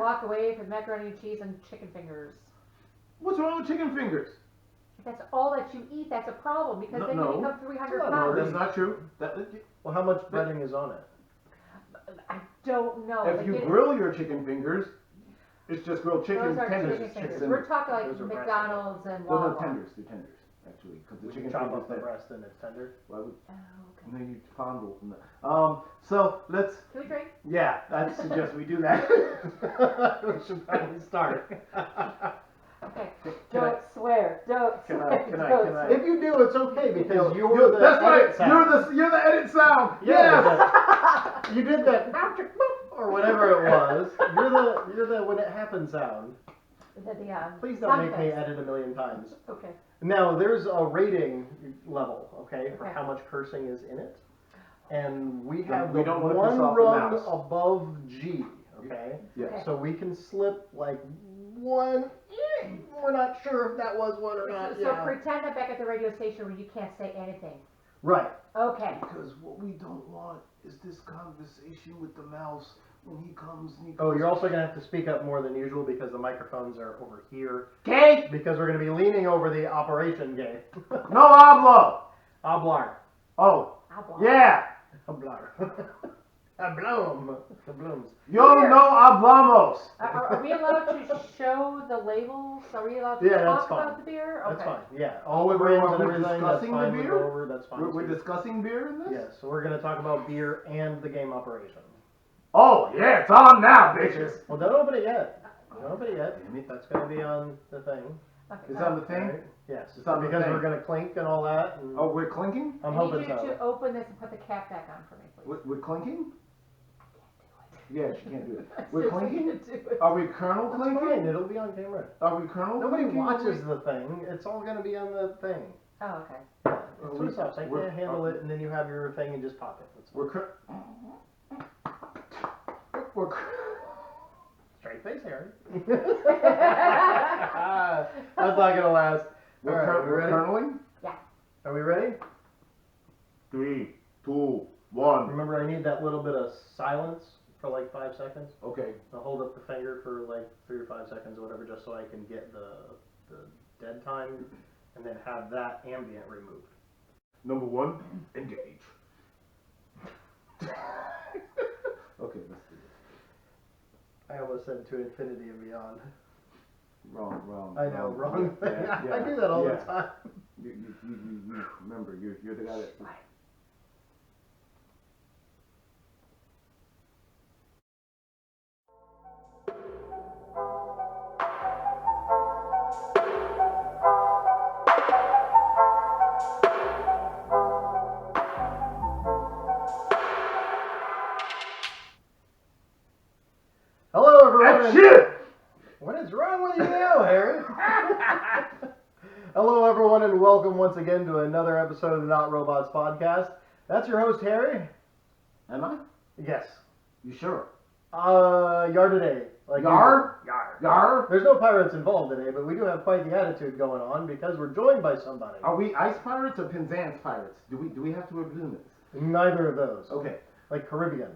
walk away from macaroni and cheese and chicken fingers. What's wrong with chicken fingers? If that's all that you eat, that's a problem because then you become 300 No, pounds. that's not true. Well, how much breading is on it? I don't know. If you grill your chicken fingers, it's just grilled chicken Those are tenders. chicken fingers. Chicken- We're talking like Those are McDonald's and No, Wawa. tenders. They're tenders, actually. Because the We chicken chop fingers up the there. breast and it's tender. Why would, Oh, okay. and then you fondle from that. So let's. Can we drink? Yeah, I suggest we do that. We should probably start. Okay. Can I- Don't swear. Don't Can I- swear. can I- don't can I- swear. If you do, it's okay because you're the That's edit right. sound. You're the edit sound. Yeah, Yes. You did that or whatever it was. You're the when it happens sound. Please don't make me edit a million times. Okay. Now there's a rating level, okay, for Okay. how much cursing is in it, and we have We the don't wanna one piss off the rung mouse. above G, okay. Yes. Okay. So we can slip like one. We're not sure if that was one or not. So Yeah. pretend I'm back at the radio station where you can't say anything. Right. Okay. Because what we don't want is this conversation with the mouse when he comes and he Oh, you're also gonna have to speak up more than usual because the microphones are over here. Gay? Because we're gonna be leaning over the operation game. No hablo. Hablar. Oh, Hablar. yeah. Hablar. Hablum. Hablums. Yo Here. no hablamos. Are we allowed to show the labels? Are we allowed to Yeah, that's talk fine. about the beer? Okay. That's fine. Yeah. All the We're- brands and we're everything. That's discussing the fine. We beer? go over. That's fine. We're discussing beer in this? Yes. So we're gonna talk about beer and the game operation. Oh, yeah, it's on now, bitches. Well, don't open it yet. Don't open it yet. Damn it. That's gonna be on the thing. Okay. Is that the thing? Right? Yes. It's on the because thing. we're gonna clink and all that. And Oh, we're clinking? I'm I need hoping you so. to open this and put the cap back on for me, please. We're clinking? I can't do it. Yeah, she can't do it. I We're seriously clinking? can't do it. Are we kernel That's fine. clinking? It'll be on camera. Are we kernel Nobody clinking? watches the thing. It's all gonna be on the thing. Oh, okay. That's what it stops. I we're- can't handle it, and then you have your thing and just pop it. That's fine. We're Straight face, Harry. That's not gonna last. All right, are we we're ready? kerneling? Are we ready? 3, 2, 1. Remember, I need that little bit of silence for like 5 seconds. Okay. I'll hold up the finger for like 3 or 5 seconds or whatever, just so I can get the dead time, and then have that ambient removed. Number 1, engage. Okay, let's do this. I almost said to infinity and beyond. Wrong. I know, wrong thing. Yeah, I do that all yeah. the time. You remember, you're the guy that. Hello, everyone. That's shit! What is wrong with you now, Harry? Hello, everyone, and welcome once again to another episode of the Not Robots podcast. That's your host, Harry. Am I? Yes. You sure? Yar today. Like Yar? usual. Yar. Yar? There's no pirates involved today, but we do have quite the attitude going on because we're joined by somebody. Are we ice pirates or Penzance pirates? Do we have to reveal this? Neither of those. Okay. Like Caribbean.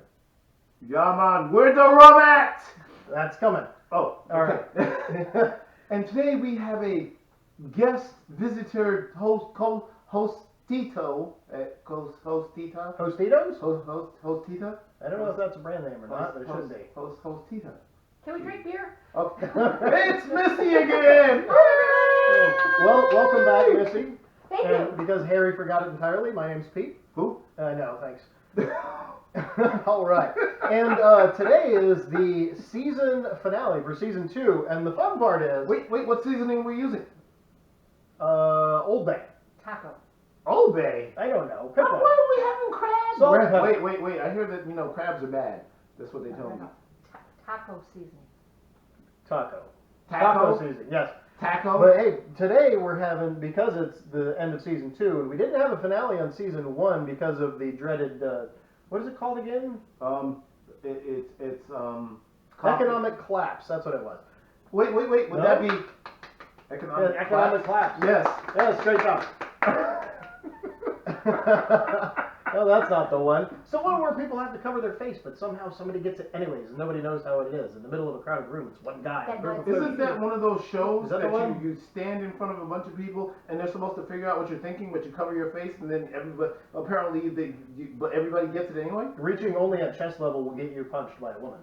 Yeah, man. Where's the rum at? That's coming. Oh, All okay. And today we have a guest visitor hostito. Hostita? Tostitos? Hostita? I don't know if that's a brand name or not, but it should be. Hostita. Can we drink beer? Okay. It's Missy again! Well, welcome back, Missy. Thank And you. because Harry forgot it entirely, my name's Pete. Who? No, thanks. All right. And today is the season finale for season 2, and the fun part is Wait, what seasoning are we using? Old Bay. Taco. Old Bay. I don't know. Why Pick one. are we having crabs? So- Wait. I hear that, crabs are bad. That's what they told me. Taco seasoning. Taco. Taco? season. Yes. Taco? But hey, today we're having, because it's the end of season 2, and we didn't have a finale on season 1 because of the dreaded, what is it called again? It's Economic collapse. That's what it was. Wait. Would No? that be Yeah, economic economic collapse. Yes. Yeah, straight up. No, that's not the one. So one where people have to cover their face, but somehow somebody gets it anyways, and nobody knows how it is. In the middle of a crowded room, it's one guy. That Group of might- folks. Isn't that one of those shows Is that that the one? you stand in front of a bunch of people and they're supposed to figure out what you're thinking, but you cover your face and then everybody apparently but everybody gets it anyway? Reaching only at chest level will get you punched by a woman,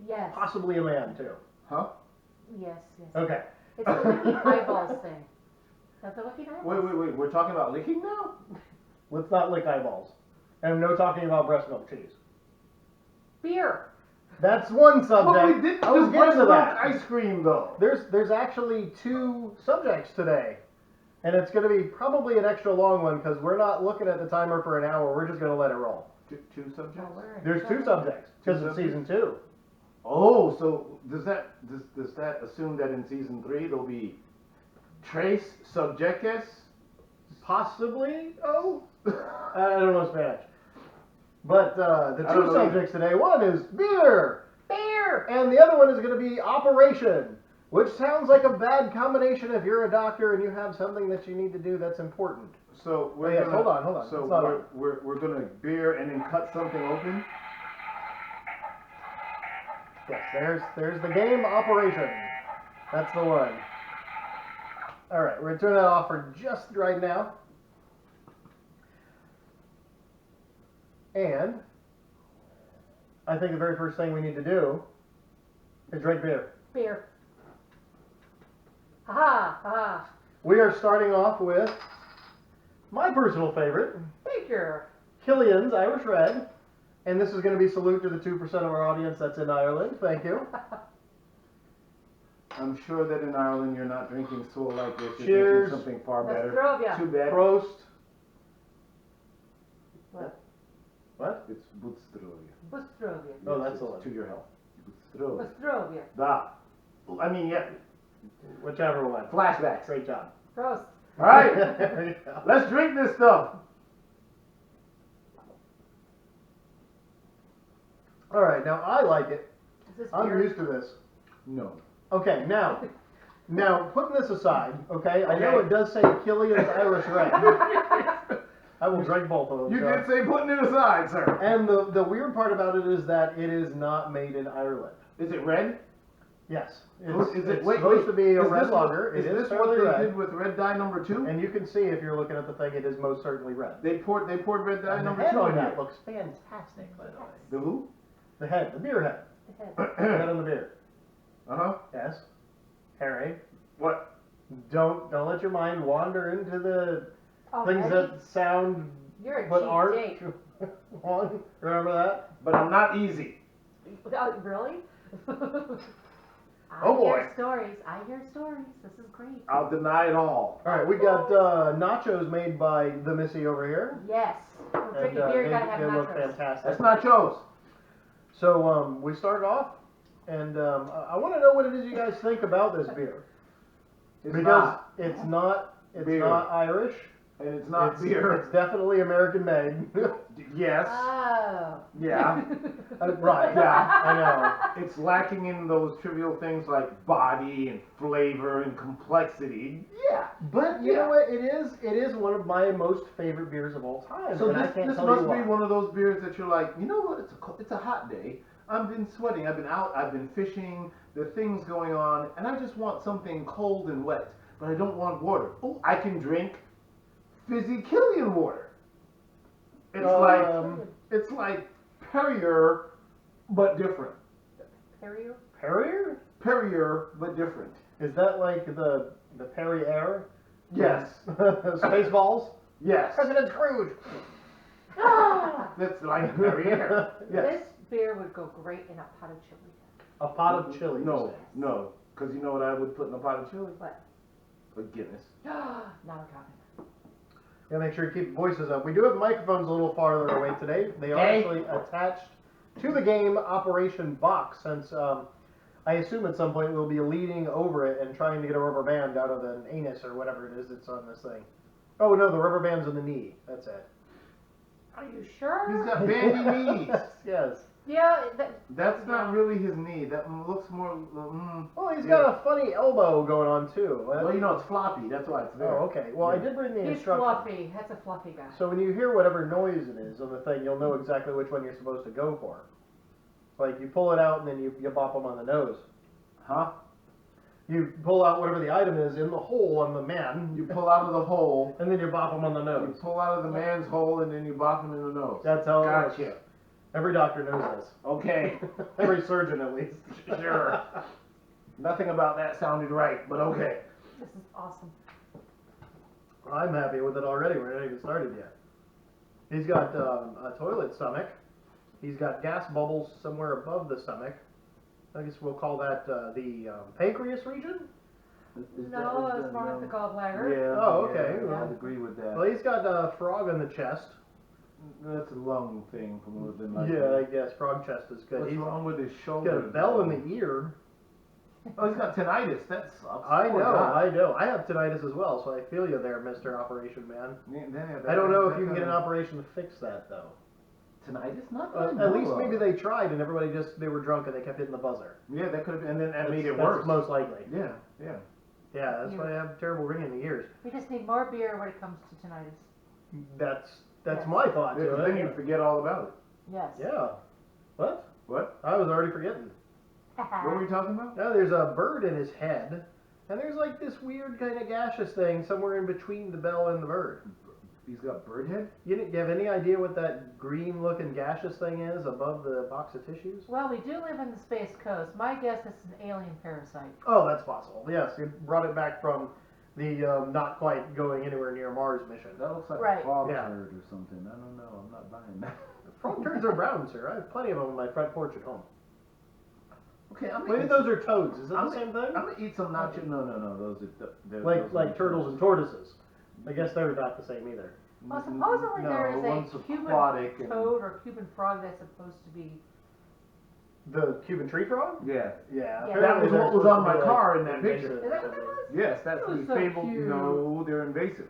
Yes. possibly a man too. Huh? Yes, yes. Okay. It's the licking eyeballs thing. That's the licking eyeballs. Wait. We're talking about licking now? Let's not lick eyeballs, and no talking about breast milk cheese. Beer. That's one But subject. we did I was just getting breast to milk that. ice cream though. There's actually 2 subjects today, and it's going to be probably an extra long one because we're not looking at the timer for an hour. We're just going to let it roll. Two subjects? Oh, we're in There's 2 trouble. subjects because Two it's subjects? season 2. Oh, so does that assume that in season 3 there'll be tres subjects? Possibly. Oh, I don't know Spanish. But the I 2 don't know subjects today. One is beer, Beer. and the other one is going to be operation, which sounds like a bad combination if you're a doctor and you have something that you need to do that's important. So we're yes, gonna, hold on. So It's not on. we're gonna beer and then cut something open. Yes, there's the game operation. That's the one. All right, we're gonna turn that off for just right now. And I think the very first thing we need to do is drink beer. Beer. Ha ha. We are starting off with my personal favorite, Beer. Killian's Irish Red. And this is going to be salute to the 2% of our audience that's in Ireland. Thank you. I'm sure that in Ireland you're not drinking swill like this. You're Cheers. drinking something far better. Nostrovia. Too bad. Prost. What? What? It's Budstrovia. Nostrovia. Oh, that's the one. To your health. Budstrovia. Nostrovia. Da. I mean, yeah. Whichever one. Flashbacks. Great job. Prost. All right. There you go. Let's drink this stuff. All right, now I like it. Is this I'm beer? used to this. No. Okay, now putting this aside, okay, I know Okay. it does say Killian's Irish Red. I will drink both of them. You so. did say putting it aside, sir. And the weird part about it is that it is not made in Ireland. Is it red? Yes. Is it It's wait, supposed wait. to be a Is red this what- lager. It Is is this what fairly they red. did with red dye number 2? And you can see if you're looking at the thing, it is most certainly red. They poured red dye And the number head 2 on in that here. looks fantastic, by the way. The who? The head, the beer head. The head. The head on the beer. Uh-huh. Yes. Harry, What? don't let your mind wander into the Oh, things Eddie, that sound You're a but cheap aren't date. one. Remember that? But I'm not easy. Oh, really? Oh, boy. I hear stories. I hear stories. This is great. I'll deny it all. All right, we got nachos made by the Missy over here. Yes. For And drinking beer, you they, gotta have they look nachos. fantastic. That's not Joe's. So we started off, and I want to know what it is you guys think about this beer. It's Because not. it's Beer. not Irish. And it's not it's, beer. It's definitely American made. Yes. Oh. Yeah. Right. Yeah. I know. It's lacking in those trivial things like body and flavor and complexity. Yeah. But you know what? It is one of my most favorite beers of all time. So and I this can't tell must you why. be one of those beers that you're like, you know what? It's a hot day. I've been sweating. I've been out. I've been fishing. There are things going on, and I just want something cold and wet. But I don't want water. Oh, I can drink fizzy Killian water. It's like Perrier, but different. Perrier? Perrier? Perrier, but different. Is that like the Perrier? Yes. Spaceballs? Yes. President Scrooge. Ah! That's like Perrier. Yes. This beer would go great in a pot of chili. A pot of chili. No, no. Because you know what I would put in a pot of chili? What? A Guinness. Now we're talking. Yeah, make sure you keep the voices up. We do have the microphones a little farther away today. They are Okay. actually attached to the game Operation Box, since I assume at some point we'll be leaning over it and trying to get a rubber band out of an anus or whatever it is that's on this thing. Oh no, the rubber band's in the knee. That's it. Are you sure? He's got bandy knees. Yes. Yeah, That's not really his knee. That looks more. Well, he's got a funny elbow going on too. Well, you know, it's floppy. That's why it's there. Oh, okay. Well, I did bring the he's instructions. fluffy. That's a fluffy guy. So when you hear whatever noise it is on the thing, you'll know exactly which one you're supposed to go for. Like you pull it out and then you bop them on the nose. Huh? You pull out whatever the item is in the hole on the man. You pull out of the hole. And then you bop them on the You nose. pull out of the man's hole and then you bop him in the nose. That's how it works. Gotcha. Every doctor knows this. Okay. Every surgeon at least. Sure. Nothing about that sounded right, but okay. This is awesome. I'm happy with it already. We're not even started yet. He's got a toilet stomach. He's got gas bubbles somewhere above the stomach. I guess we'll call that the pancreas region. No, it's more like the gallbladder. Yeah. Oh, okay. Yeah, I'd agree with that. Well, he's got a frog on the chest. That's a lung thing from within my. Yeah, I guess frog chest is good. What's He's wrong with his got shoulder? a bell in the ear. Oh, he's got tinnitus. That sucks. I Poor know, guy. I know. I have tinnitus as well, so I feel you there, Mr. Operation Man. Yeah, I don't know if that you can get an kinda- operation to fix that though. Tinnitus, not that I At know least of. maybe they tried and everybody they were drunk and they kept hitting the buzzer. Yeah, that could have, and then that made it That's worse. most likely. Yeah, yeah. Yeah, that's why I have terrible ringing in the ears. We just need more beer when it comes to tinnitus. That's Yes. my thought Yeah, to 'cause it. then you forget all about it. Yes. Yeah. What? What? I was already forgetting. What were we talking about? Now there's a bird in his head, and there's like this weird kind of gaseous thing somewhere in between the bell and the bird. He's got bird head? You have any idea what that green-looking gaseous thing is above the box of tissues? Well, we do live in the Space Coast. My guess is an alien parasite. Oh, that's possible. Yes, you brought it back from the not quite going anywhere near Mars mission. That looks like Right. a frog Yeah. turd or something. I don't know. I'm not buying that. Frog turds are brown, sir. I have plenty of them on my front porch at home. Okay, I'm Maybe those are toads. Is that I'm the same thing? I'm gonna eat some nacho. No. Those are they're, Like those are turtles and tortoises. I guess they're not the same either. Well, supposedly there is one's a Cuban aquatic and- toad or Cuban frog that's supposed to be. The Cuban tree frog? Yeah. Yeah. Yeah. That was they're what was supposed on to my be, car like, in that invasive picture. Is that or what that something. was? Yes, that's That the was so fabled. cute. No, they're invasive.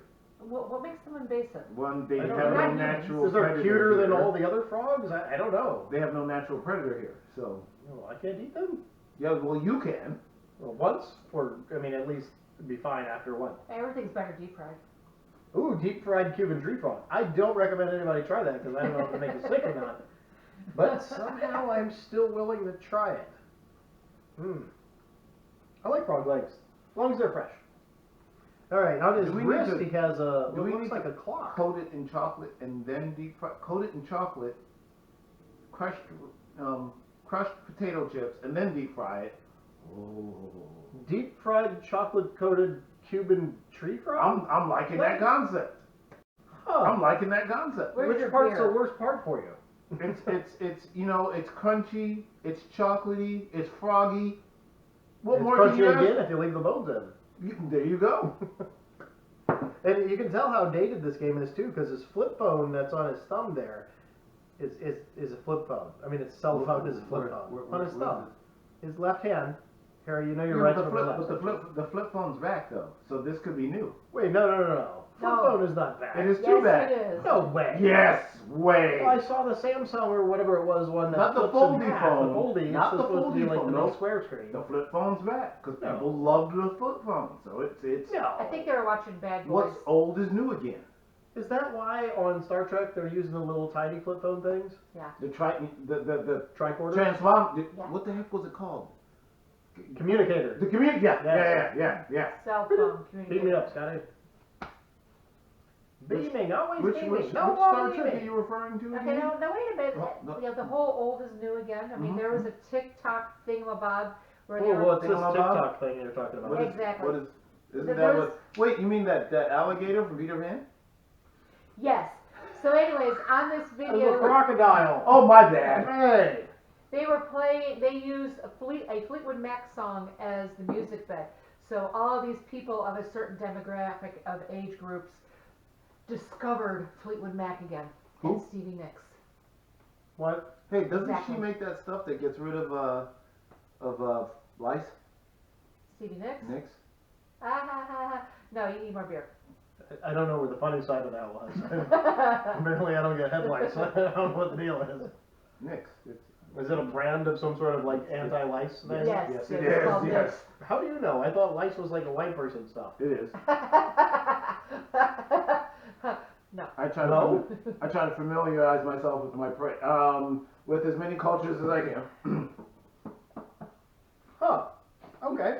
What makes them invasive? One, they I have don't no know. Not humans. natural Is there predator cuter than here. all the other frogs? I don't know. They have no natural predator here, so Oh, I can't eat them? yeah. Well, you can. Well, once? Or, I mean, at least it'd be fine after one. Everything's better deep fried. Ooh, deep fried Cuban tree frog. I don't recommend anybody try that because I don't know if it makes you sick or not. But somehow I'm still willing to try it. I like frog legs, as long as they're fresh. All right, on his Do we need wrist to- he has a do what we looks need like to a clock. Coat it in chocolate and then deep fry. Coat it in chocolate, crushed potato chips, and then deep fry it. Oh. Deep fried chocolate coated Cuban tree frog? I'm liking that concept. Huh. I'm liking that concept. Where's Which your part's beer? the worst part for you? It's you know, it's crunchy, it's chocolatey, it's froggy. What It's more can you crunchy ask? again if you leave the bones in. There you go. And you can tell how dated this game is too, because his flip phone that's on his thumb there is a flip phone. I mean, his cell phone is a flip phone on his thumb. His left hand. Harry, you know you're right but from the left. the flip phone's back though, so this could be new. Wait, no. Flip No. phone is not back. It is Yes, too bad. it is. No way. Yes, way. Well, I saw the Samsung or whatever it was one that Not the flips in foldy half. phone. The foldy. Not it's the supposed to be foldy like phone, the no. big square screen. The flip phone's back because No. people loved the flip phone, so it's. No. I think they were watching Bad Boys. What's old is new again. Is that why on Star Trek they're using the little tiny flip phone things? Yeah. The Tricorder? transform. Yeah. What the heck was it called? Communicator. The community. Yes. Yeah. Cell phone Beat me communication. up, Scotty. Beaming, always Which beaming. No more Star Trek are beaming. you referring to? Okay, again? now wait a minute. Oh, no. You know, the whole old is new again. I mean, there was a TikTok thingamabob where they Oh, were. what's this Thingamabob? TikTok thing you're talking about? What is- Exactly. What is? Isn't So that there's- what? Wait, you mean that alligator from Peter Pan? Yes. So, anyways, on this A video, crocodile. Oh my bad. Hey. they were playing. They used a Fleetwood Mac song as the music bed. So all these people of a certain demographic of age groups discovered Fleetwood Mac again Who? and Stevie Nicks. What? Hey, doesn't Exactly. she make that stuff that gets rid of lice? Stevie Nicks? Nicks? Ah ha ha ha. No, you need more beer. I don't know where the funny side of that was. Apparently I don't get headlights, so I don't know what the deal is. Nicks. It's Is it a brand of some sort of like anti-lice thing? Yes, Yes, yes, it it's is, called yes. How do you know? I thought lice was like a white person stuff. It is. No. I try No? to familiarize myself with my prey, with as many cultures as I can. Huh. Okay.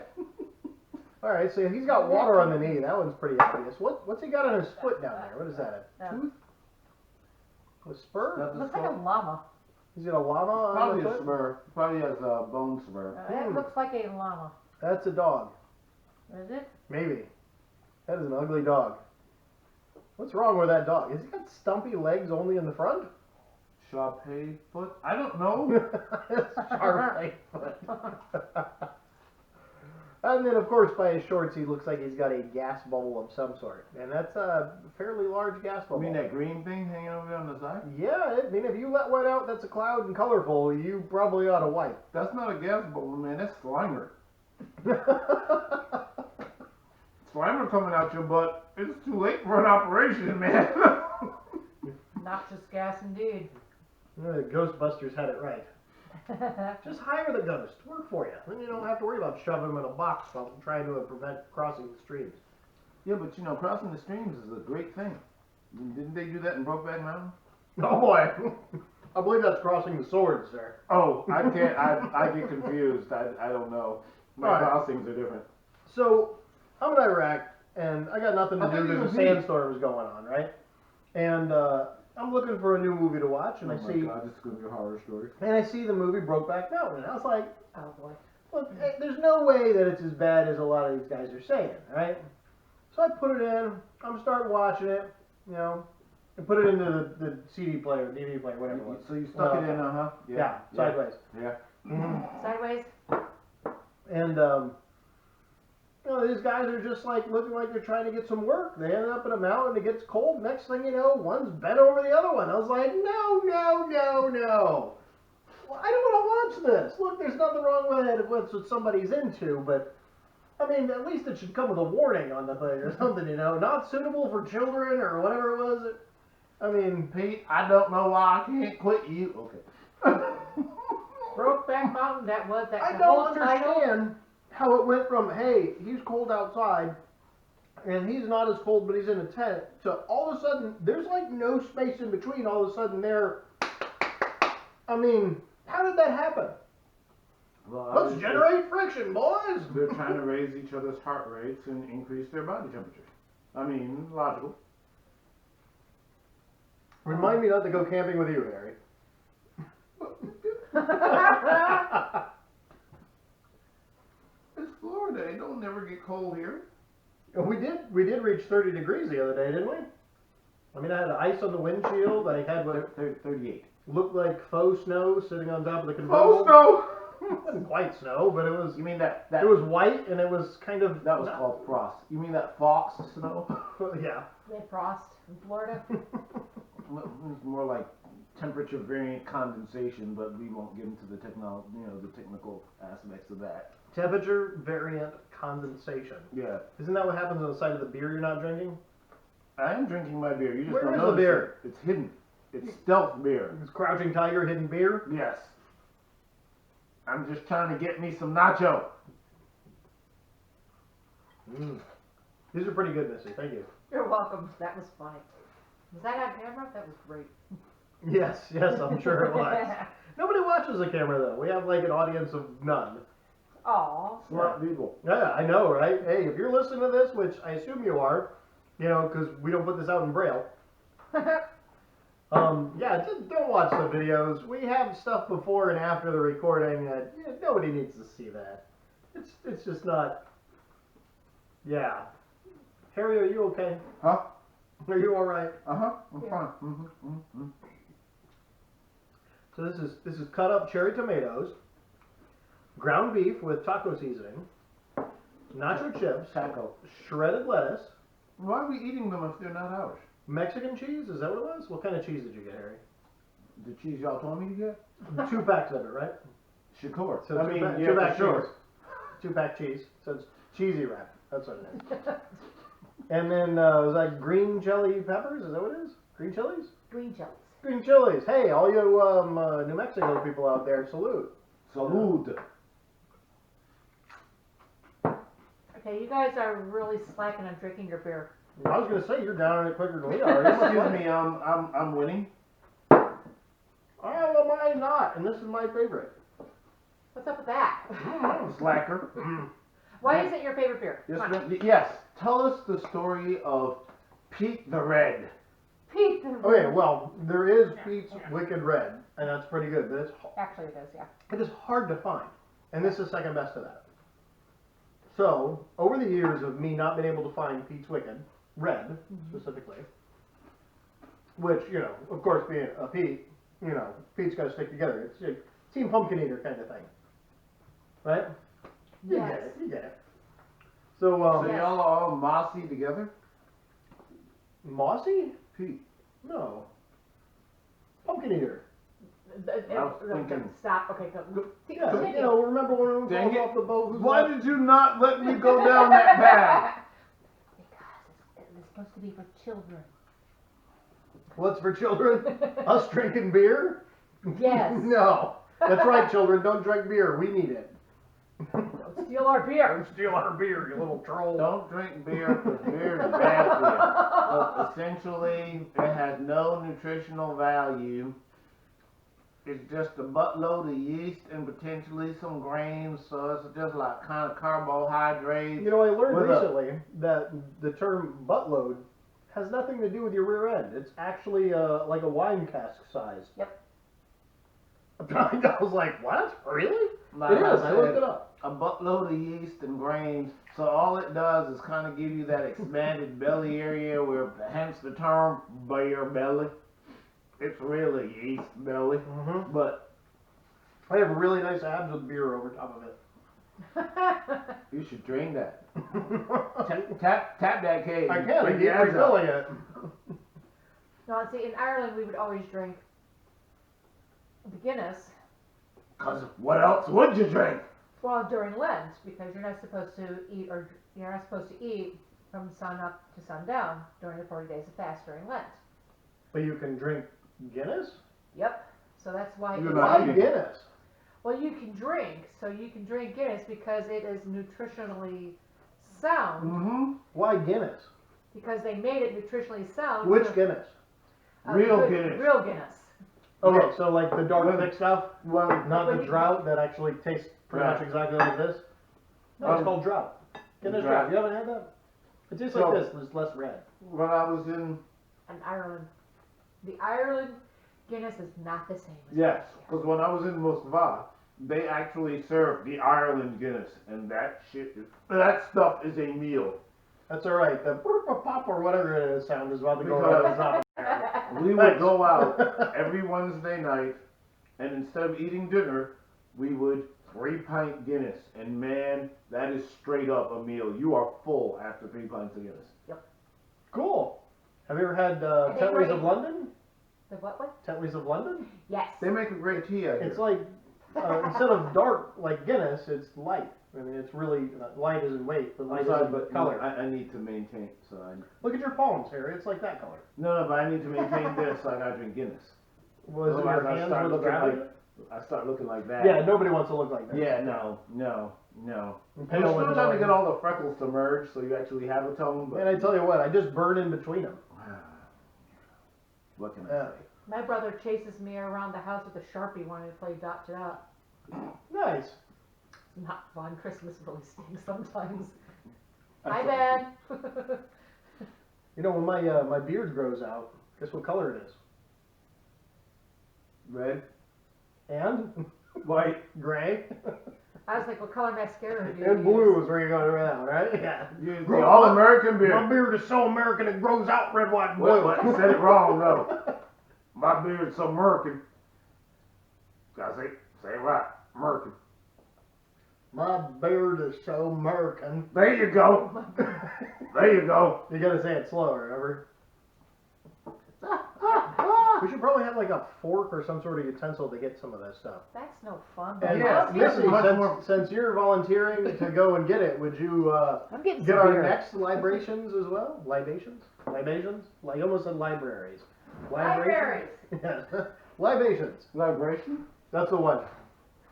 All right. So he's got water on the knee. That one's pretty obvious. What's he got on his foot down there? What is that? A tooth? A spur? That's Looks like a llama. Is it a llama on Probably the a foot? spur. Probably has a bone spur. It looks like a llama. That's a dog. Is it? Maybe. That is an ugly dog. What's wrong with that dog? Has he got stumpy legs only in the front? Sharpei foot? I don't know. Sharp foot. And then, of course, by his shorts, he looks like he's got a gas bubble of some sort. And that's a fairly large gas You bubble. mean that green thing hanging over there on the side? Yeah, I mean, if you let one out that's a cloud and colorful, you probably ought to wipe. That's not a gas bubble, man. That's Slimer. Slimer coming out your butt. It's too late for an operation, man. Noxious gas indeed. The Ghostbusters had it right. Just hire the ghost. Work for you. Then you don't have to worry about shoving him in a box while trying to prevent crossing the streams. Yeah, but you know, crossing the streams is a great thing. Didn't they do that in Brokeback Mountain? Oh boy. I believe that's crossing the swords, sir. Oh, I can't. I get confused. I don't know. My Alright. crossings are different. So, I'm in Iraq, and I got nothing to I do. thought you There's a were me. sandstorm going on, right? And I'm looking for a new movie to watch, and Oh I my see, God, this is gonna be a horror story. and I see the movie Brokeback Mountain, and I was like, Oh boy. look, there's no way that it's as bad as a lot of these guys are saying, right? So I put it in. I'm starting watching it, you know, and put it into the CD player, DVD player, whatever it was. So you stuck it in, Yeah, sideways. Yeah. Sideways. And you know, these guys are just like looking like they're trying to get some work. They end up in a mountain, it gets cold. Next thing you know, one's bent over the other one. I was like, no, no, no, no. Well, I don't want to watch this. Look, there's nothing wrong with it if it's what somebody's into, but I mean, at least it should come with a warning on the thing or something, you know. Not suitable for children or whatever it was. I mean, Pete, I don't know why I can't quit you. Okay. Brokeback Mountain. That was that. I the don't whole title. understand how it went from, hey, he's cold outside, and he's not as cold, but he's in a tent, to all of a sudden, there's like no space in between. All of a sudden, they're, I mean, how did that happen? Well, Let's generate friction, boys. They're trying to raise each other's heart rates and increase their body temperature. I mean, logical. Remind me not to go camping with you, Harry. It's Florida. It don't never get cold here. We did reach 30 degrees the other day, didn't we? I mean, I had ice on the windshield. I had what 38. looked like faux snow sitting on top of the Oh convertible. no! It wasn't quite snow, but it was. You mean that It was white, and it was kind of. that was called frost? You mean that fox snow? Yeah. They frost in Florida. It's more like temperature variant condensation, but we won't get into the the technical aspects of that. Temperature variant condensation. Yeah, Isn't that what happens on the side of the beer you're not drinking? I am drinking my beer. You just Where don't is the notice beer? it. It's hidden. It's stealth beer. It's Crouching Tiger, Hidden Beer. Yes. I'm just trying to get me some nacho. These are pretty good, Missy. Thank you. You're welcome. That was funny. Was that on camera? That was great. Yes, I'm sure it was. Nobody watches the camera though. We have like an audience of none. Aw. Smart people. Yeah, I know, right? Hey, if you're listening to this, which I assume you are, you know, because we don't put this out in Braille. Yeah, just don't watch the videos. We have stuff before and after the recording that nobody needs to see that. It's just not. Yeah. Harry, are you okay? Huh? Are you all right? Uh-huh. I'm Yeah. fine. Mm-hmm. So this is cut up cherry tomatoes, ground beef with taco seasoning, nacho chips, Taco. shredded lettuce, Why are we eating them if they're not ours? Mexican cheese. Is that what it was? What kind of cheese did you get, Harry? The cheese y'all told me to get? 2 packs of it, right? Shakur. So I two mean, pack, yeah, two pack sure. cheese. 2-pack cheese. So it's cheesy wrap. That's what it is. And then it was like green jelly peppers. Is that what it is? Green chilies? Green chilies. Green chilies. Hey, all you New Mexico people out there, salute. Salud. Okay, you guys are really slacking on drinking your beer. I was gonna say you're down on it quicker than we are. You must Excuse like it. me, I'm winning. Oh, well, mine's not, and this is my favorite. What's up with that? Slacker. Why is it your favorite beer? Yes, Come on. yes. Tell us the story of Pete the Red. Pete. Okay, well, there is Pete's Wicked Red, and that's pretty good, but Actually, it is, yeah. it is hard to find, and this is second best to that. So, over the years of me not being able to find Pete's Wicked Red, specifically, which, you know, of course, being a Pete, you know, Pete's got to stick together. It's a Team Pumpkin Eater kind of thing, right? You Yes. get it, you get it. So, So Yes. y'all are all mossy together? Mossy? Pete. No. Pumpkin Eater. was thinking- Stop. Okay, go. Yeah, Continue. you know, remember when we Dang falls it. off the boat? Who's Why left? did you not let me go down that path? Because it's supposed to be for children. What's for children? Us drinking beer? Yes. No. That's right, children. Don't drink beer. We need it. Don't steal our beer. Don't steal our beer, you little troll. Don't drink beer because beer is bad for you. Look, essentially, it has no nutritional value. It's just a buttload of yeast and potentially some grains, so it's just like kind of carbohydrates. You know, I learned With a- recently that the term buttload has nothing to do with your rear end. It's actually like a wine cask size. Yep. I was like, what? Really? Like It is. I I looked said, it up. a buttload of yeast and grains. So all it does is kind of give you that expanded belly area where, hence the term beer belly. It's really yeast belly, Mm-hmm. but I have really nice abs with beer over top of it. you should drink that. Tap that cage. I can. I Bring keep the abs up. refilling it. No, see, in Ireland we would always drink the Guinness. 'Cause what else would you drink? Well, during Lent, because you're not supposed to eat, or you're not supposed to eat from sun up to sundown during the 40 days of fast during Lent. But you can drink Guinness? Yep. So that's why. You're it's- not Why eating. Guinness? Well, you can drink. So you can drink Guinness because it is nutritionally sound. Mm-hmm. Why Guinness? Because they made it nutritionally sound. Which so- Guinness? Real good- Guinness. Real Guinness. Okay, Look. so like the dark Well- thick stuff, Well, not But the you- drought that actually tastes pretty Right. much exactly like this. No, it's Um, called drought. Guinness drought. drought. You haven't had that? It tastes So- like this. It's less red. when I was in, And Ireland. The Ireland Guinness is not the same. as yes, ours here. because when I was in Moskva, they actually served the Ireland Guinness, and that stuff is a meal. That's all right. The burp pop or whatever it is sound is about to go Because- right on top of We would Thanks. go out every Wednesday night, and instead of eating dinner, we would 3-pint Guinness, and man, that is straight up a meal. You are full after 3 pints of Guinness. Cool. Have you ever had they Tetley's bring- of London? The what? Tetley's of London? Yes. They make a great tea out It's here. like instead of dark like Guinness, it's light. I mean, it's really light is in weight, but light I'm sorry, is in but color. I need to maintain. So Look at your palms, Harry. It's like that color. no, but I need to maintain this so I gotta drink Guinness. Was it Otherwise your I hands start with a looking grab like it? I start looking like that. Yeah, nobody wants to look like that. Yeah, no. And You're pale still and trying to get annoying. all the freckles to merge so you actually have a tone, but And I tell you what, I just burn in between them. what can I Yeah. say? My brother chases me around the house with a Sharpie wanting to play dot to dot. Nice. It's not fun. Christmas really stinks sometimes. Hi, Ben. You know, when my beard grows out, guess what color it is? Red, And white, gray. I was like, what color mascara do you And use? blue is where you're going right now, right? Yeah. the Grow all-American My beard. beard is so American it grows out red, white, and What? blue. What? You said it wrong, though. My beard's so American. Gotta say it right, American. My beard is so American. There you go. There you go. You gotta say it slower, remember? We should probably have like a fork or some sort of utensil to get some of that stuff. That's no fun. And Yeah, Missy, much more- since you're volunteering to go and get it, would you I'm getting get some our beer. next libations as well? Libations? Libations? Like almost said libraries. Libraries. Yes. Libations. Vibration? That's the one.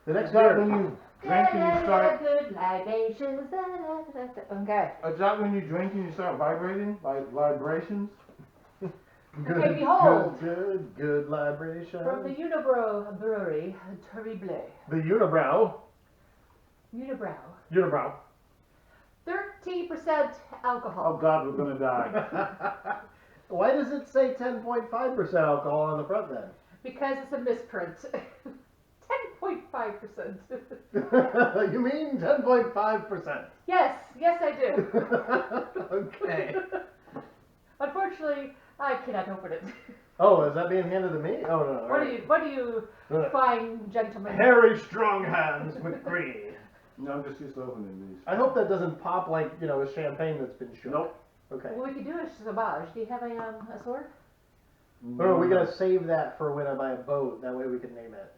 The next Is that beer. when you drink and you start? Good libations. Okay. Is that when you drink and you start vibrating? Like vibrations? Okay, behold. Good libation. From the Unibrow Brewery, Terrible. The Unibrow. Unibrow. 13% Oh alcohol. God, we're gonna die. Why does it say 10.5% alcohol on the front then? Because it's a misprint. 10.5%. You mean 10.5%? Yes, I do. Okay. Unfortunately, I cannot open it. Oh, is that being handed to me? Oh no. What do you fine gentlemen? Hairy strong hands with green. No, I'm just used to opening these. I hope that doesn't pop like, a champagne that's been shook. Nope. Okay. Well, we could do a sauvage. Do you have a sword? Oh, we gotta save that for when I buy a boat. That way we can name it.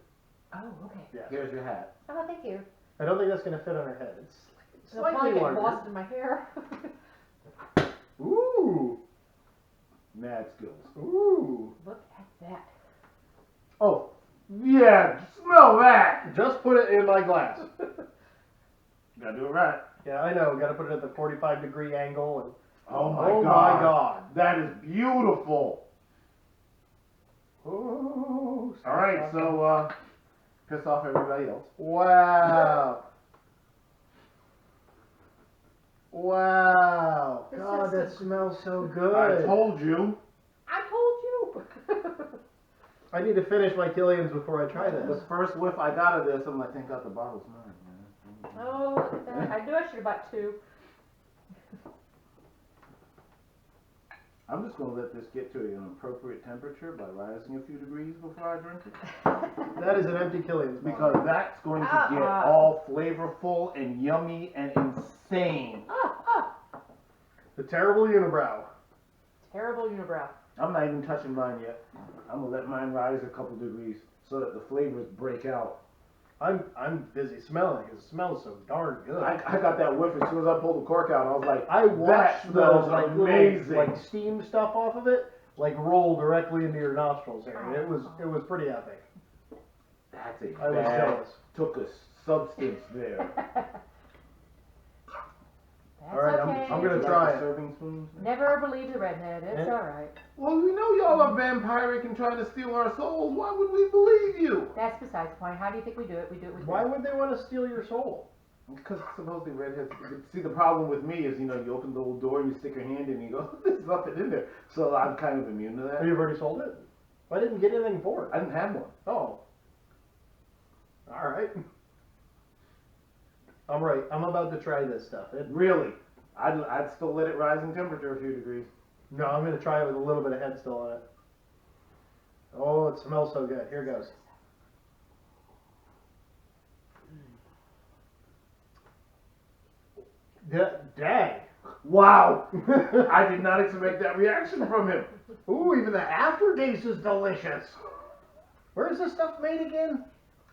Oh, okay. Yeah. Here's your hat. Oh, thank you. I don't think that's gonna fit on her head. It's It'll probably slightly get larger. lost in my hair. Ooh. Mad skills. Ooh. Look at that. Oh, yeah, smell that. Just put it in my glass. Gotta do it right. Yeah, I know. Got to put it at the 45-degree angle. And Oh my oh God. my God. That is beautiful. Oh, All right, so piss off everybody else. wow. Wow. This God, is that a- smells so I good. told you. I told you. I need to finish my Killians before I try The this. first whiff I got of this, I'm like, thank God the bottle's mine, man. Oh, look at that. I knew I should have bought two. I'm just gonna let this get to an appropriate temperature by rising a few degrees before I drink it. That is an empty Killian's Because bottle. that's going to get all flavorful and yummy and insane. The terrible unibrow. Terrible unibrow. I'm not even touching mine yet. I'm gonna let mine rise a couple degrees so that the flavors break out. I'm busy smelling. It smells so darn good. I got that whiff as soon as I pulled the cork out. I was like, I watched that those smells like amazing. little, like steam stuff off of it, like roll directly into your nostrils there. And it was pretty epic. That's a I was bad, jealous. took a substance there. That's All right, okay. I'm gonna Would you try like it. the serving spoons? Never believe the redhead. It's Eh? alright. Well, we know y'all are vampiric and trying to steal our souls. Why would we believe you? That's besides the point. How do you think we do it? We do it with Why would they want to steal your soul? Because supposedly redheads. See, the problem with me is, you open the little door and you stick your hand in and you go, there's nothing in there. So I'm kind of immune to Oh, that. you've already sold it? I didn't get anything for it. I didn't have one. Oh. All right. I'm right. I'm about to try this stuff. Really. I'd still let it rise in temperature a few degrees. No, I'm gonna try it with a little bit of head still on it. Oh, it smells so good. Here goes. Dang. Wow. I did not expect that reaction from him. Ooh, even the aftertaste is delicious. Where is this stuff made again?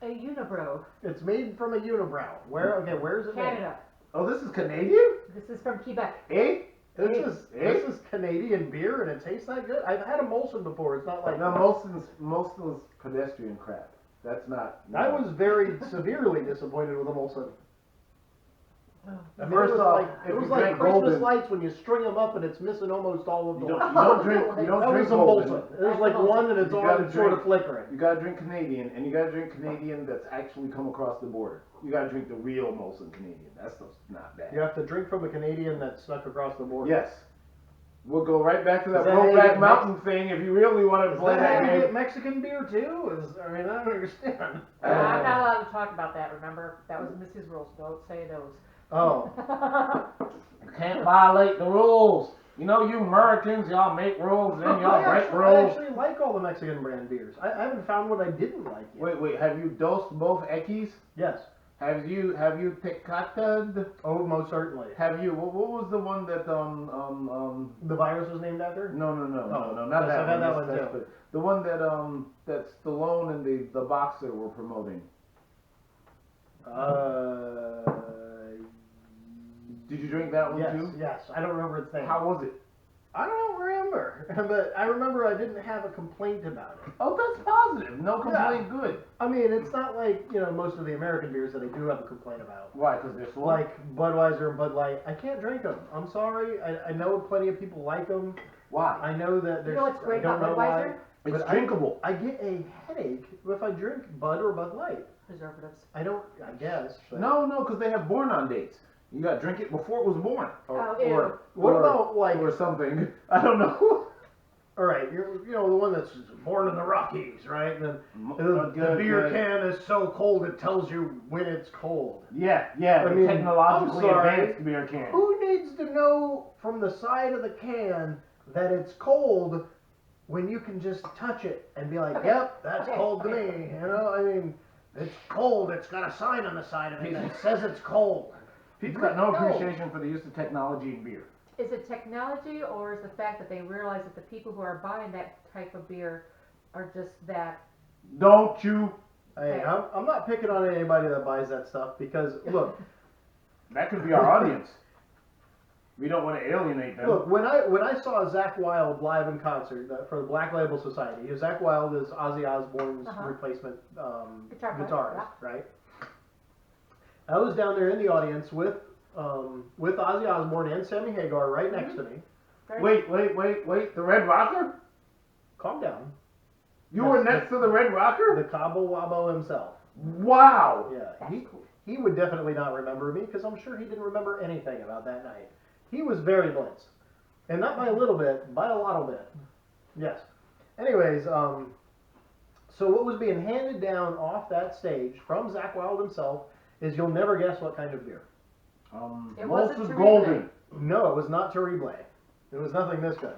A unibrow. It's made from a unibrow. Where? Okay, where is it made? Canada. Oh, this is Canadian? This is from Quebec. Eh? This is Canadian beer and it tastes that good. I've had a Molson before. It's not like No, Molson's pedestrian crap. That's not. I was very severely disappointed with a Molson. I mean, First it was off, like, if it was you like drank Christmas Golden- lights when you string them up and it's missing almost all of You the. don't, you don't drink. You don't That drink was a Golden. Molson. It was like That's a one and it's You on gotta and sort of drink- flickering. You gotta drink Canadian, and you gotta drink Canadian that's actually come across the border. You gotta drink the real Molson Canadian. That stuff's not bad. You have to drink from a Canadian that snuck across the border. Yes. We'll go right back to that Is that how you Brokeback get Mountain thing if you really want to Is play that that how you game. get Mexican beer too? I mean, I don't understand. I'm not allowed to talk about that, remember? That was Missy's rules. Don't say those. Oh. You can't violate the rules. You know, you Americans, y'all make rules, then y'all break I rules. actually like all the Mexican brand beers. I haven't found what I didn't like yet. Wait, have you dosed both Ekis? Yes. Have you Tecata'd? Oh, most certainly. Have you, what was the one that, The virus was named after? no, not yes, that I've had one. that one That's too. the one that, that Stallone and the boxer were promoting. Did you drink that one Yes, too? yes. I don't remember its name. How was it? I don't remember. beer, but I remember I didn't have a complaint about it. Oh, that's positive. No complaint. Good. I mean, it's not like, most of the American beers that I do have a complaint about. Why? Because they're slow. Like Budweiser and Bud Light, I can't drink them. I'm sorry. I know plenty of people like them. Why? I know that there's. You know what's great I don't about know why. Budweiser? It's But drinkable. I get a headache if I drink Bud or Bud Light. Preservatives. I guess. But No, because they have born on dates. You got to drink it before it was born. Oh, ew. What or- about, like. or something? I don't know. All right, you're the one that's born in the Rockies, right? And then the Good, beer good. can is so cold it tells you when it's cold. Yeah, I the mean, technologically I'm sorry. advanced beer can. Who needs to know from the side of the can that it's cold when you can just touch it and be like, Okay. yep, that's Okay. cold to me. I mean, it's cold. It's got a sign on the side of it that says it's cold. Pete's got no No. appreciation for the use of technology in beer. Is it technology, or is the fact that they realize that the people who are buying that type of beer are just that? Don't you? Hey, I'm not picking on anybody that buys that stuff because, look, That could be our audience. We don't want to alienate them. Look, when I saw Zakk Wylde live in concert for the Black Label Society, Zakk Wylde is Ozzy Osbourne's replacement guitarist, player, right? I was down there in the audience with Ozzy Osbourne and Sammy Hagar right next to me. Wait. The Red Rocker? Calm down. You were next to the Red The Rocker? Cabo Wabo himself. Wow. Yeah, That's cool. he would definitely not remember me because I'm sure he didn't remember anything about that night. He was very blitzed. And not by a little bit, by a lot of bit. Yes. Anyways, so what was being handed down off that stage from Zakk Wylde himself is you'll never guess what kind of beer. It Most wasn't is Terrible. golden. No, it was not Terrible. It was nothing this good.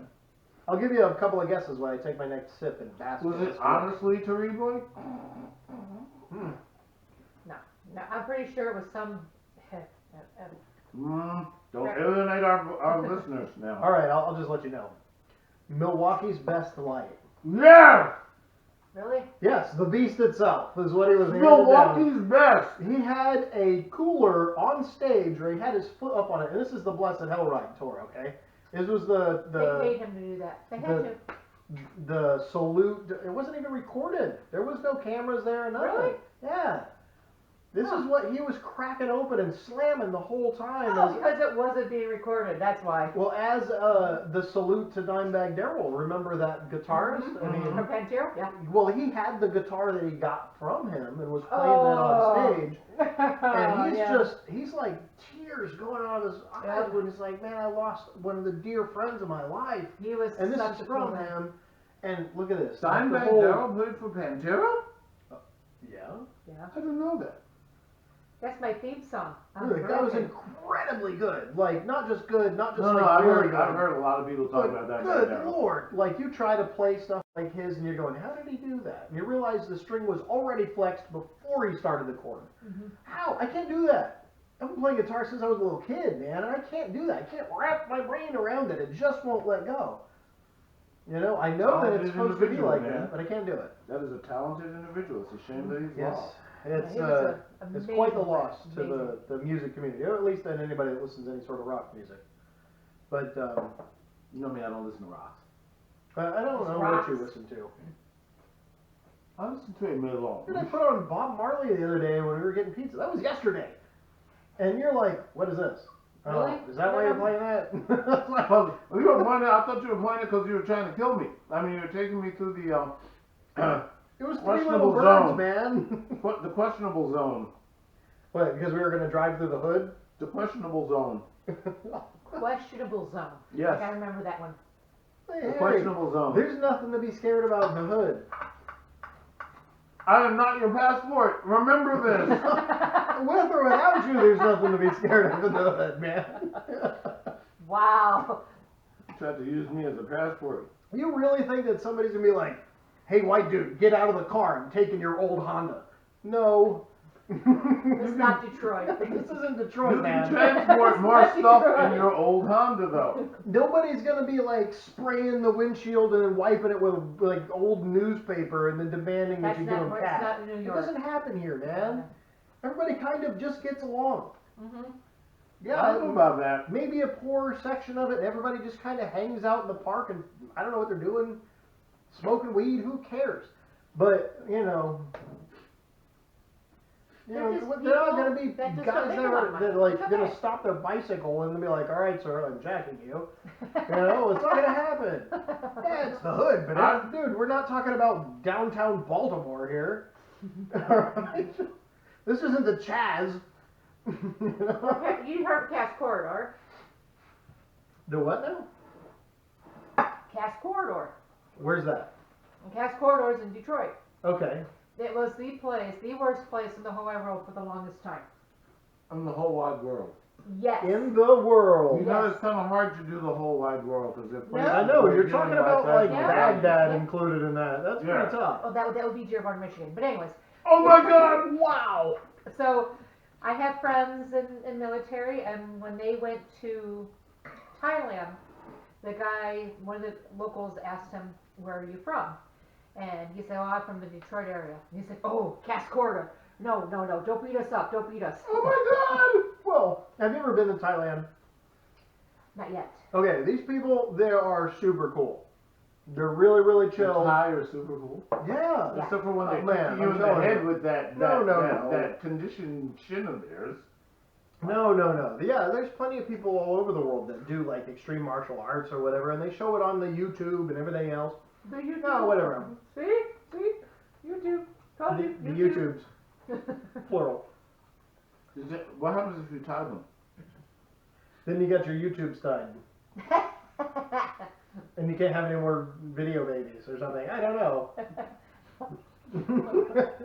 I'll give you a couple of guesses when I take my next sip and bask. Was in it this beer. honestly Terrible? No, I'm pretty sure it was some. Don't alienate our listeners now. All right, I'll just let you know. Milwaukee's Best Light. Yeah! Really? Yes, the beast itself is what he was handed Milwaukee's down. best! He had a cooler on stage where he had his foot up on it, and this is the Blessed Hell Ride tour, okay? This was They paid him to do that. They had the salute. It wasn't even recorded. There was no cameras there or nothing. Really? Yeah. This is what he was cracking open and slamming the whole time. Oh, because it wasn't being recorded. That's why. Well, as the salute to Dimebag Darrell, remember that guitarist? I mean, From Pantera? Yeah. well, he had the guitar that he got from him and was playing that on stage. And he's like tears going out of his eyes when he's like, man, I lost one of the dear friends of my life. He was And this such is a cool from man. him. And look at this. Dimebag The whole- Darrell played for Pantera? Yeah. Yeah. I didn't know that. That's my theme song. Really, that was incredibly good. Like, not just good, not just like I've really good. heard a lot of people talk But about that. good Lord. Like, you try to play stuff like his and you're going, how did he do that? And you realize the string was already flexed before he started the chord. How? I can't do that. I've been playing guitar since I was a little kid, man, and I can't do that. I can't wrap my brain around it. It just won't let go. You know, I know that it's Talented supposed to be individual, like man. that, but I can't do it. That is a talented individual. It's a shame that he's Yes. lost. It's He was it's an quite the amazing loss player. to Amazing. the music community, or at least to anybody that listens to any sort of rock music. But You know me, I don't listen to rocks. I don't know what Rocks. you listen to. I listen to it mid-long. What did I put on Bob Marley the other day when we were getting pizza? That was yesterday. And you're like, what is this? Really? Is that why you're playing that? Well, you were playing it, I thought you were playing it because you were trying to kill me. I mean, you were taking me to the It was Three Questionable Little Birds, zone. man. the questionable zone. What, because we were going to drive through the hood? The questionable zone. Questionable zone. Yes. I remember that one. Hey, The Harry, questionable zone. there's nothing to be scared about in the hood. I am not your passport. Remember this. With or without you, there's nothing to be scared of in the hood, man. Wow. You tried to use me as a passport. You really think that somebody's going to be like, hey, white dude, get out of the car, I'm taking your old Honda. No. It's not Detroit. This isn't You Detroit, can man. transport more stuff in your old Honda, though. Nobody's gonna be like spraying the windshield and then wiping it with like old newspaper and then demanding that That's you give not them where it's cash. not in New It York. doesn't happen here, man. Everybody kind of just gets along. Mm-hmm. Yeah, I don't know about that. maybe a poor section of it, and everybody just kind of hangs out in the park, and I don't know what they're doing, smoking weed. Who cares? But They're just they're not people going to be that just guys don't make a lot of money. that are like It's going okay. to stop their bicycle and be like, "All right, sir, I'm jacking you." It's not going to happen. Yeah, it's the hood, but dude, we're not talking about downtown Baltimore here. All right? This isn't the Chaz. Okay, you heard of Cass Corridor. The what now? Cass Corridor. Where's that? And Cass Corridor is in Detroit. Okay. It was the worst place in the whole wide world for the longest time. In the whole wide world. Yes. In the world. You know, it's kind of hard to do the whole wide world because if No. I know, you're talking about like Yeah. Baghdad Yeah. included in that. That's Yeah. pretty tough. Oh, that would be Dearborn, Michigan. But anyways, Oh my God! Wow. so I have friends in military, and when they went to Thailand, the guy, one of the locals, asked him, "Where are you from?" And he said, "Oh, I'm from the Detroit area." And he said, "Oh, Cass Corridor. No, don't beat us up. Don't beat us." Oh my God. Well, have you ever been to Thailand? Not yet. Okay, these people, they are super cool. They're really, really chill. Thai are super cool. Yeah. Yeah. Except for when they Oh, man, kick you I'm in the telling head you. with that No. that conditioned chin of theirs. No. Yeah, there's plenty of people all over the world that do like extreme martial arts or whatever, and they show it on the YouTube and everything else. The YouTube. No, whatever. See? YouTube. Told you. The YouTubes, plural. What happens if you tie them? Then you got your YouTube stud, and you can't have any more video babies or something. I don't know.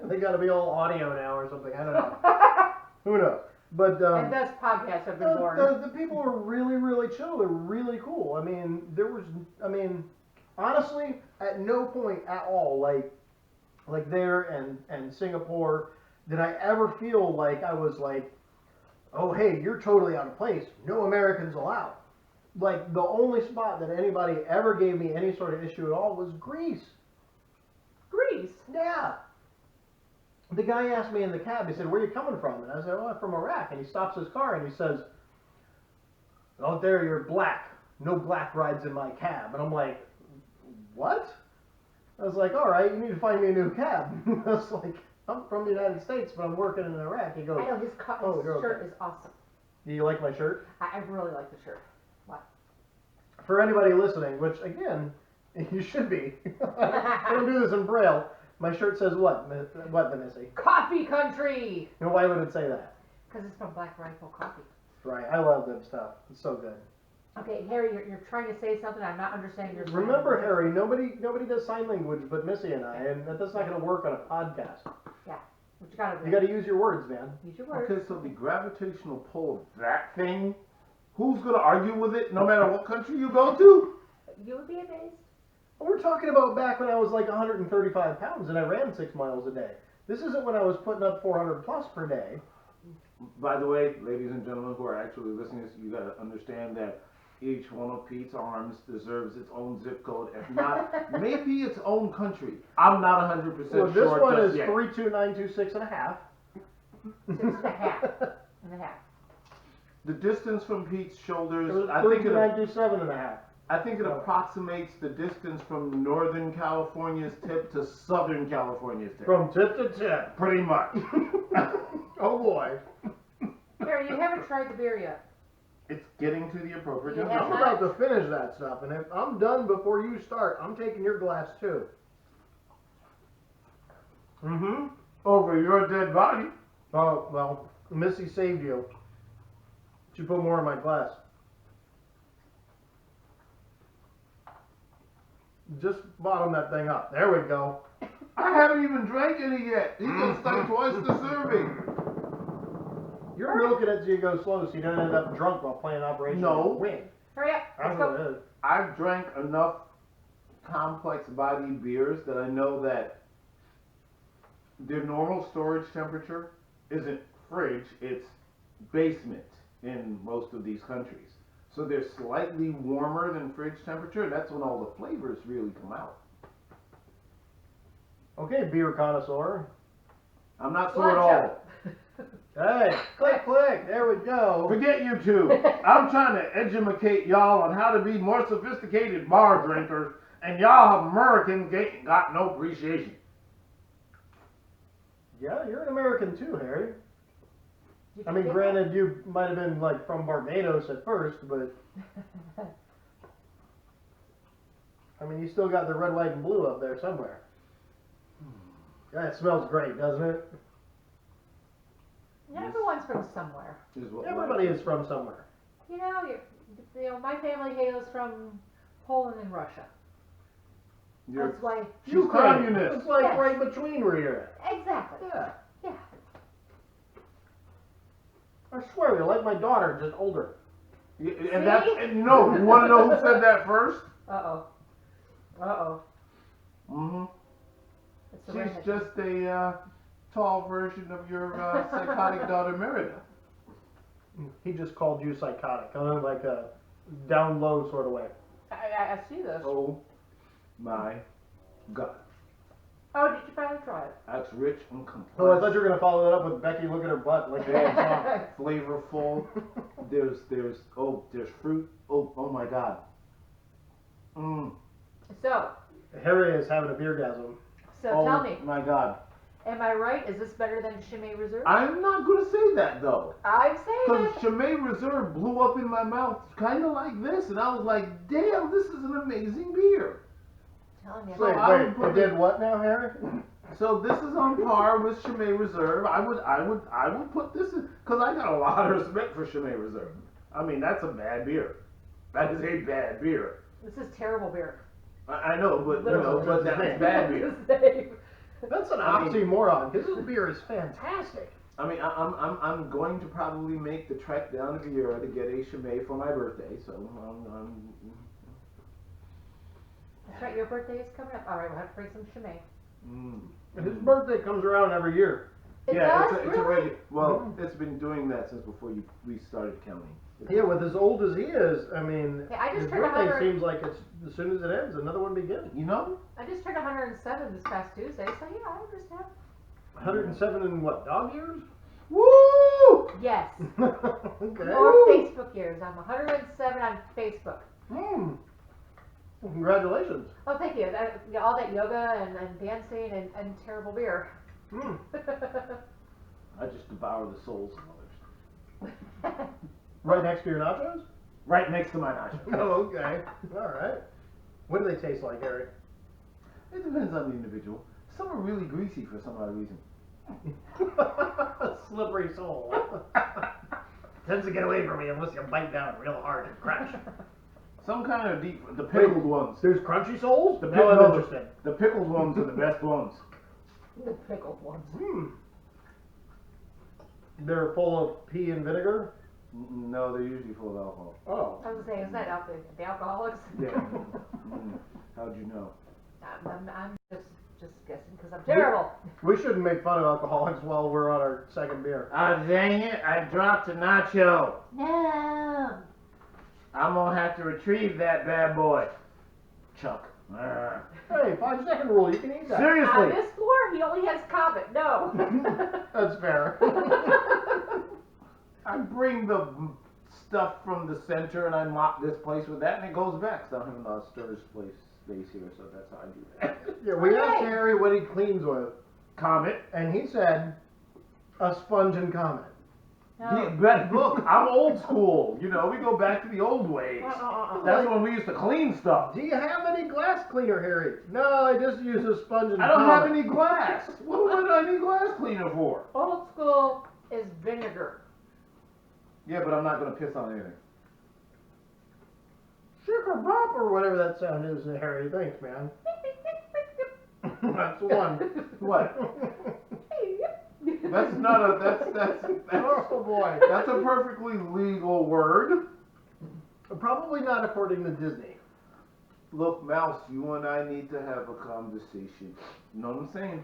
They got to be all audio now or something. I don't know. Who knows? But And thus podcasts have been born. the people are really, really chill. They're really cool. Honestly, at no point at all, like there and Singapore, did I ever feel like I was like, oh hey, you're totally out of place. No Americans allowed. Like the only spot that anybody ever gave me any sort of issue at all was Greece. Greece. Yeah. The guy asked me in the cab, he said, "Where are you coming from?" And I said, "Oh, I'm from Iraq." And he stops his car and he says, "Out there, you're black. No black rides in my cab." And I'm like, "What?" I was like, "All right, you need to find me a new cab." I was like, "I'm from the United States, but I'm working in Iraq." He goes, I know his, Oh, you're shirt okay. is awesome. "Do you like my shirt?" I really like the shirt. For anybody listening, which again, you should be. I don't do this in Braille. My shirt says what? What, Vanessa? Coffee country. And why would it say that? Because it's from Black Rifle Coffee. Right, I love that stuff. It's so good. Okay, Harry, you're trying to say something. I'm not understanding your. Remember, Harry, nobody does sign language but Missy and I, and that's not going to work on a podcast. What you gotta do? You got to use your words, man. Use your words. Okay, so the gravitational pull of that thing, who's gonna argue with it no matter what country you go to? You would be amazed. We're talking about back when I was like 135 pounds and I ran 6 miles a day. This isn't when I was putting up 400 plus per day. By the way, ladies and gentlemen who are actually listening to this, you gotta understand that each one of Pete's arms deserves its own zip code, if not, maybe its own country. I'm not 100% Well, sure this one just is yet. 32926 and a half. 6.5 and a half. The distance from Pete's It shoulders, was I think 32927 and a half. I think it approximates the distance from Northern California's tip to Southern California's tip. From tip to tip. Pretty much. Oh boy. Harry, you haven't tried the beer yet. It's getting to the appropriate You I'm have temperature. about to finish that stuff, and if I'm done before you start, I'm taking your glass too. Mm-hmm. Over your dead body. Oh, well, Missy saved you. She put more in my glass. Just bottom that thing up. There we go. I haven't even drank any yet. He's gonna start twice the serving. You're milking it so you go slow so you don't end up drunk while playing Operation No. Win. Hurry up. That's Let's what go. it is. I've drank enough complex bodied beers that I know that their normal storage temperature isn't fridge, it's basement in most of these countries. So they're slightly warmer than fridge temperature, and that's when all the flavors really come out. Okay, beer connoisseur. I'm not sure at all. Hey, click, click. There we go. Forget you two. I'm trying to educate y'all on how to be more sophisticated bar drinkers, and y'all Americans ain't got no appreciation. Yeah, you're an American too, Harry. You I mean, forget granted, you might have been like from Barbados at first, but I mean, you still got the red, white, and blue up there somewhere. Yeah, it smells great, doesn't it? that. Everyone's from somewhere. Is what Everybody is from somewhere. You know, my family hails from Poland and Russia. You're, That's why. she's Ukraine. communist. It's like Yes. right between where you're at. Exactly. Yeah. Yeah. I swear, you're like my daughter, just older. And that's, and you know, you want to know who said that first? Uh oh. Mm-hmm. It's the She's redhead. just a tall version of your psychotic daughter Merida. He just called you psychotic, kind of like a down low sort of way. I see this. Oh my God. Oh, did you finally try it? That's rich and complex. Oh, I thought you were gonna follow that up with Becky. Look at her butt, like the old song. Flavorful. There's fruit. Oh my God. So Harry is having a beergasm. Oh tell me, my God. am I right? Is this better than Chimay Reserve? I'm not gonna say that though. I'm saying Because it. Chimay Reserve blew up in my mouth kind of like this, and I was like, damn, this is an amazing beer. Telling you. So Wait, I would put it did what now, Harry? So this is on par with Chimay Reserve. I would put this in, because I got a lot of respect for Chimay Reserve. I mean, that's a bad beer. That is a bad beer. This is terrible beer. I know, but Literally, but that's that's bad beer. That's an I mean- oxymoron, because this beer is fantastic. I mean, I'm going to probably make the trek down to Viera to get a Chimay for my birthday. So That's right, your birthday is coming up. All right, we'll have to bring some Chimay. His birthday comes around every year. It yeah, does? it's a Really? regular. Well, it's been doing that since before we started counting. Yeah, with as old as he is, I mean, Yeah, I just his turned birthday 100. seems like it's as soon as it ends, another one begins. You know? I just turned 107 this past Tuesday, so yeah, I understand. 107 in what, dog years? Woo! Yes. Okay. Or Facebook years. I'm 107 on Facebook. Hmm. Congratulations. Oh, thank you. All that yoga and dancing and terrible beer. Hmm. I just devour the souls of others. Right next to your nachos? Right next to my nachos. Oh, okay. All right. What do they taste like, Harry? It depends on the individual. Some are really greasy for some odd reason. Slippery soul. Tends to get away from me unless you bite down real hard and crash. Some kind of deep, the pickled ones. There's crunchy souls? The Now I'm pickled- interested. The pickled ones are the best ones. The pickled ones. Hmm. They're full of pea and vinegar? No, they're usually full of alcohol. Oh. I was saying, is that the alcoholics? Yeah. How'd you know? I'm just guessing because I'm terrible. We shouldn't make fun of alcoholics while we're on our second beer. Ah, dang it! I dropped a nacho. No. I'm gonna have to retrieve that bad boy. Chuck. Hey, 5-second rule, you can eat that. On Seriously. this floor, he only has Comet. No. That's fair. I bring the stuff from the center and I mop this place with that and it goes back. So I don't have enough storage space here, so that's how I do that. Yeah, we asked Okay. Harry what he cleans with, Comet. and he said a sponge and Comet. No. But look, I'm old school. You know, we go back to the old ways. That's when we used to clean stuff. Do you have any glass cleaner, Harry? No, I just use a sponge and I don't have Comet. any glass. What do I need glass cleaner for? Old school is vinegar. Yeah, but I'm not gonna piss on anything. Sugar pop or whatever that sound is, Harry. Thanks, man. That's the one. What? That's not a that's Oh boy. that's a perfectly legal word. Probably not according to Disney. Look, Mouse, you and I need to have a conversation. You know what I'm saying?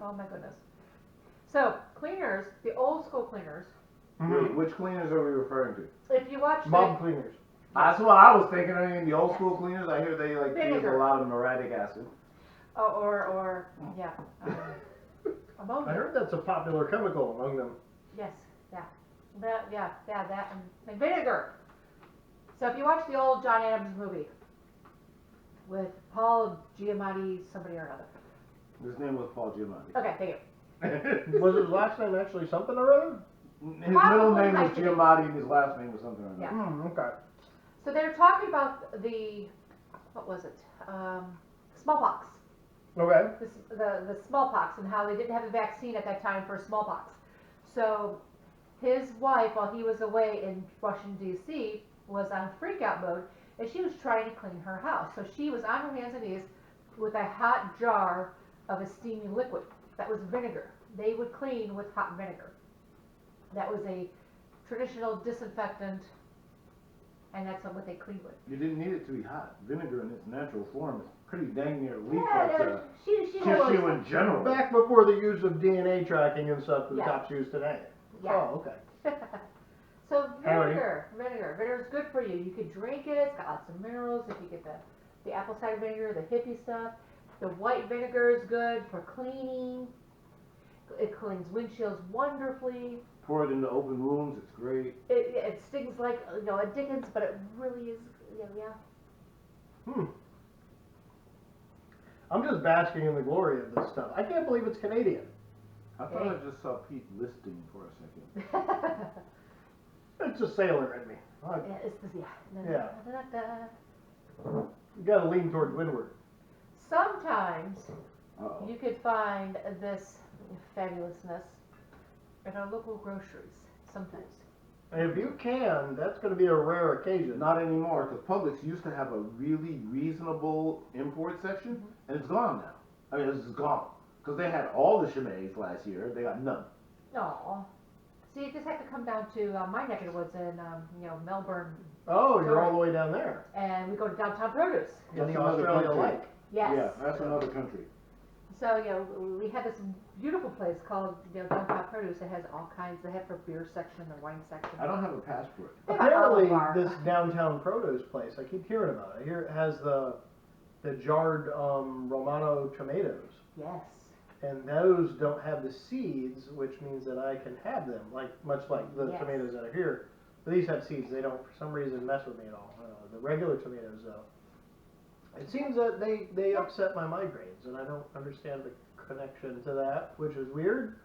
Oh my goodness. So cleaners, the old school cleaners. Wait, which cleaners are we referring to? If you watch Mob cleaners. That's what I was thinking. I mean, the old school cleaners, I hear they use Vinegar. a lot of muriatic acid. or ammonia. I heard that's a popular chemical among them. Yes, yeah. That and vinegar. So if you watch the old John Adams movie with Paul Giamatti, somebody or another. His name was Paul Giamatti. Okay, thank you. Was his last name actually something or other? His middle Probably name was like it. Giamatti and his last name was something or another. Yeah. Okay. So they were talking about what was it? Smallpox. Okay. The smallpox and how they didn't have a vaccine at that time for smallpox. So his wife, while he was away in Washington D.C., was on freakout mode, and she was trying to clean her house. So she was on her hands and knees with a hot jar of a steaming liquid that was vinegar. They would clean with hot vinegar. That was a traditional disinfectant, and that's what they cleaned with. You didn't need it to be hot. Vinegar in its natural form is pretty dang near leak She tissue in general. Back before the use of DNA tracking and stuff that the Yeah. cops use today. Yeah. Oh, okay. So Harry. vinegar is good for you. You could drink it. It's got lots of minerals. If you get the apple cider vinegar, the hippie stuff, the white vinegar is good for cleaning. It cleans windshields wonderfully. Pour it into open wounds. It's great. It stings like a Dickens, but it really is. Yeah. I'm just basking in the glory of this stuff. I can't believe it's Canadian. I thought I just saw Pete listing for a second. It's a sailor in me. Yeah, it's the Yeah. Da-da-da-da. You gotta lean towards windward. Sometimes Uh-oh. you could find this fabulousness at our local groceries. Sometimes. And if you can, that's gonna be a rare occasion. Not anymore, because Publix used to have a really reasonable import section, and it's gone now. I mean, it's gone. Because they had all the chimets last year, they got none. No. See, you just have to come down to my neck of the woods in, Melbourne, Oh, you're all the way down there. and we go to downtown produce. In That's the another Australia country. Lake. Yes. Yeah, that's another country. So, we had this beautiful place called, downtown produce. It has all kinds. They have their beer section, their wine section. I don't have a passport. They got Apparently, Olive Bar. this downtown produce place, I keep hearing about it. I hear it has the jarred Romano tomatoes. Yes. And those don't have the seeds, which means that I can have them, much like the Yes. tomatoes that are here. But these have seeds. They don't, for some reason, mess with me at all. The regular tomatoes, though. It seems that they upset my migraines, and I don't understand the connection to that, which is weird.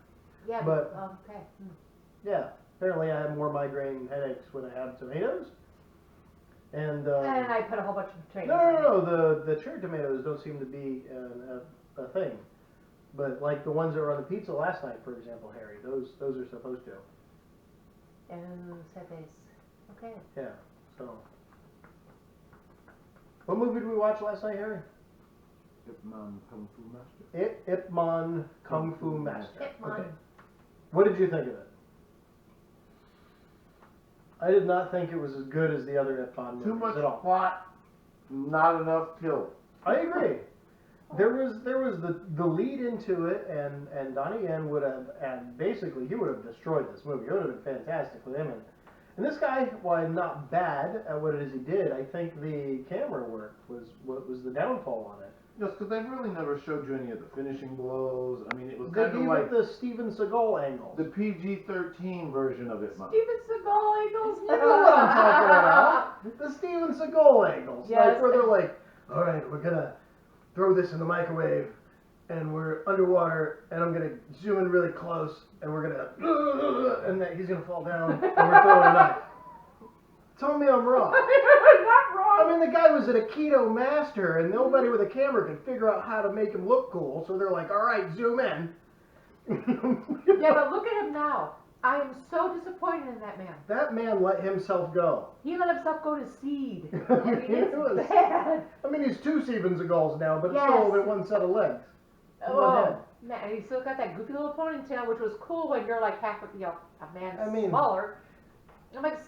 Yeah, But- okay. Yeah, apparently I have more migraine headaches when I have tomatoes. And And I put a whole bunch of tomatoes no, on the cherry tomatoes don't seem to be a thing. But like the ones that were on the pizza last night, for example, Harry, those are supposed to. it. Oh, sad face. Okay. Yeah. So, what movie did we watch last night, Harry? Ip Man Kung Fu Master. Ip Man Kung Fu Master. Ip Man. Okay. What did you think of it? I did not think it was as good as the other Ip Man movies Too much at all. plot, not enough kill. I agree. There was the lead into it, and Donnie Yen would have, and basically he would have destroyed this movie. It would have been fantastic with him. And this guy, while not bad at what it is he did, I think the camera work was what was the downfall on it. Just because they really never showed you any of the finishing blows. I mean, it was They kind of gave like it the Steven Seagal angle. the PG-13 version of Ip Man. Steven Seagal angles. You know what I'm talking about? The Steven Seagal angles, Yes. like where they're like, all right, we're gonna throw this in the microwave, and we're underwater, and I'm gonna zoom in really close, and we're gonna, and then he's gonna fall down, and we're throwing it up. Tell me I'm wrong. Not wrong. I mean, the guy was an Aikido master, and nobody with a camera could figure out how to make him look cool, so they're like, all right, zoom in. Yeah, but look at him now. I am so disappointed in that man. That man let himself go. He let himself go to seed. I mean, it's It was- bad. I mean, he's two Steven Seagals now, but it's Yes. still only one set of legs. Oh, man, and he still got that goofy little ponytail, which was cool when you're like half a man I mean- smaller. I'm like,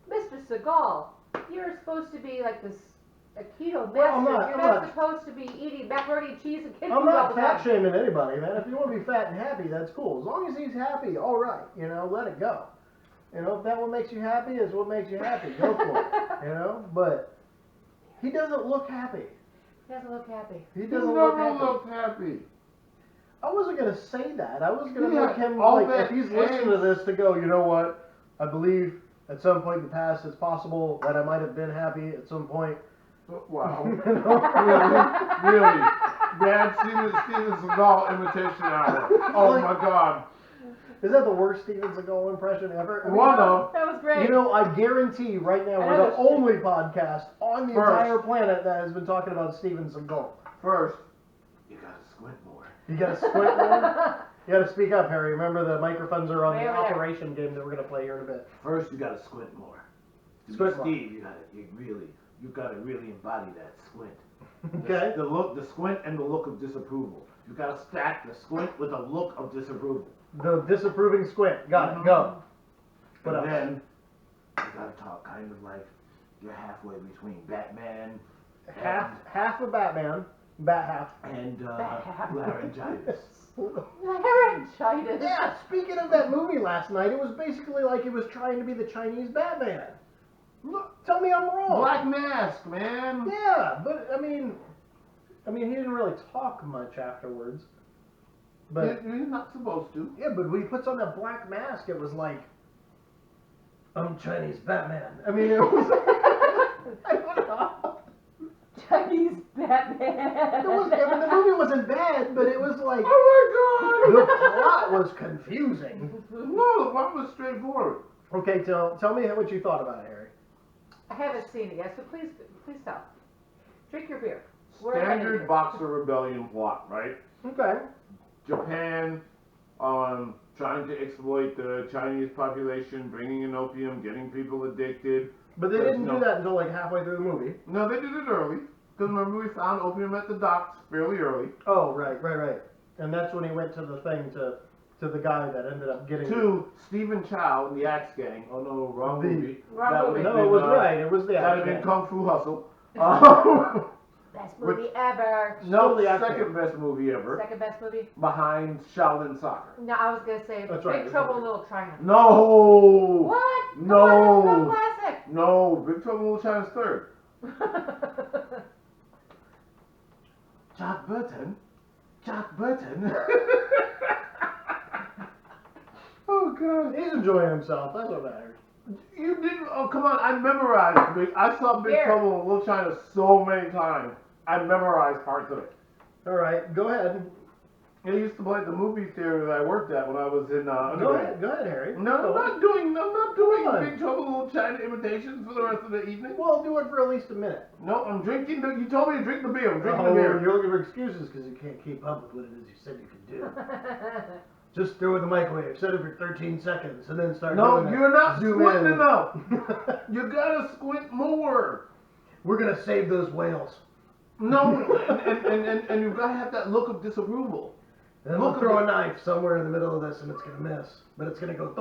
Mr. Seagal, you're supposed to be like this Aikido master. Well, I'm not- you're I'm not not- supposed to be eating macaroni and cheese and kid I'm food all not the fat time. shaming anybody, man. If you want to be fat and happy, that's cool. As long as he's happy, all right. You know, let it go. You know, if that what makes you happy is what makes you happy, go for it. You know, but he doesn't look happy. He doesn't look happy. He He doesn't never look happy. looked happy. I wasn't gonna say that. I was gonna Yeah, make him all like that if he's listening to angst. this to go. You know what? I believe at some point in the past it's possible that I might have been happy at some point. Wow. You know? Really? Bad Steven Seagal imitation hour. Oh Like- my God. Is that the worst Steven Seagal impression ever? I mean, One of. That was great. you know, I guarantee right now I we're know the there's- only podcast on the First. entire planet that has been talking about Steven Seagal. First, you gotta squint more. You gotta squint more. You gotta speak up, Harry. Remember the microphones are on Way the over there. operation game that we're gonna play here in a bit. First, you gotta squint more. Squint more. Steve, you gotta really embody that squint. Okay. The squint and the look of disapproval. You gotta stack the squint with a look of disapproval. The disapproving squint. Got it. Mhm. Go. What And else? then you gotta talk kind of like you're halfway between Batman Half of Batman. Bat half. and Bat half. laryngitis. Laryngitis. Yeah, speaking of that movie last night, it was basically like it was trying to be the Chinese Batman. Look, tell me I'm wrong. Black mask, man. Yeah, but I mean, he didn't really talk much afterwards. But You're not supposed to. yeah, but when he puts on that black mask, it was like, I'm Chinese Batman. I mean, it was. I don't know. Chinese It Batman. was, I mean, the movie wasn't bad, but it was like Oh the my God. plot was confusing. No, the plot was straightforward. Okay, tell me what you thought about it, Harry. I haven't seen it yet, so please stop. Drink your beer. We're ahead of Standard you. Boxer Rebellion plot, right? Okay. Japan, trying to exploit the Chinese population, bringing in opium, getting people addicted. But they There's didn't no- do that until like halfway through the movie. No, they did it early. Because remember, we found opium at the docks fairly early. Oh, right. And that's when he went to the thing to the guy that ended up getting. To Stephen Chow and the Axe Gang. Oh no, wrong The- movie. Wrong That movie. would've No, it been, was right. It was the That would have action. been Kung Fu Hustle. Best movie ever. No, Still the Axe second Gang. best movie ever. Second best movie. Behind Shaolin Soccer. No, I was gonna say That's Big right. Trouble in Little China. No! What? No. Come on, that's so No, Big Trouble in Little China's third. classic. Jack Burton? Jack Burton? Oh God. He's enjoying himself. That's what matters. You didn't, oh come on, I memorized Big, I saw Big Here. Trouble in Little China so many times. I memorized parts of it. All right, go ahead. I used to play at the movie theater that I worked at when I was in Go undergrad. ahead, Harry. No, I'm not doing Come on. Big Trouble in Little China imitations for the rest of the evening. Well, do it for at least a minute. No, I'm drinking the, you told me to drink the beer, I'm drinking Oh, the beer. you're looking for excuses because you can't keep up with what it is you said you could do. Just throw it in the microwave, set it for 13 seconds, and then start No, doing it. you're not Zoom squinting in. enough. You gotta squint more. We're gonna save those whales. No, and you gotta have that look of disapproval. And then we'll Look throw at a knife somewhere in the middle of this and it's gonna miss. But it's gonna go.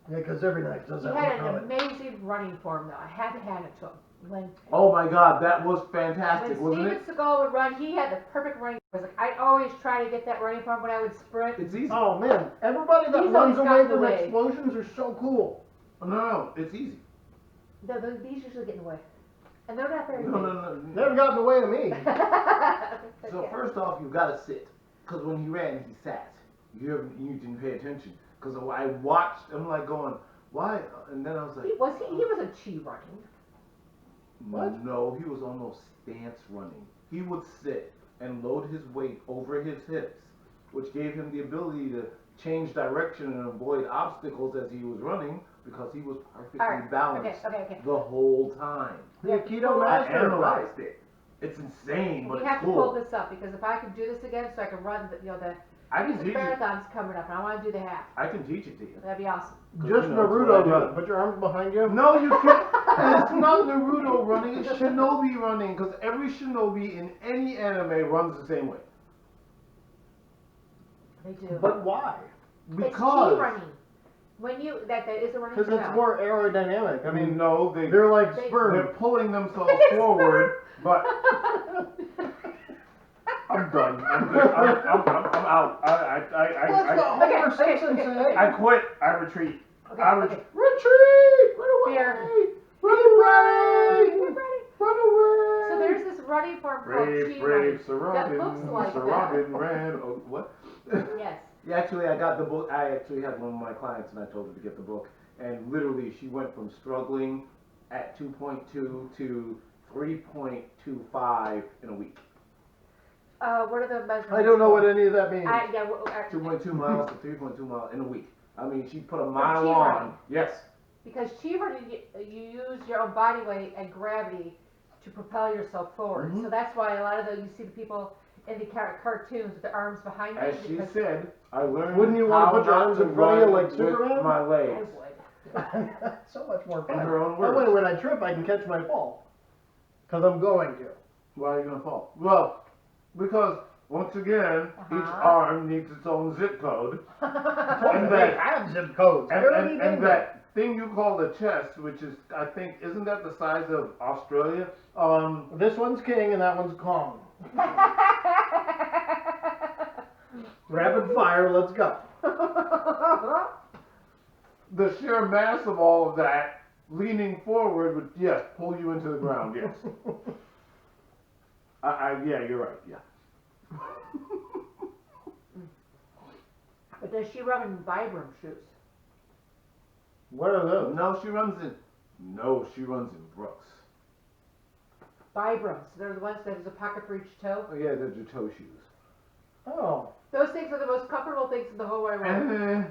Yeah, because every knife does He that. had one an comment. amazing running form, though. I had to hand it to him. When Oh my God, that was fantastic, wasn't Steven it? Seagal would run, he had the perfect running form. Like, I always try to get that running form when I would sprint. It's easy. Oh man, everybody that He's runs always away gotten from away. explosions are so cool. No, it's easy. These usually get in the way. And they're not very No, big. Never got in the way of me. So Yeah. first off, you gotta sit, because when he ran, he sat. You didn't pay attention, because I watched. I'm like going, why? And then I was like, He wasn't chi running. What? No, he was almost stance running. He would sit and load his weight over his hips, which gave him the ability to change direction and avoid obstacles as he was running, because he was perfectly All right. balanced Okay. the whole time. The Aikido I master. analyzed it. It's insane, but You it's have to pull cool. this up because if I could do this again, so I can run the I can music teach it. marathon's coming up, and I want to do the half. I can teach it to you. That'd be awesome. Just You know, it's Naruto what I do. run. Put your arms behind you. No, you can't. It's not Naruto running. It's Shinobi running, because every Shinobi in any anime runs the same way. They do. But why? it's chi Because running. When you that is a running Because it's smell. more aerodynamic. I mean, no, they're like They- sperm. they're pulling themselves forward, but I'm done. I'm good. I'm out. That's what Okay, Homer okay, Simpson okay, said. I quit. I retreat. Okay, I okay. retreat. Run away. Beer. Run away. We're ready. Run away. So there's this running form called chi Brave running. Sir That Robin. looks like Sir that. Robin ran. Oh, what? Yes. Yeah, actually, I got the book. I actually had one of my clients, and I told her to get the book. And literally, she went from struggling at 2.2 to 3.25 in a week. What are the measurements? I don't know for? what any of that means. Yeah, 2.2 miles to 3.2 miles in a week. I mean, she put a mile chi on. running. Yes. Because chi running, you use your own body weight and gravity to propel yourself forward. Mhm. So that's why a lot of you see the people in the cartoons with their arms behind them. As she said, I learned. Wouldn't you want to how put your not arms to in front of you run like with Superman? My I legs. would. So much more In fun. her own That way, words. when I trip, I can catch my fall. Because I'm going to. Why are you gonna fall? Well, because once again, each Uh-huh. arm needs its own zip code. And that- they have zip codes. I And, already and, did and that thing you call the chest, which is, I think, isn't that the size of Australia? This one's king and that one's Kong. Rapid fire, let's go. The sheer mass of all of that, leaning forward would, yes, pull you into the ground, yes. Yeah, you're right, yeah. But does she run in Vibram shoes? What are those? No, she runs in Brooks. Vibrams. They're the ones that has a pocket for each toe. Oh, yeah, they're your toe shoes. Oh. Those things are the most comfortable things in the whole wide world.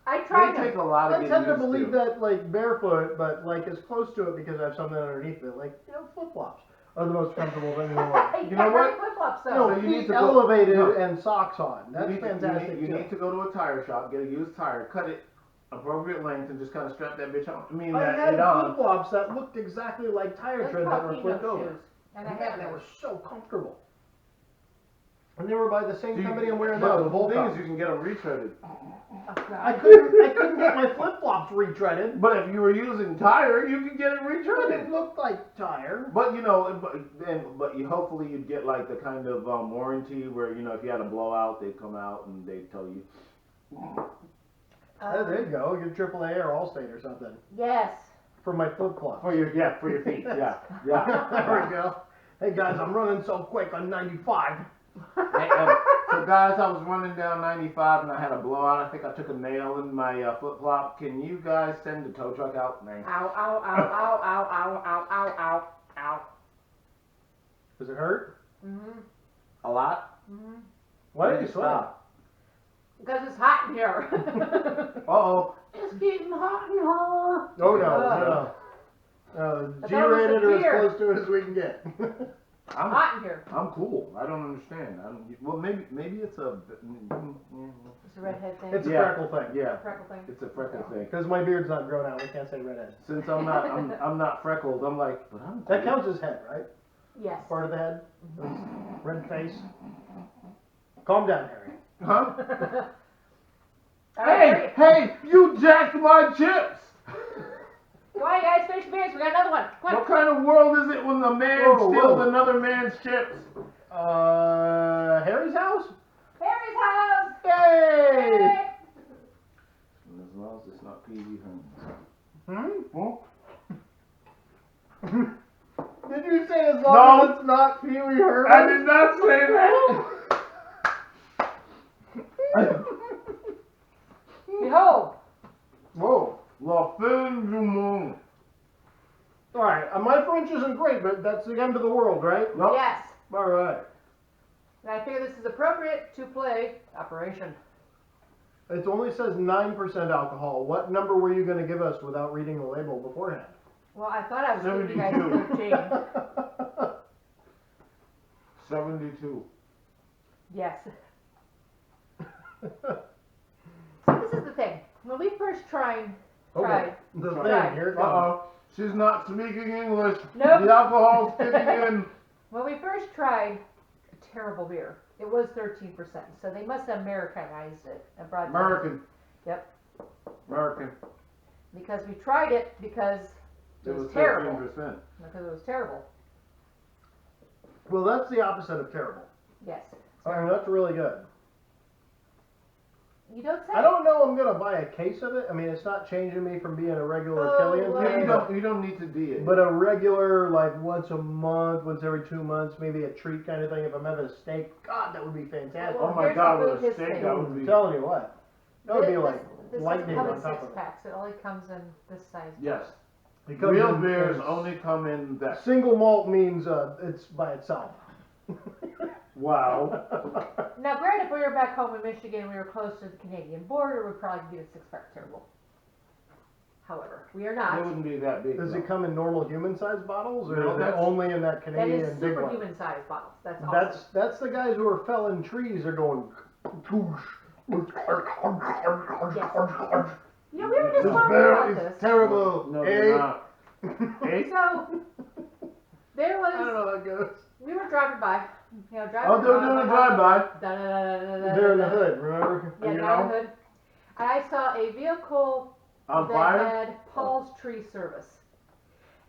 I They tried take them. a lot of I getting tend to used believe to. that, like, barefoot, but, like, as close to it because I have something underneath it. Like, flip-flops are the most comfortable thing in the world. You know what? Flip-flops though. No, So you need feet to go- elevated no. and socks on. That's fantastic, You too. need to go to a tire shop, get a used tire, cut it appropriate length, and just kind of strap that bitch on. I mean, I that had it on. flip-flops that looked exactly like tire Those treads that were Palpino flipped over. shoes. And I Man, have they those. were so comfortable. And they were by the same So you- company I'm wearing but now. the whole thing Volcom. is you can get them retreaded. Oh, I God. couldn't get my flip-flops retreaded. But if you were using tire, you could get it It retreaded. looked like tire. But you know, but you hopefully you'd get like the kind of warranty where, you know, if you had a blowout, they'd come out and they'd tell you. Oh, there you go. Get AAA or Allstate or something Yes. for my flip-flops. For your feet. Yeah. There we go. Hey guys, I'm running so quick on 95. So guys, I was running down 95 and I had a blowout. I think I took a nail in my flip flop. Can you guys send the tow truck out? Thanks. Ow, ow, ow, ow, ow, ow, ow, ow, ow, ow. Does it hurt? Mm-hmm. A lot? Mm-hmm. Why Why'd did you you sweat? stop? Because it's hot in here. Uh-oh. It's getting hot in here. Oh no, no. I thought it was G-rated a or as beer. close to it as we can get. Hot in here. I'm cool. I don't understand. Well, maybe it's a. It's a redhead thing. It's a Yeah. freckle thing. Yeah, freckle thing. it's a freckle thing. Because my beard's not grown out, we can't say redhead. Since I'm not freckled, I'm like, but I'm cool. That counts as head, right? Yes. Part of the head? Red face? Calm down, Harry. Huh? All right, Hey, you jacked my chips! Come on, guys, finish the beers. We got another one. Come on. What kind of world is it when a man Whoa, steals whoa. another man's chips? Harry's house? Harry's house. Hey! As long as it's not Pee-wee Hmm? Did you say as No. long as it's not Pee Wee Herman? I did not say that! Behold. Whoa. La fin du monde. Alright, my French isn't great, but that's the end of the world, right? Nope. Yes. Alright. And I figure this is appropriate to play Operation. It only says 9% alcohol. What number were you going to give us without reading the label beforehand? Well, I thought I was giving you guys 72. 13. 72. Yes. So this is the thing. When we first tried, Okay. The thing, Right. here it comes. Uh-oh. She's not speaking English. Nope. The alcohol's kicking in. when we first tried a terrible beer, it was 13%. So they must have Americanized it and brought it down. American. Yep. American. Because we tried it because it It was was terrible. 13%. Because it was terrible. Well, that's the opposite of terrible. Yes. Alright, that's really good. You don't say. I don't know I'm gonna buy a case of it. I mean, it's not changing me from being a regular Oh, Killian well. fan, You don't need to be it. but a regular, like, once a month, once every 2 months, maybe a treat kind of thing. If I'm having a steak, God, that would be fantastic. Well, Oh my here's God, the with a food steak, history. that would I'm be. telling you what. That would be This- like this lightning doesn't come on in top six of it. packs. It only comes in this size. Yes. It comes Real in- beers in- only come in that. Single malt means it's by itself. Wow. Now, granted, if we were back home in Michigan, we were close to the Canadian border, we'd probably get a 6-pack terrible. However, we are It not. wouldn't be that big. Does though. it come in normal human-sized bottles, or No, is it that's- only in that That Canadian is big one? superhuman sized bottles. That's awesome. That's the guys who are felling trees. Are going. You know, we were just This talking bear about is this. terrible. No, Hey. they're not. Hey? So, there I don't was, know how that goes. we were driving by, driving Oh, they're doing a drive-by. They're in the hood, remember? Yeah, You down know? the hood. And I saw a vehicle On that fire? had Paul's Tree Service.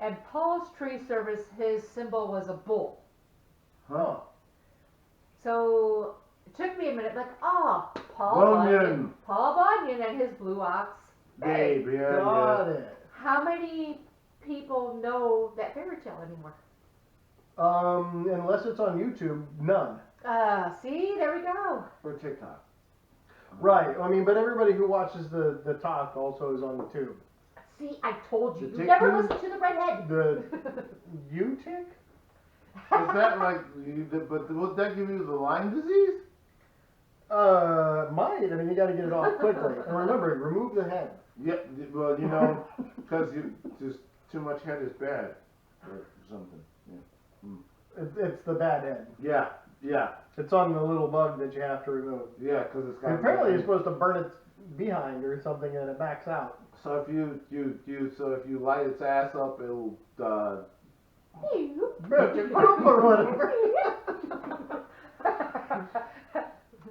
And Paul's Tree Service, his symbol was a bull. Huh. So it took me a minute, like, oh, Paul Bunyan. Bunyan. Paul Bunyan and his Blue Ox. Hey, Babe, yeah, Got it. how many people know that fairy tale anymore? Unless it's on YouTube, none. See, there we go. For TikTok. Right. I mean, but everybody who watches the talk also is on the tube. See, I told you. The You never tick-tock? listen to the redhead. The you tick? Is that like, but would that give you the Lyme disease? Might. I mean, you got to get it off quickly. And remember, remove the head. Yeah, well, you know, because just too much head is bad or something. It's the bad head. Yeah, yeah, It's on the little bug that you have to remove. yeah, because it's got. And apparently, you're supposed to burn its behind or something, and it backs out. So if you light its ass up, it'll. Burn your poop or whatever.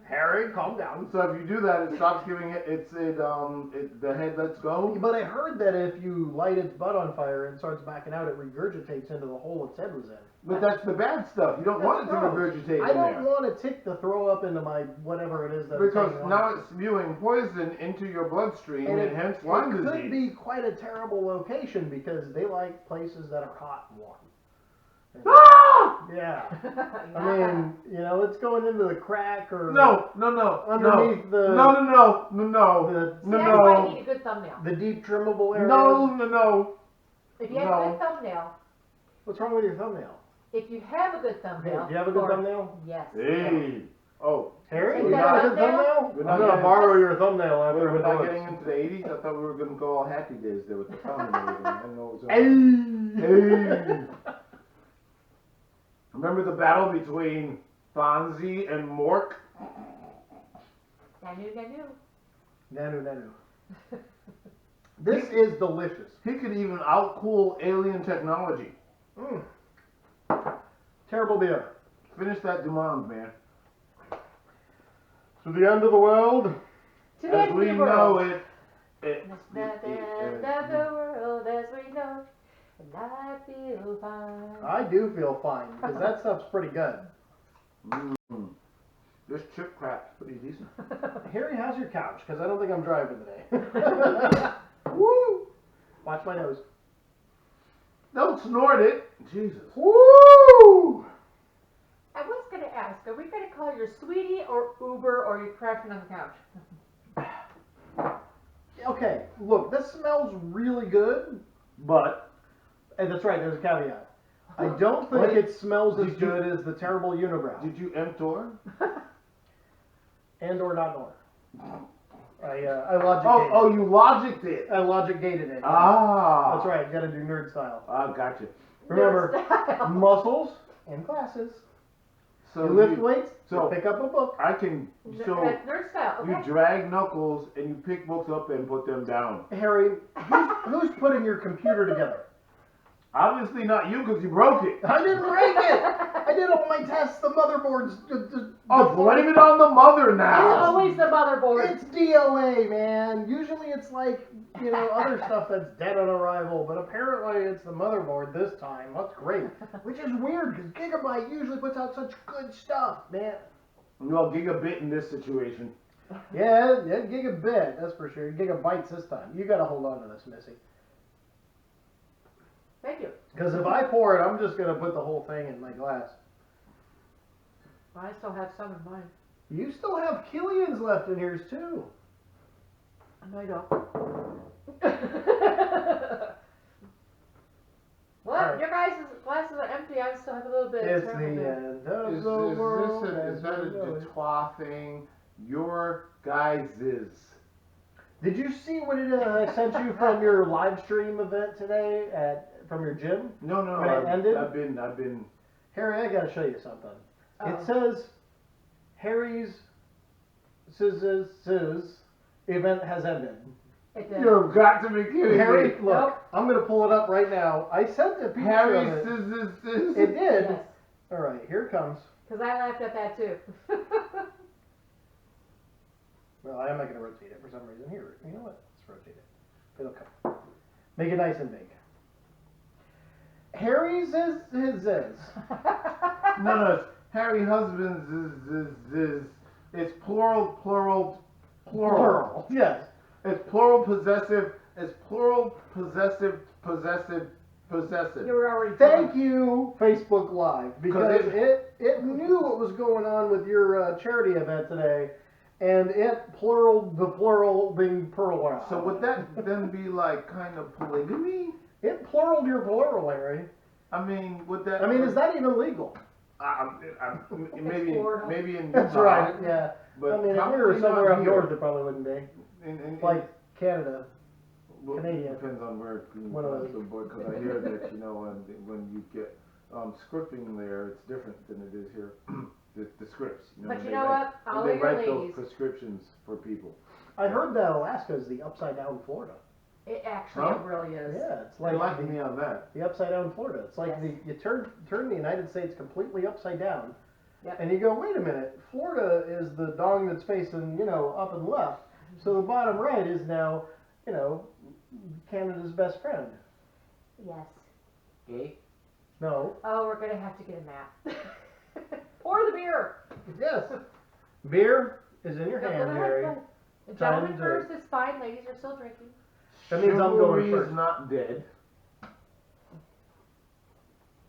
Harry, calm down. So if you do that, it stops giving the head lets go. But I heard that if you light its butt on fire and starts backing out, it regurgitates into the hole its head was in. But that's the bad stuff. You don't want it to That's regurgitate I in don't there. want a tick to throw up into my whatever it is that Because it's hanging now on to. it's spewing poison into your bloodstream and hence it Lyme could disease. be quite a terrible location because they like places that are hot and warm. And- Ah! yeah. I mean, it's going into the crack or No. underneath the No. the, See, No, that's why no. you need a good thumbnail. the deep trimmable areas. No. If you have No. a good thumbnail, What's wrong with your thumbnail? if you have a good Hey, thumbnail. do you have a good or- thumbnail? Yes. Hey. Oh. Harry, Take you that got a good thumbnail. thumbnail? We're I'm not gonna getting- borrow your thumbnail We're after not we're getting done. into the 80s. I thought we were going to go all happy days there with the thumb and everything. I didn't know what was going on. Hey. Remember the battle between Fonzie and Mork? I knew. Nanu. This is delicious. He could even outcool alien technology. Terrible beer. Finish that Dumont, man. To the end of the world. To the As end we of the know world. it. It's not the end of the world as we know, and I feel fine. I do feel fine because that stuff's pretty good. This chip crap's pretty decent. Harry, how's your couch? Because I don't think I'm driving today. Woo! Watch my nose. Don't snort it. Jesus. Woo! I was going to ask, are we going to call your sweetie or Uber or are you crashing on the couch? Okay, look, this smells really good, But and that's right, there's a caveat. I don't think Wait, it smells as did you- good as the terrible unibrow. did you emptor? And or not nor. I logic gated. Oh, you logicked it. I logic gated it. Ah. That's right, you gotta do nerd style. Ah, gotcha. Remember, Nerd style. muscles and glasses. So You lift weights, so- you pick up a book. I can. So That's nerd style, okay? you drag knuckles and you pick books up and put them down. Harry, who's putting your computer together? Obviously not you because you broke it. I didn't break it! I did all my tests, the motherboard's... Oh, blame it on the mother It's now. always the motherboard. It's DLA, man. Usually it's like, other stuff that's dead on arrival, but apparently it's the motherboard this time. That's great. Which is weird, because Gigabyte usually puts out such good stuff, man. Well, gigabit in this situation. Yeah, gigabit, that's for sure. Gigabytes this time. You gotta hold on to this, Missy. Thank you. Because if I pour it, I'm just gonna put the whole thing in my glass. I still have some in mine. You still have Killian's left in yours too. No, I don't. Well, Alright. your guys' glasses are empty. I still have a little bit. It's of the there. end of Is the world. that a detroit thing? Your guys is. Did you see what I sent you from your live stream event today from your gym? No, When it ended? I've been. Harry, I gotta show you something. Uh-oh. It says Harry's event has ended. It did. You've got to be kidding Harry, me. look, Nope. I'm gonna pull it up right now. I sent a picture Harry of it. says It did. Yes. All right, here it comes. Because I laughed at that too. Well, I'm not gonna rotate it for some reason. Here, you know what? Let's rotate it. It'll come. Make it nice and big. Harry's is. No, it's Harry husbands is. It's plural. Plural. Yes. It's plural possessive. It's plural possessive. You were already Thank you, Facebook Live, because Because it knew what was going on with your charity event today, and it the plural being plural. So would that then be like kind of polygamy? It pluraled your plural, Larry. I mean, would that? I mean, is that even legal? Maybe Florida. maybe in That's Utah, right. Yeah. But I mean, if we probably were somewhere not up here. north, it probably wouldn't be. Like Canada. Well, Canadian. depends on where One of those. because I hear that when you get scripting there, it's different than it is here. the scripts, But when you they know write- what? when All they of your write those ladies, prescriptions for people. I heard that Alaska is the upside down Florida. it actually Huh? it really is. Yeah, it's They like like me on that. the upside down Florida. It's like Yes. you turn the United States completely upside down, Yep. and you go, wait a minute, Florida is the dong that's facing up and left, so the bottom right is now Canada's best friend. Yes. Eh? No, Oh, we're gonna have to get a map. Pour the beer. yes, beer is in your Go hand, ahead, Harry. go. The Time gentleman to- first is fine. Ladies are still drinking. That means I'm going Chivalry first. is not dead.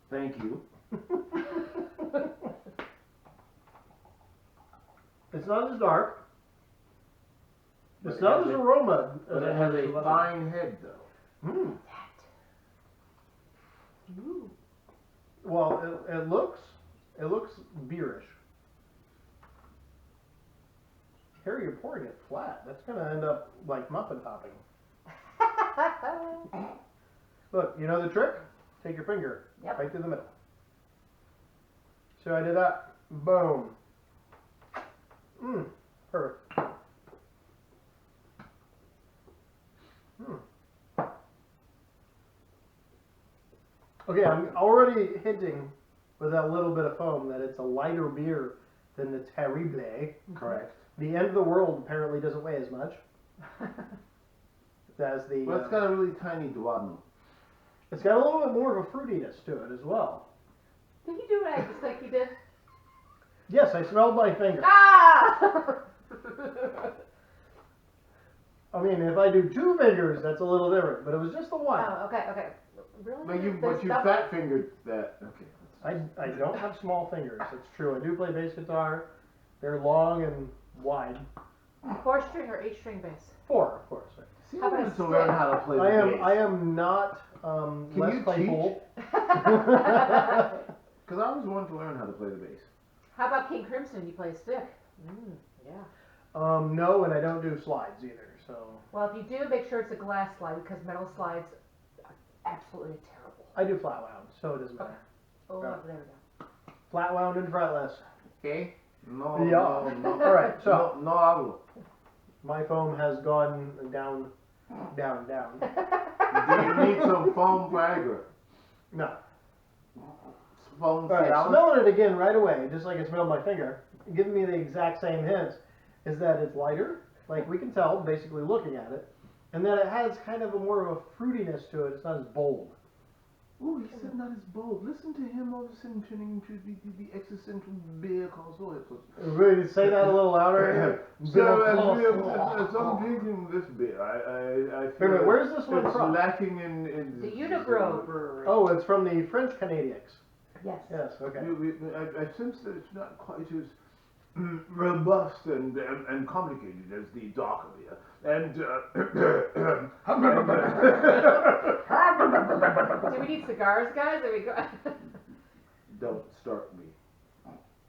Thank you. It's not as dark. But It's it not has as a- aroma. But it has a fine head, though. Mm. Ooh. Well, it looks beerish. Harry, you're pouring it flat. That's gonna end up like muffin topping. Look, you know the trick? Take your finger Yep. right through the middle. So I did that. Boom. Perfect. Okay, I'm already hinting with that little bit of foam that it's a lighter beer than the Terrible. Correct. The end of the world apparently doesn't weigh as much as the. Well, it's got a really tiny duodenum. It's got a little bit more of a fruitiness to it as well. Did you do what I just think you did? Yes, I smelled my finger. Ah! I mean, if I do two fingers, that's a little different, but it was just the one. Oh, okay. Really? But you There's stuff- fat fingered that. Okay. I don't have small fingers. It's true. I do play bass guitar. They're long and wide. 4-string or 8-string bass? 4, of course. See, How I about wanted a to learn stick? how to play the I am. bass. I am not Can Les you Claypool. Because I always wanted to learn how to play the bass. How about King Crimson? You play a stick? Yeah. No, and I don't do slides either. So Well, if you do, make sure it's a glass slide because metal slides are absolutely terrible. I do flat wound, so it doesn't matter. Oh, Yeah. there we go. Flat wound and fretless. Okay? No, Yeah. no, All right. So no hablo. my foam has gone down. You need some foam Viagra. No. Foam All right. Cialis. Smelling it again right away, just like I smelled my finger, giving me the exact same hints. Is that it's lighter, like we can tell basically looking at it, and that it has kind of a more of a fruitiness to it. It's not as bold. Oh, he said not as bold. Listen to him all of a sudden turning into the existential bear console. Really, say that a little louder. So as I'm drinking this beer, I feel Wait, where's this one it's from? lacking in The Unigrove Brewery. Oh, it's from the French Canadians. Yes. Yes, okay. I sense that it's not quite as robust and complicated as the darker beer. And Do we need cigars, guys? Are we go? don't start me.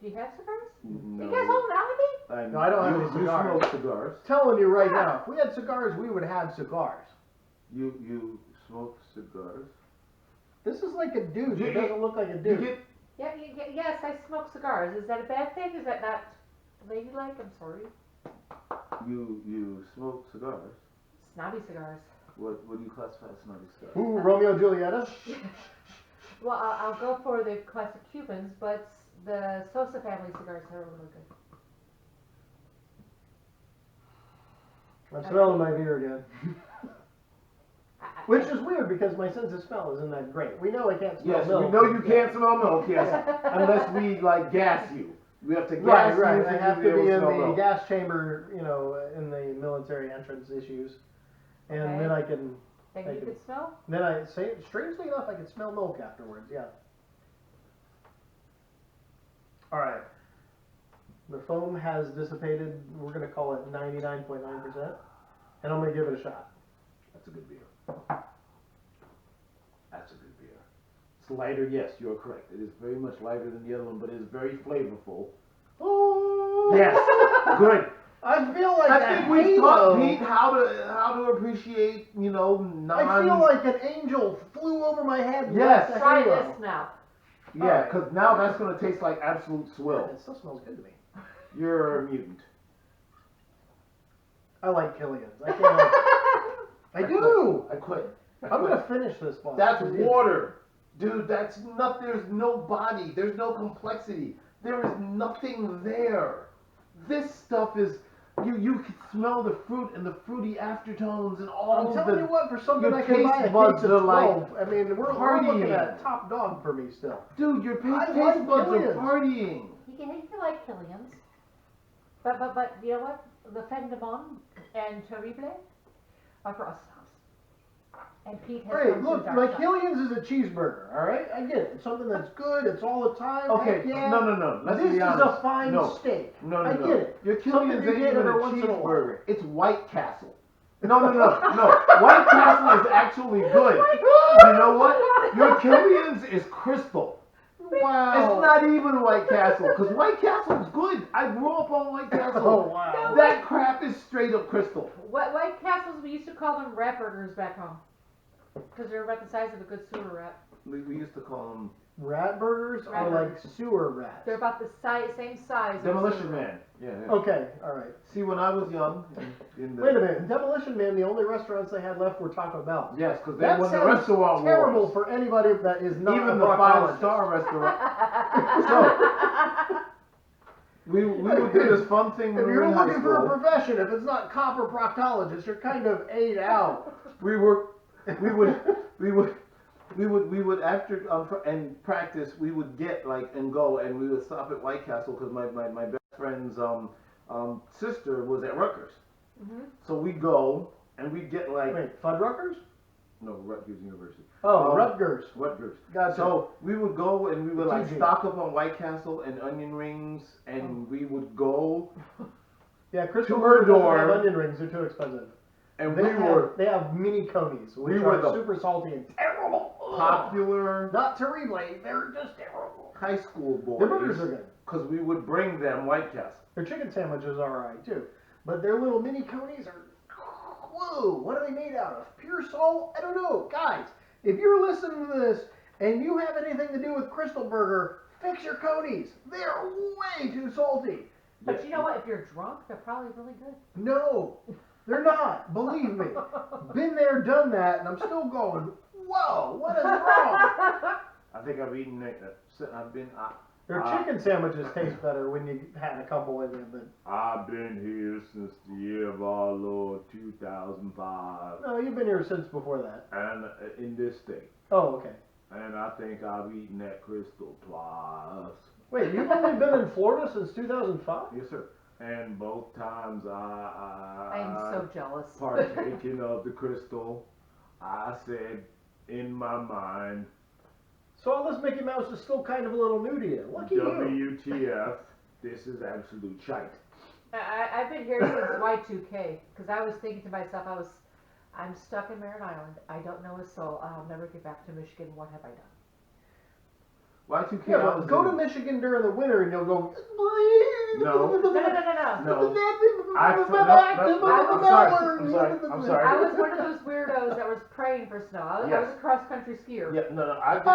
Do you have cigars? No. You guys hold an alibi? No, I don't have any You cigars. smoke cigars. Telling you right now, if we had cigars, we would have cigars. You smoke cigars. This is like a dude. You- It doesn't look like a You dude. get Yes, I smoke cigars. Is that a bad thing? Is that not ladylike? I'm sorry. you smoke cigars. Snobby cigars. What do you classify as snobby cigars? Ooh, Romeo Julieta. Well, I'll go for the classic Cubans, but the Sosa family cigars are really good. I'm smelling my beer again. I- Which is weird because my sense of smell isn't that great. We know I can't smell Yes, milk. we know you can't smell milk. Yes, unless we like gas you. We have to gas Right, you. right. for I you have to able be in smell the milk. gas chamber, you know, in the military entrance issues, and Okay. then I can. And Thank you you. can smell? Then I say, strangely enough, I can smell milk afterwards. Yeah. All right. The foam has dissipated. We're gonna call it 99.9%, and I'm gonna give it a shot. That's a good beer. That's a good beer. It's lighter, yes, you're correct. It is very much lighter than the other one, but it is very flavorful. Oh. Yes, good. I feel like I think we've taught Pete how to appreciate, you know, I feel like an angel flew over my head. and Yes. left a Try halo. this now. Yeah, because now that's going to taste like absolute swill. It still smells good to me. You're a mutant. I like Killian's. I can't. I do. I quit. I'm gonna finish this bottle. That's water. Dude, that's not, there's no body. There's no complexity. There is nothing there. This stuff is, you can smell the fruit and the fruity aftertones and all I'm telling you what, for something your I can buy taste a buds case of are like 12, I mean, we're looking partying. at top dog for me still. Dude, your I taste like buds are Killian's. partying. You can like Killian's. But you know what? The Fin de Mon and Terrible are for us snobs. And Pete has Hey, come to look, the my dark side. Killian's is a cheeseburger, alright? I get it. It's something that's good, it's all the time. Okay, heck yeah. no. Let's This be is honest. a fine No. steak. No. I get it. Your Something Killian's you ain't get even a every once in a while. cheeseburger. It's White Castle. No. White Castle is actually good. You know what? Your Killian's is Crystal. Wow. It's not even White Castle, because White Castle's good. I grew up on White Castle. Oh, wow. That crap is straight up Crystal. White Castles, we used to call them rat burgers back home. Because they're about the size of a good sewer rat. We used to call them Rat burgers Rat are like burgers. sewer rats. They're about the same size. as a Demolition sewer rat. Man. Yeah. Okay, alright. See, when I was young, in the Wait a minute. Demolition Man, the only restaurants they had left were Taco Bell. yes, because they That won the sounds restaurant terrible wars. for anybody that is not Even a the proctologist. 5-star restaurant. So we would do this fun thing when If we were you're in high looking for a school. profession, if it's not copper proctologist, you're kind of ate out. We would after and practice we would get like and go and we would stop at White Castle because my best friend's sister was at Rutgers. Mhm. So we'd go and we'd get like Wait, Fuddruckers? no Rutgers University. Oh, Rutgers. Rutgers. Gotcha. So we would go and we would like TG. stock up on White Castle and onion rings and we would go Yeah, Crystal to her Burger doesn't door. have onion rings. They're too expensive. and They have mini conies, which we were are the super salty and terrible. popular Not terrible, they're just terrible. high school boys. Their burgers are good. Because we would bring them White Castle. Their chicken sandwiches are alright too. But their little mini conies are, whoa, what are they made out of? Pure salt? I don't know. Guys, if you're listening to this and you have anything to do with Crystal Burger, fix your conies. They're way too salty. But you know what? If you're drunk, they're probably really good. No, they're not. Believe me. Been there, done that, and I'm still going, whoa, what is wrong? I think I've eaten it. I've been. Their chicken sandwiches taste better when you had a couple in them, but I've been here since the year of our Lord 2005, no, you've been here since before that. and in this state, Oh, okay. and I think I've eaten that crystal twice. Wait, you've only been in Florida since 2005? Yes, sir. And both times I'm so jealous. partaking of the crystal, I said in my mind, So all this Mickey Mouse is still kind of a little new to you. Lucky you. WTF, this is absolute shite. I've been here since Y2K because I was thinking to myself, I'm stuck in Merritt Island. I don't know a soul. I'll never get back to Michigan. What have I done? Y2K, Yeah, I but was go in- to Michigan during the winter and you'll go. No. No. No. I'm sorry. I was one of those weirdos that was praying for snow. I Yes. was a cross country skier. Yeah, no, I didn't,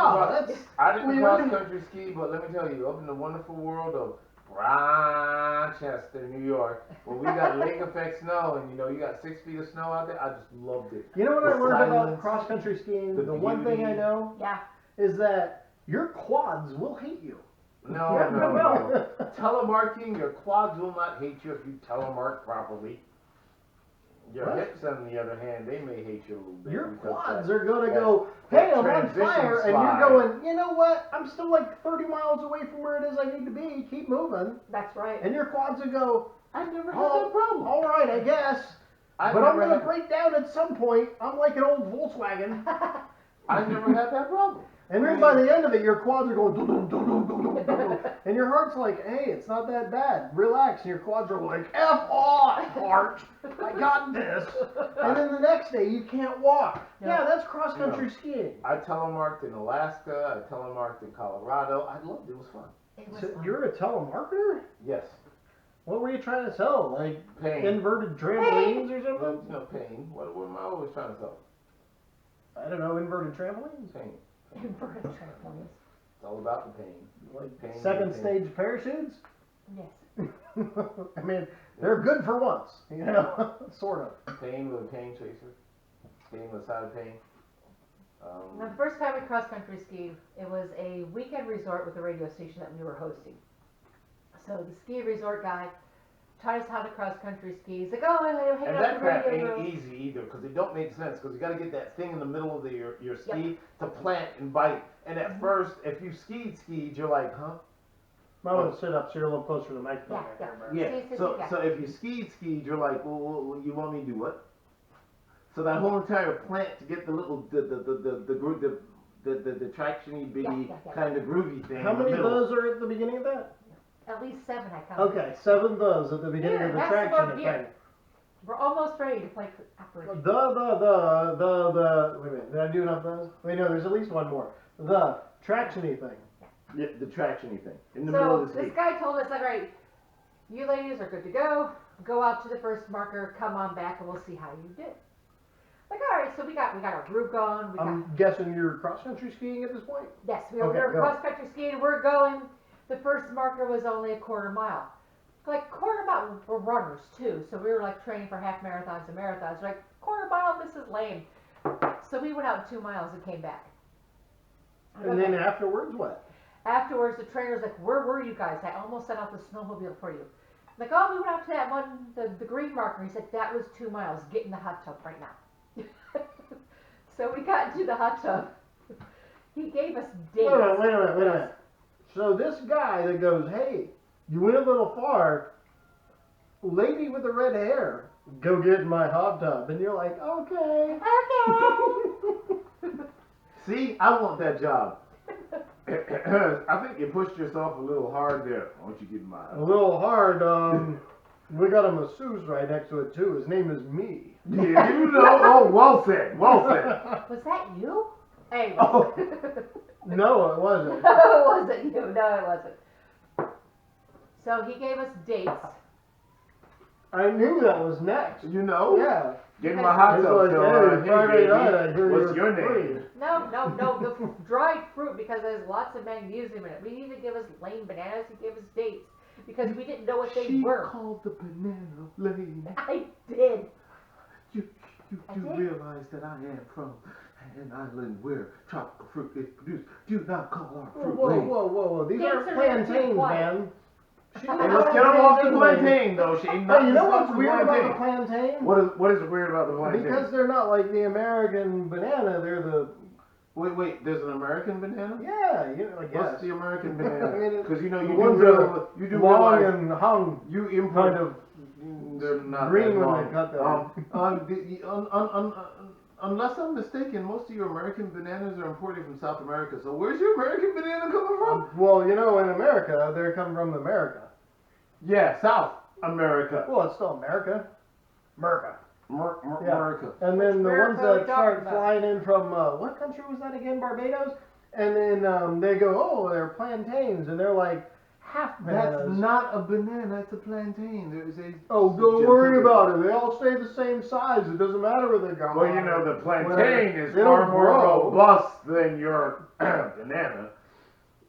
that's I didn't weird. cross country ski, but let me tell you, up in the wonderful world of Rochester, New York, where we got lake effect snow, and you got 6 feet of snow out there, I just loved it. You know what I The learned about silence, cross country skiing? the The one thing I beauty. know Yeah. is that your quads will hate you. No. Telemarking, your quads will not hate you if you telemark properly. Your What? hips, on the other hand, they may hate you a little bit. Your because quads that- are gonna that- go, that hey, I'm on transition fire, and slide. you're going, you know what? I'm still like 30 miles away from where it is I need to be. Keep moving. That's right. And your quads will go, I never had oh, that problem. all right, I guess. I But I'm never gonna had- break down at some point. I'm like an old Volkswagen. I never had that problem. And then by the end of it, your quads are going, dum, dum, dum, dum, dum, dum, dum. And your heart's like, hey, it's not that bad. Relax. And your quads are like, F off, heart. I got this. And then the next day, you can't walk. Yeah. Yeah, that's cross country skiing. I telemarked in Alaska. I telemarked in Colorado. I loved it. It was fun. It was So fun. you're a telemarketer? Yes. What were you trying to sell? Like Pain. inverted trampolines or something? Well, pain. What am I always trying to sell? I don't know, inverted trampolines? Pain. Inverted trampolines. It's all about the pain. Like Pain, second pain. stage parachutes? Yes. I mean, they're good for once, sort of. Pain with a pain chaser. Pain with a side of pain. Now, the first time we cross country skied, it was a weekend resort with a radio station that we were hosting. So the ski resort guy taught us how to cross country ski. He's like, oh, hang And out that the crap radio. ain't easy either, because it don't make sense, because you got to get that thing in the middle of your ski to plant and bite. And at first, if you skied, you're like, huh? I want to sit up so you're a little closer to the microphone. Yeah, right yeah. here, Yeah. See, So if you skied, you're like, well, you want me to do what? So that whole entire plant to get the little the traction-y bitty Yeah. kind of groovy thing. How in the many middle. those are at the beginning of that? At least 7 I counted. Okay, 7 those at the beginning Here, of the that's traction about here. thing. We're almost ready to play after. Wait a minute, did I do enough of those? Wait, no, there's at least one more. The traction-y thing. Yeah, the traction-y thing in the middle So of the this ski. guy told us, like, all right, you ladies are good to go. Go out to the first marker, come on back, and we'll see how you did. Like, all right, so we got our group going. I'm guessing you're cross-country skiing at this point? Yes, we were Okay, go. cross country skiing. We're going. The first marker was only a quarter mile. Like quarter mile, we're runners too, so we were like training for half marathons and marathons. Like quarter mile, this is lame. So we went out 2 miles and came back. And then afterwards, what? Afterwards, the trainer's like, "Where were you guys? I almost sent out the snowmobile for you." I'm like, "Oh, we went out to that one, the green marker." He said, "That was 2 miles. Get in the hot tub right now." So we got into the hot tub. He gave us dates. Wait a minute. So this guy that goes, hey, you went a little far, lady with the red hair, go get in my hot tub. And you're like, okay. Okay. See, I want that job. I think you pushed yourself a little hard there. Why don't you get mine? A little hard. We got a masseuse right next to it too. His name is me. Yeah, you know. Oh, well said. Well said. Was that you? Anyway. Oh. No, it wasn't. No, it wasn't you. No, it wasn't. So he gave us dates. I knew that was next. You know? Yeah. Get in my hot It's tub. like, so, hey, Friday baby, night, I hear what's you're your free. name? No, the dried fruit, because there's lots of magnesium in it. We didn't give us lame bananas. He gave us dates because we didn't know what they She were. called the banana lane. I did. You I do did. realize that I am from an island where tropical fruit is produced. Do not call our fruit lane. Whoa. These Dates aren't are meant to be plantains, quiet. man. She Hey, didn't let's know get them off the plantain. plantain, though. She ain't Hey, not you know off what's the weird about the plantain. plantain? What is weird about the plantain? Because they're not like the American banana. They're the Wait, there's an American American banana? Yeah, you know, I guess. What's the American I banana? mean, Because you know the you ones do that realize, you do long realize and hung, you import. kind of They're not green that when long. they cut them. Unless I'm mistaken, most of your American bananas are imported from South America. So where's your American banana coming from? Well, you know, in America, they come from America. Yeah, South America. Well, it's still America. America. Yeah. America. And then the ones America are we that talking start about? flying in from, what country was that again? Barbados? And then they go, oh, they're plantains. And they're like half bananas. That's not a banana, it's a plantain. There is a. Oh, don't worry about it. They all stay the same size. It doesn't matter where they come Well, you know, the plantain Whatever. is They far don't more grow. robust than your banana.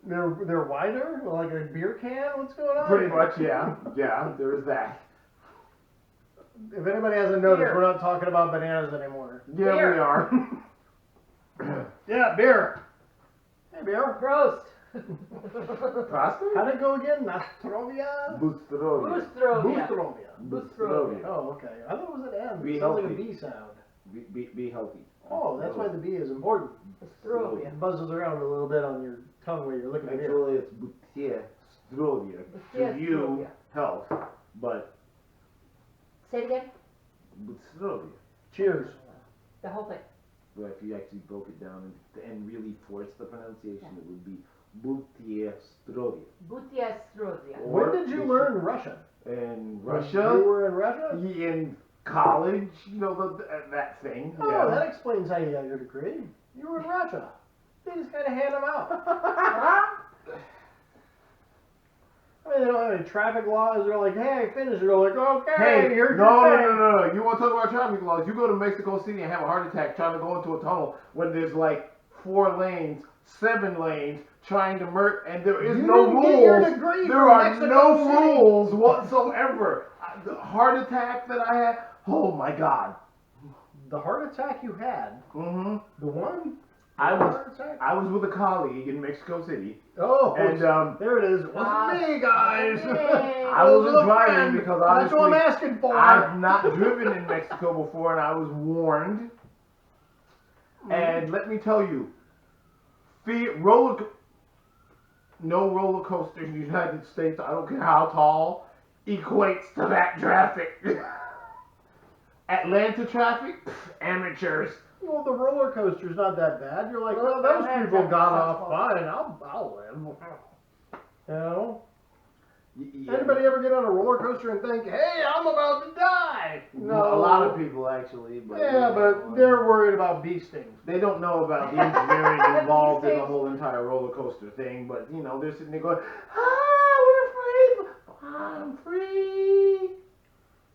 They're wider, like a beer can. What's going on? Pretty much, yeah. Yeah, there is that. If anybody hasn't noticed, Beer. we're not talking about bananas anymore. Yeah, Beer. we are. Yeah, beer. Hey, beer. Roast. Pasta? How'd it go again? Nastrovia? Bustrovia. Boostrovia. Boostrovia. Boostrovia. Oh, okay. I thought it was an M. Be It sounds like a healthy. B sound. Be healthy. Oh, that's why the B is important. Boostrovia. It buzzes around a little bit on your tongue when you're looking at it. Actually, it's Bustrovia. To you, Bustrovia. health. But Say it again. Bustrovia. Cheers. The whole thing. But if you actually broke it down and really forced the pronunciation, it would be Butiestrovia. Boutiestrovia. When did you learn Russian? In You Russia, were in Russia? in college, you know, that thing. Oh, Yeah. that explains how you got your degree. You were in Russia. They just gotta hand them out. I mean, they don't have any traffic laws. They're like, hey, finish. You're like, okay, Hey, here's no, your no, thing. no, no. You want to talk about traffic laws? You go to Mexico City and have a heart attack trying to go into a tunnel when there's like 4 lanes, 7 lanes, trying to and there is You no didn't get your rules. degree There from are Mexico no City. rules whatsoever. The heart attack that I had, oh my God. The heart attack you had, Mm-hmm. the one? I The was heart attack? I was with a colleague in Mexico City, Oh, and there it is. It wasn't me, guys. I It was wasn't a driving friend. because That's what I'm obviously asking for. I've not driven in Mexico before, and I was warned. And let me tell you, no roller coaster in the United States, I don't care how tall, equates to that traffic. Atlanta traffic, pff, amateurs. Well, the roller coaster's not that bad. You're like, Well, well, those that people has got that off softball. fine. I'll live. You know? Yeah. Anybody ever get on a roller coaster and think, hey, I'm about to die? No, a lot of people actually. But Yeah, but they're worried about bee stings. They don't know about the engineering involved in the whole entire roller coaster thing, but you know, they're sitting there going, we're free, I'm free.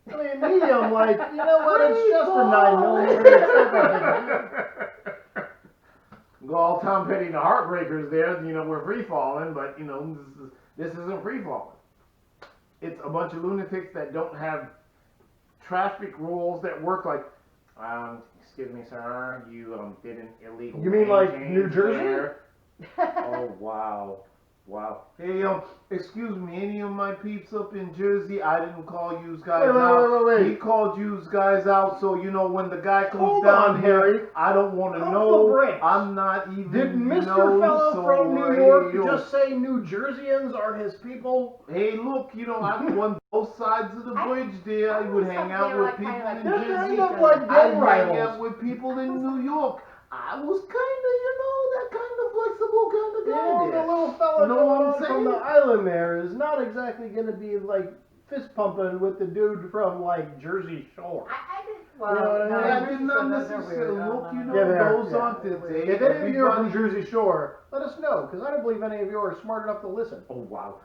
I mean, me, I'm like, you know what? It's just a 9mm. It's not that big. Go all Tom Petty and the Heartbreakers there, you know, we're free falling, but you know, this isn't free falling. It's a bunch of lunatics that don't have traffic rules that work like, excuse me, sir, you did an illegal. You mean lane like change New Jersey? there." Oh wow. Wow. Hey, excuse me, any of my peeps up in Jersey, I didn't call you guys out. Wait. He called you guys out, so you know when the guy comes Hold down on, here, Harry. I don't want to Pump know. the brakes. I'm not even. Did Mr. know, Fellow so, from New York hey, just say New Jerseyans are his people? Hey, look, you know, I'm on both sides of the bridge there. I would hang out with people in They're Jersey. kind of like I gang hang rivals. out with people in New York. I was kind of, you know, that kind of flexible kind of You guy know, there. the little fella You know what going I'm on from saying? the island there is not exactly going to be like fist pumping with the dude from like Jersey Shore. I didn't. You know what I mean? I did not necessarily look, you know, those aren't the things. If any of you are from Everybody- Jersey Shore, let us know, because I don't believe any of you are smart enough to listen. Oh wow.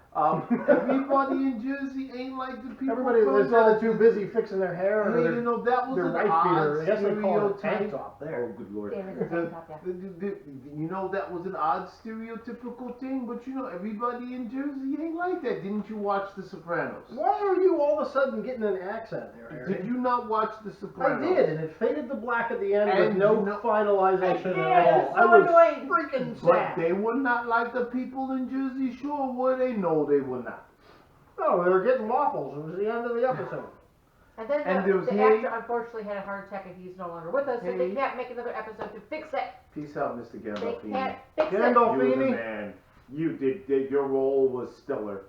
Everybody in Jersey ain't like the people. Everybody from is all too busy fixing their hair or Hey, their, you know that was their an wife odd beater. I guess they call it a tank stereotype. top there. Oh, good lord. Damn, it's a tank top, yeah. You know that was an odd stereotypical thing, but you know everybody in Jersey ain't like that. Didn't you watch The Sopranos? Why are you all of a sudden getting an accent there, Harry? Did you not watch The I Sopranos? did, and it faded to black at the end with And no you know- finalization I at did, all. it's I so was annoying. freaking But sad. they were not like the people in Jersey Shore, were they? No, they were not. No, they were getting waffles. It was the end of the episode. And then And there was the Hay. actor unfortunately had a heart attack and he's no longer with us, so Hay. they can't make another episode to fix it. Peace out, Mr. They Gandolfini. can't fix You was a Gandolfini. man. You did. Your role was stellar.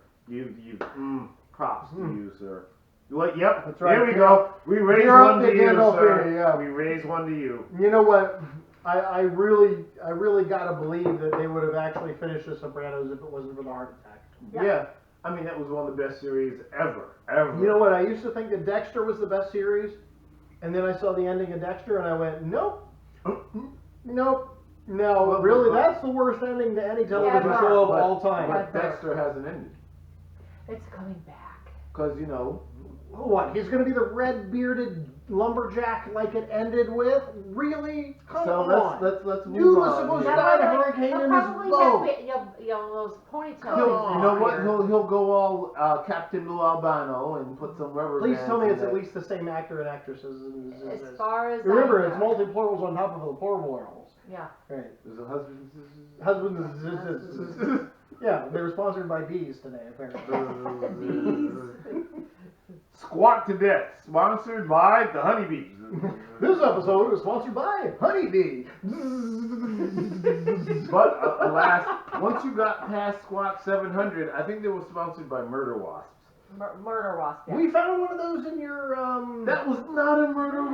Props to you, sir. What? Yep. That's right. Here we go. We raise You're up one to to you, Gandolfini, sir. yeah. We raise one to you. You know what? I really gotta believe that they would have actually finished The Sopranos if it wasn't for the heart attack. Yeah. I mean, that was one of the best series ever. You know what? I used to think that Dexter was the best series, and then I saw the ending of Dexter, and I went, nope, nope, no, Well, really, but- that's the worst ending to any television Yeah, show of but- all time. But Dexter hasn't ended. It's coming back. Because, you know, What? He's gonna be the red-bearded lumberjack like it ended with? Really? Come so on. let's move Dude on. was supposed here. to ride a hurricane He'll in his probably boat. have those ponytails. You know what? Here. He'll go all Captain Lou Albano and put some rubber Please bands tell me in it's at that. least the same actor and actresses. As far as Remember, I it's know. multi-plurals on top of the plurals. Yeah. Right. There's a husband. Husband. Yeah, they were sponsored by bees today, apparently. Squat to Death, sponsored by the Honeybees. This episode is sponsored by Honeybee. But alas, once you got past Squat 700, I think they were sponsored by Murder Wasps. Murder wasp. Yeah. We found one of those in your That was not a murder I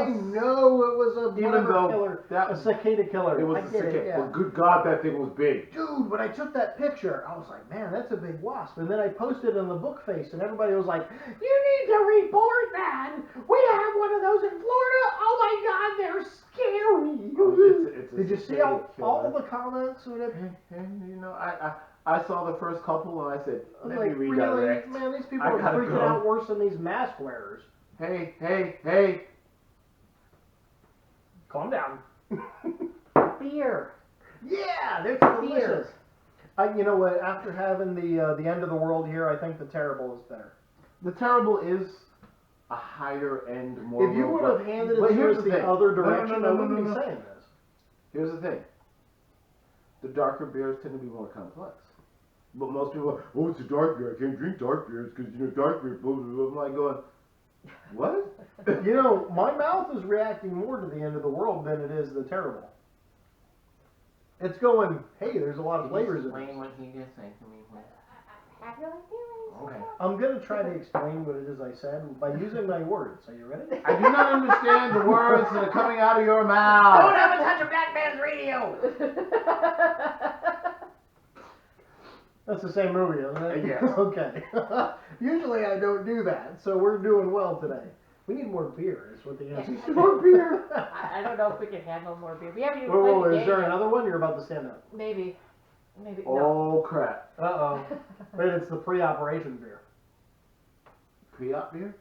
wasp. know it was a Even whatever though killer, that- a cicada killer. It was I a get cicada. it, yeah. Well, good God, that thing was big. Dude, when I took that picture, I was like, man, that's a big wasp. And then I posted it on the book face, and everybody was like, you need to report that. We have one of those in Florida. Oh my God, they're scary. It's a Did you see cicada all killer. the comments? With it? And, you know, I saw the first couple and I said, I was let me like, really? redirect. Man, these people I are gotta freaking go. out worse than these mask wearers. Hey. Calm down. Beer. Yeah, they're Beer. delicious. You know what? After having the end of the world here, I think the terrible is better. The Terrible is a higher end, more If you would robust- have handed But it to here's us the the thing. other No, no, direction, no, I no, wouldn't no, be no. saying this. Here's the thing. The darker beers tend to be more complex. But most people are, oh, it's a dark beer. I can't drink dark beers because, you know, dark beer, blah, blah, blah. I'm like going, what? You know, my mouth is reacting more to the end of the world than it is the terrible. It's going, hey, there's a lot of flavors in this. what he just said to me? Happy like feelings. Okay. I'm going to try to explain what it is I said by using my words. Are you ready? I do not understand the words that are coming out of your mouth. ever touch a black man's radio! That's the same movie, isn't it? Yes. Okay. Usually I don't do that, so we're doing well today. We need more beer, is what the answer is. More beer. I don't know if we can handle more beer. We haven't even Whoa, played the is game there yet. another one? You're about to stand up. Maybe. No. Oh, crap. Uh-oh. Wait, it's the pre-operation beer. Pre-op beer?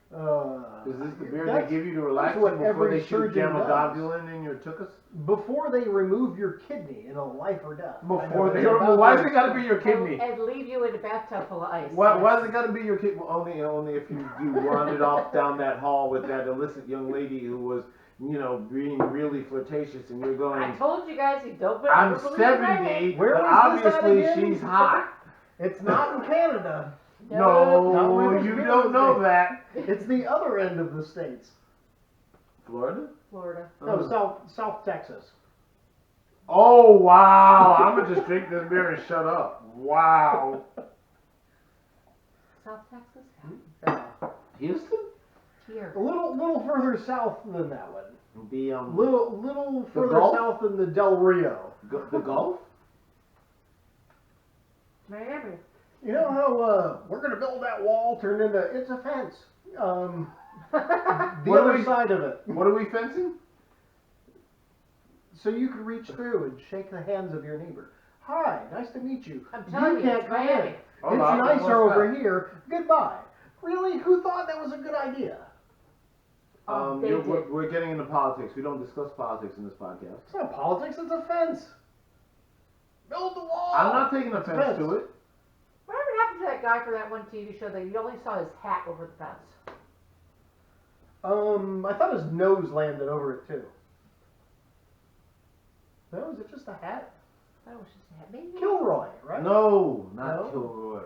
Is this the beer they that's- give you to relax that's what you before every they shoot surgeon gamoglobulin in your tuchus? Before they remove your kidney in a life or death. Before they They're about why to- has it got to be your kidney? And leave you in a bathtub full of ice. Why Yes. has it got to be your kidney? Well, only if you wandered off down that hall with that illicit young lady who was, you know, being really flirtatious, and you're going, I told you guys, you don't I'm ever believe my name. 70, Where but was this at obviously again? she's hot. It's not in Canada. No, not where you this don't beer know is that. It's the other end of the states. Florida? Florida. No, South Texas. Oh, wow. I'm going to just drink this beer and shut up. Wow. South Texas? Yeah. Houston? Here. A little further south than that one. The, Little further Gulf? south than the Del Rio. the Gulf? Miami. You know how we're gonna build that wall turned into it's a fence. The What are other we- side of it, What are we fencing? so you can reach through and shake the hands of your neighbor. Hi, nice to meet you. I'm telling you, can't it's come Miami. in. Hold It's on, nicer what's over that? here. Goodbye. Really? Who thought that was a good idea? They did. We're getting into politics. We don't discuss politics in this podcast. It's not politics. It's a fence. Build the wall. I'm not taking It's a offense fence. to it. Whatever happened to that guy for that one TV show that you only saw his hat over the fence? I thought his nose landed over it too. No, is it just a hat? That was just a hat. Maybe. Kilroy, right? No, not No? Kilroy.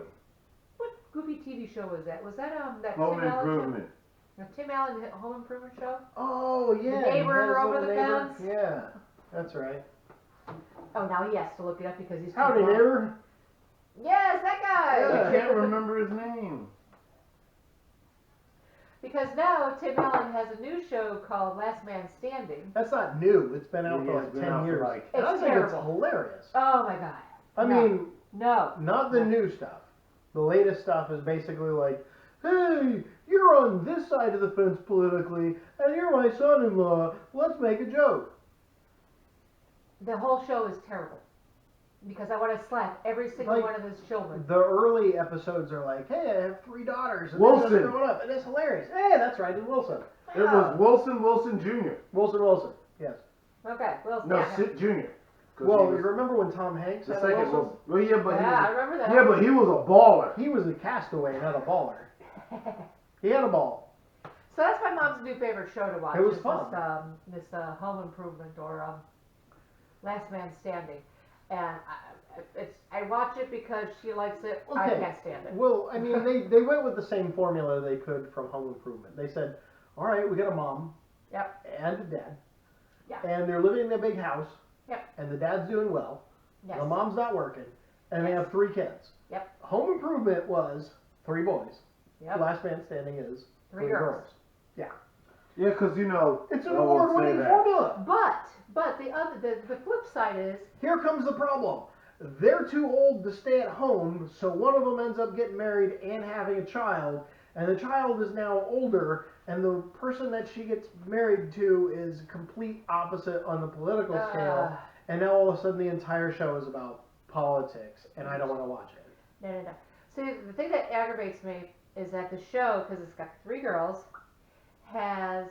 What goofy TV show was that? Was that that Home Tim Allen show? Improvement. Tim Allen Home Improvement Show. Oh yeah. The neighbor he had his over little the neighbor. fence. Yeah, that's right. Oh, now he has to look it up because he's too Howdy, blind. neighbor. Yes, that guy. Yeah. I can't remember his name. Because now Tim Allen has a new show called Last Man Standing. That's not new. It's been out Yeah, for it's like been 10 out for years. like- And I It's think it's terrible. hilarious. Oh my god. I No. mean, No. not the new stuff. The latest stuff is basically like, hey, you're on this side of the fence politically, and you're my son-in-law. Let's make a joke. The whole show is terrible. Because I want to slap every single Like, one of his children. The early episodes are like, hey, I have 3 daughters, and Wilson. they're growing up, and it's hilarious. Hey, that's right, it's Wilson. It was Wilson Jr. Wilson, yes. Okay, well, No, yeah. Sid Jr. 'Cause Well, he you was remember when Tom Hanks the had a second Wilson? was. Well, yeah, but Yeah, I he was. remember that. Yeah, but he was a baller. He was a castaway, not a baller. He had a ball. So that's my mom's new favorite show to watch. It was is fun. This Home Improvement or Last Man Standing, and I watch it because she likes it. I Okay. can't stand it. Well, I mean, they went with the same formula they could from Home Improvement. They said, all right, we got a mom. Yep. And a dad. Yeah. And they're living in a big house. Yep. And the dad's doing well. Yes. The mom's not working. And they Yes. have 3 kids. Yep. Home Improvement was 3 boys. Yep. Last Man Standing is 3 girls. Yeah. Yeah, because you know. It's an I won't say award-winning that. formula. But the flip side is Here comes the problem. They're too old to stay at home, so one of them ends up getting married and having a child, and the child is now older, and the person that she gets married to is complete opposite on the political scale, and now all of a sudden the entire show is about politics, and I don't want to watch it. no. See, the thing that aggravates me is that the show, because it's got 3 girls, has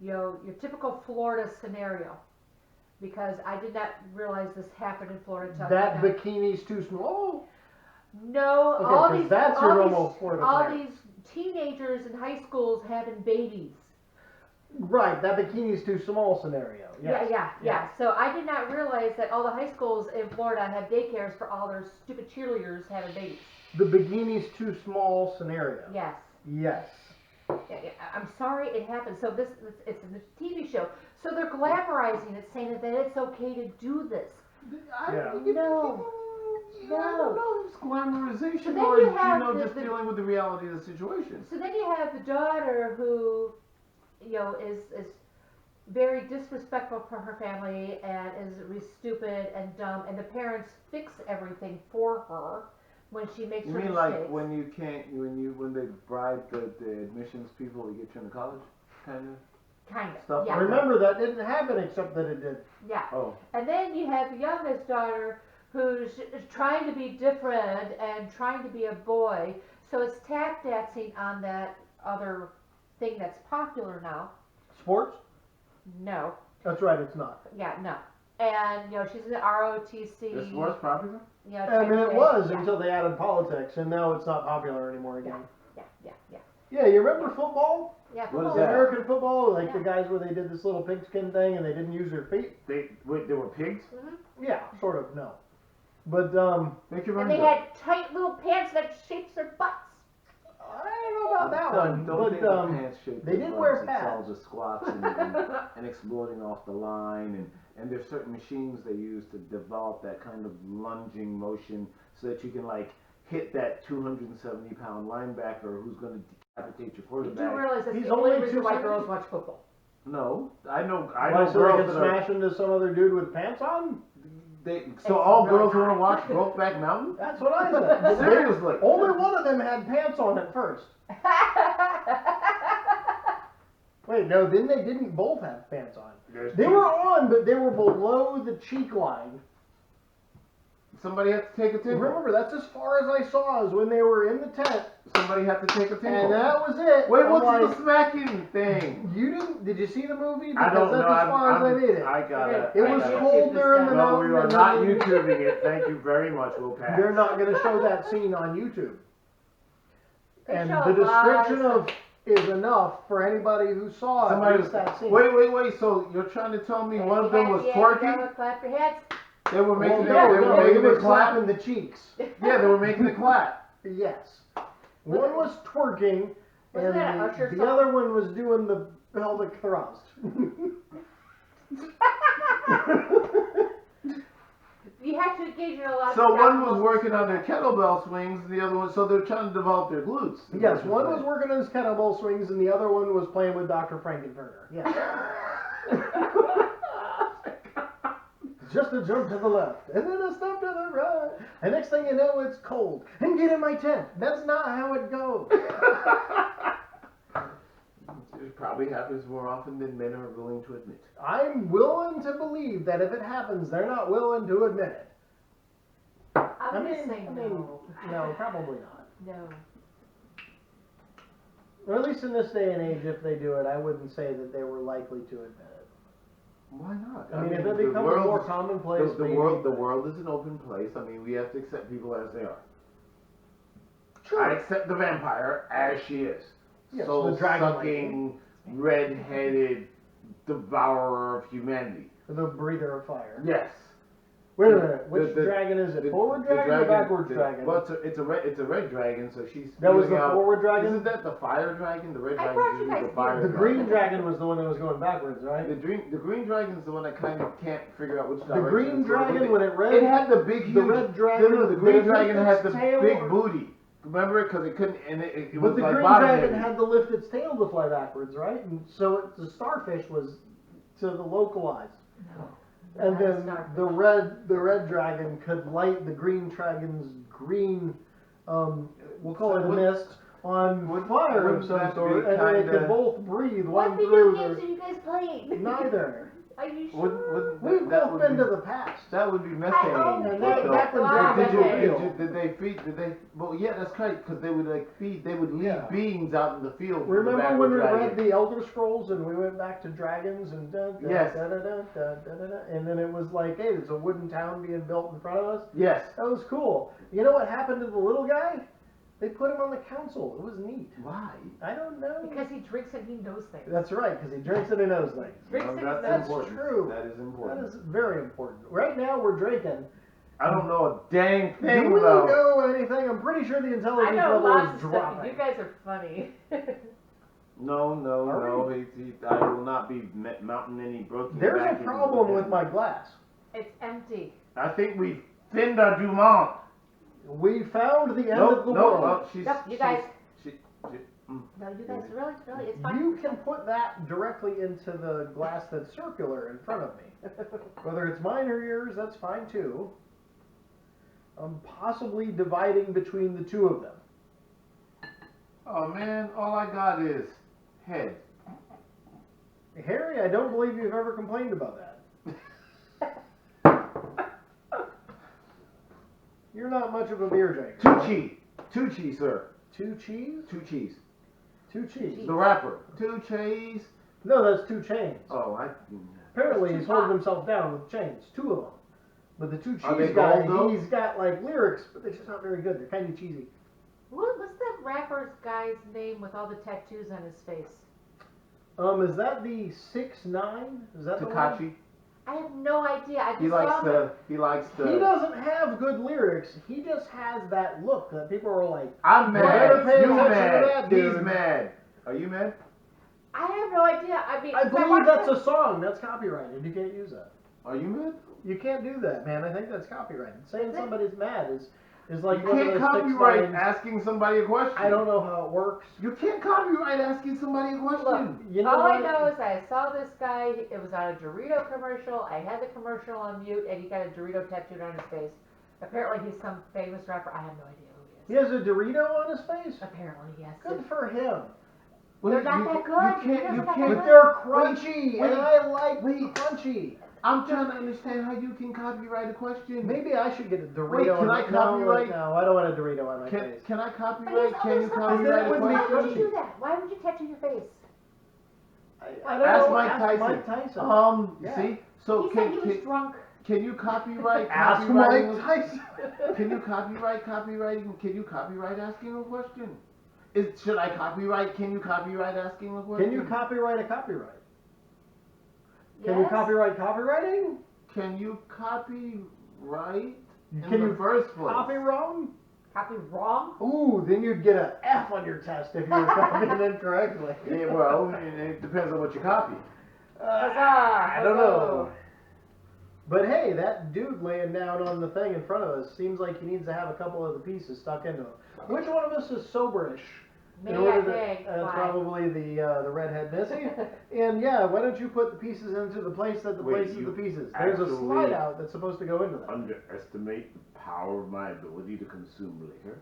your typical Florida scenario. Because I did not realize this happened in Florida until That now. bikini's too small? No, Okay, all 'cause these that's your all normal these, Florida all scenario. these teenagers in high schools having babies. Right, that bikini's too small scenario. Yes. Yeah. So I did not realize that all the high schools in Florida have daycares for all their stupid cheerleaders having babies. The bikini's too small scenario. Yes. Yes. Yeah, I'm sorry it happened. So it's a TV show. So they're glamorizing it, saying that it's okay to do this. Yeah. No. I don't know if it's glamorization So then or you have just the- dealing with the reality of the situation. So then you have the daughter who, is very disrespectful for her family and is stupid and dumb, and the parents fix everything for her when she makes You her mean mistakes. like when you can't when they bribe the admissions people to get you into college, kind of Kind of. stuff Yeah. like Remember, that didn't happen except that it did. Yeah. Oh, And then you have the youngest daughter who's trying to be different and trying to be a boy. So it's tap dancing on that other thing that's popular now. Sports? No. That's right, it's not. Yeah, no. And she's in the ROTC. is sports popular? I mean, it yeah, was yeah, until they added politics, and now it's not popular anymore again. Yeah. Yeah, you remember football? Yeah. What is football. that? American football? Like the Yeah. guys where they did this little pigskin thing and they didn't use their feet? They were pigs. Yeah, sort of, no. But, Make your And mind they up. had tight little pants that shapes their butts. I don't know about that one. Don't think But, the pants shape they their did wear butts. It's all pads. the squats and exploding off the line, and there's certain machines they use to develop that kind of lunging motion so that you can like hit that 270-pound linebacker who's going to decapitate your You do quarterback. realize that's He's the only only reason why 270? girls watch football. No, I know why, so they girls can that are. smash into some other dude with pants on? So It's all really girls want to hot. watch Brokeback Mountain? That's what I said. But Seriously. only one of them had pants on at first. Wait, no, then they didn't both have pants on. They were on, but they were below the cheek line. Somebody had to take a tinkle. Remember, that's as far as I saw is when they were in the tent, Somebody had to take a tinkle. and that was it. Wait, I'm what's like, the smacking thing? You didn't? Did you see the movie? I don't Because know. that's as far as I made it. I got It I was got it. cold there in the No, we mountain. are and not then- YouTubing it. Thank you very much. We'll pass. They're not going to show that scene on YouTube. They And show the a lot of description of is enough for anybody who saw Somebody at was, least that scene. wait. So you're trying to tell me one of them was twerking? Clap your hands. They were making Well, it. They no, were they making were it clap. slapping the cheeks. Yeah, they were making it clap. Yes. One was twerking, Wasn't that an and Usher the song? other one was doing the pelvic thrust. You have to engage in a lot of So one was muscles. working on their kettlebell swings, and the other one, so they're trying to develop their glutes. Yes, one was working on his kettlebell swings, and the other one was playing with Dr. Frankenfurter. Yes. Just a jump to the left, and then a step to the right. And next thing you know, it's cold. And get in my tent. That's not how it goes. It probably happens more often than men are willing to admit. I'm willing to believe that if it happens, they're not willing to admit it. I'm just saying no. No, probably not. No. Or at least in this day and age, if they do it, I wouldn't say that they were likely to admit it. Why not? I mean, if it the becomes world more is- commonplace, the maybe, world but- is an open place. I mean, we have to accept people as they are. Sure. I accept the vampire as she is. Yes, Soul the dragon sucking, red-headed devourer of humanity. The breather of fire. Yes. Wait a minute. Which The- dragon is it? The- Forward the dragon or backwards the- dragon? Well, it's a red dragon, so she's That was spewing the out- forward dragon? Isn't that the fire dragon? The red I dragon brought is you usually guys the fire The dragon. green dragon was the one that was going backwards, right? The green dragon is the one that kind of can't figure out which The direction. green it's going. dragon, But when it read it had the big, huge. the red dragon, No, the green did it dragon lift had its the tail big or- booty. Remember, because it couldn't, and it But was the like green bottom dragon heavy. had to lift its tail to fly backwards, right? And so the starfish was to the localized. No. And Not then starfish. the red dragon could light the green dragon's green, we'll call it a Would- mist, on fire of wouldn't some that sort, be and they kinda- could both breathe What one video through games the. are you guys playing? Neither. Are you sure? Wouldn't We've that both would been be, to the past. that would be hope methane. And that, Okay. that Wow, can Did be okay. real. did they feed? Did they? Well, yeah, that's right. Because they would they would leave Yeah. beings out in the field. for the Remember backward when we dragon. read the Elder Scrolls and we went back to dragons and Yes. and then it was like, hey, there's a wooden town being built in front of us. Yes. That was cool. You know what happened to the little guy? They put him on the council. It was neat. Why? I don't know. Because he drinks and he knows things. That's right, because he drinks and he knows things. Drinks Well, and he that's knows important. true. That is That important. is very important. Right now we're drinking. I don't know a dang Do thing we though. know anything? I'm pretty sure the I intelligence know level lots is of stuff. dropping. And you guys are funny. No, Are no. I will not be mounting any broken. There's back a into problem the with den. my glass. It's empty. I think we've thinned our Dumont. We found the end Nope, of the nope. world. She's, Nope, you guys- mm. No, you guys, really, it's fine. You can put that directly into the glass that's circular in front of me. Whether it's mine or yours, that's fine too. I'm possibly dividing between the two of them. Oh man, all I got is head. Harry, I don't believe you've ever complained about that. You're not much of a beer drinker. Two cheese, sir. Two cheese? Two cheese. Two cheese. The rapper. Two cheese. No, that's two chains. Oh, Apparently That's he's too holding hot. himself down with chains. Two of them. But the two Are they cheese guy, gold, though? he's got like lyrics, but they're just not very good. They're kind of cheesy. What's that rapper's guy's name with all the tattoos on his face? Is that the 6ix9ine? Is that the one? Takashi. I have no idea. I just He saw likes him. the. He likes the. He doesn't have good lyrics. He just has that look that people are like, I'm You better mad. pay You attention to mad. that, He's dude. mad. Are you mad? I have no idea. I mean, I 'cause believe watched that's it- a song. That's copyrighted. You can't use that. Are you mad? You can't do that, man. I think that's copyrighted. Saying Is it? somebody's mad is like You one of can't those copyright 6ix9ines. asking somebody a question. I don't know how it works. You can't copyright asking somebody a Look, question. You know all I what? know is I saw this guy. It was on a Dorito commercial. I had the commercial on mute, and he got a Dorito tattooed on his face. Apparently, he's some famous rapper. I have no idea who He has a Dorito on his face? he is. Apparently, yes. Good for him. They're not that good. You He doesn't can't. have But that they're crunchy, wait, and I like wait. crunchy. I'm trying to understand how you can copyright a question. Maybe I should get a Dorito. Wait, can on I my- copyright? No, I don't want a Dorito on my Can face. I But copyright? he's Can you always copyright a Why would Why question? would you do that? Why would you tattoo your face? I don't Ask know. Mike Ask Tyson. Mike Tyson. Yeah. See, so He said he was drunk. can you copyright Ask copywriting? Mike Tyson. Can you copyright copywriting? Can you copyright asking a question? Should I copyright? Can you copyright asking a question? Can you copyright a copyright? Can you Yes? copyright copywriting? Can you copyright in Can the you first place? Copy wrong? Copy wrong? Ooh, then you'd get an F on your test if you were copying incorrectly. Yeah, well, it depends on what you copy. I don't know. But hey, that dude laying down on the thing in front of us seems like he needs to have a couple of the pieces stuck into him. Which one of us is soberish? Me, In order I to- think. Why? probably the redhead Missy. And yeah, why don't you put the pieces into the place that Wait, places you the pieces? There's a actually slide out that's supposed to go into that. Underestimate the power of my ability to consume liquor.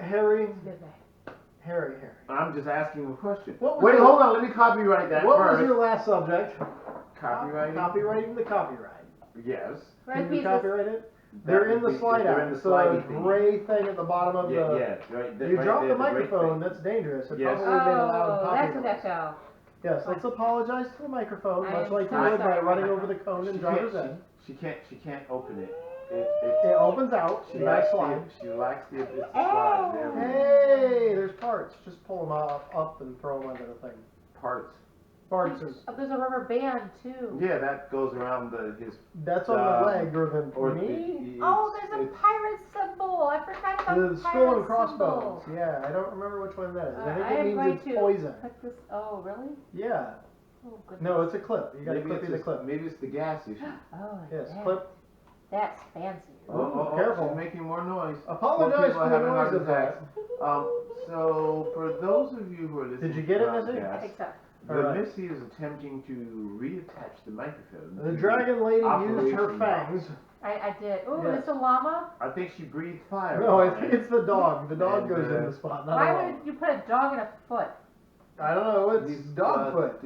Harry, Good night. Harry. I'm just asking a question. What was Wait, your- hold on. Let me copyright that What first. was your last subject? Copyrighting? Copyrighting the copyright. Yes. Red Can you pieces. copyright it? That They're in would the be- slide they're out. in the It's a slidey thing. gray thing at the bottom of Yeah, the. yeah, right. You right dropped there, the great microphone. thing. That's dangerous. It Yes. probably made a loud Oh, copy that's an noise. echo. Yes, let's apologize to the microphone, I much am like so you would by sorry. running over the cone and driver's ed. She can't open it. It opens out. She You gotta likes slide. she likes the it's a slide. There we go. Hey, there's parts. Just pull them up and throw them under the thing. Parts. Parts is Oh, there's a rubber band too. Yeah, that goes around his that's on the leg or the or knee. Oh, there's a it's- pirate symbol. I forgot about The the skull pirate and crossbones. symbol. Yeah, I don't remember which one that is. I think I it am means going it's to poison. Put this. Oh, really? Yeah. Oh, goodness. No, it's a clip. You gotta Maybe clip it's the clip. maybe it's the gas issue. Oh, Yes, yeah. clip. That's fancy. Oh, careful. She's making more noise. Apologize More people for are the having noise heart of that. attacks. So for those of you who are listening, Did you get it, to the Missy? I podcast, think so. The Alright. Missy is attempting to reattach the microphone. The to dragon lady used her operation box. fangs. I did. Ooh, Yes. it's a llama. I think she breathed fire. No, I on think it. it's the dog. The dog And, goes in uh, the spot, not Why a would llama. you put a dog in a foot? I don't know. It's He's dog foot.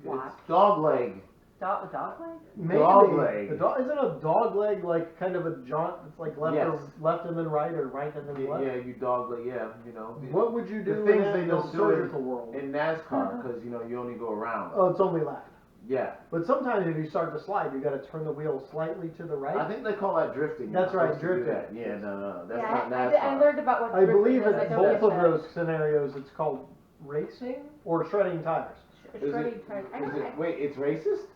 Watch. It's dog leg. Dog leg? Maybe. Dog leg. The dog isn't a dog leg like kind of a jaunt. It's like left Yes. or left and then right or right and then Yeah, left. yeah, you dog leg. Yeah, you know. What would you The do things in they the don't do surgical world? in NASCAR because you know you only go around. Oh, it's only left. Yeah, But sometimes if you start to slide, you got to turn the wheel slightly to the right. I think they call that drifting. That's You're right, supposed to do drifting. that. Yeah, no, that's Yeah, not I NASCAR. learned about what I drifting believe is. in I don't both get of that. those scenarios, it's called racing or shredding tires. Is Shredding it- tires. I Is know. it, wait, it's racist?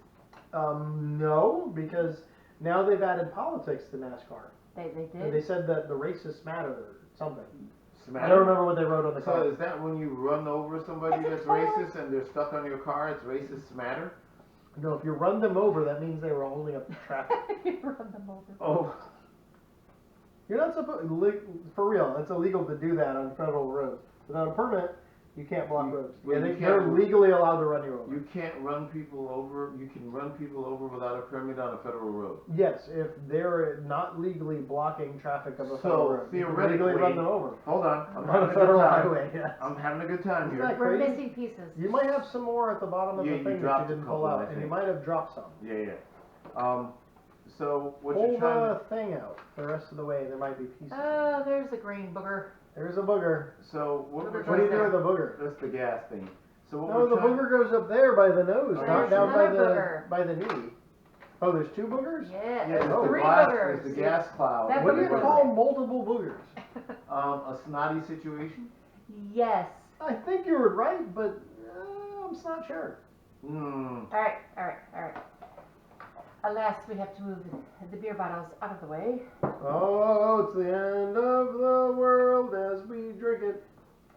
No, because now they've added politics to NASCAR. They And did. they said that the racists matter or something. Smatter? I don't remember what they wrote on the So car. is that when you run over somebody It's that's a total- racist and they're stuck on your car? It's racist matter? No, if you run them over, that means they were holding up traffic. You run them over. Oh, You're not supposed, for real, it's illegal to do that on federal roads. Without a permit, you can't block roads. well, Yeah, you they're can't- legally allowed to run you over. you can't run people over. You can run people over without a permit on a federal road. Yes, if they're not legally blocking traffic of a So, federal road. You can legally theoretically- run them over. Hold on, I'm On having a a good federal time. highway, yeah. I'm having a good time Isn't here. that We're crazy? missing pieces. You might have some more at the bottom of Yeah, the you thing that you dropped a didn't pull couple, I out, and you think. might have dropped some. Yeah. So what Pull you're trying the to thing out the rest of the way. There might be pieces. Oh, there's a green booger. There's a booger. so what we're What What do you trying do to with the booger? that's the gas thing. So what No, we're the trying booger goes up there by the nose, Oh, not there's down by another the by the knee. Oh, there's two boogers? Yeah, yeah, there's there's three the glass, boogers. there's the gas cloud. That What do you booger call multiple boogers? A snotty situation? Yes. I think you were right, but I'm just not sure. Hmm. All right. Alas, we have to move the beer bottles out of the way. Oh, it's the end of the world as we drink it,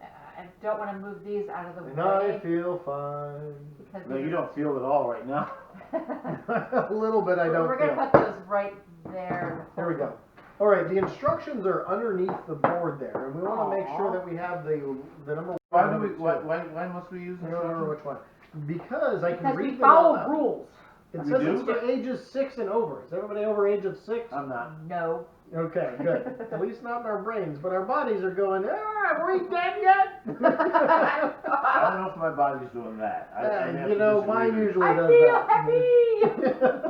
I don't want to move these out of the and I way feel fine. because No, you don't feel it all right now. A little bit I don't We're feel. gonna put those right there. There we go. All right, the instructions are underneath the board there, and we want to make sure Aw. that we have the number Why one. do we? number two. Why must we use I don't remember instructions? which one. Because I can Because read we them all follow out. rules. It We says do? it's for ages 6 and over. Is everybody over age of 6? I'm not. No. Okay, good. At least not in our brains, but our bodies are going, are we dead yet? I don't know if my body's doing that. I have you to know, disagree mine with you. usually I does feel that. happy.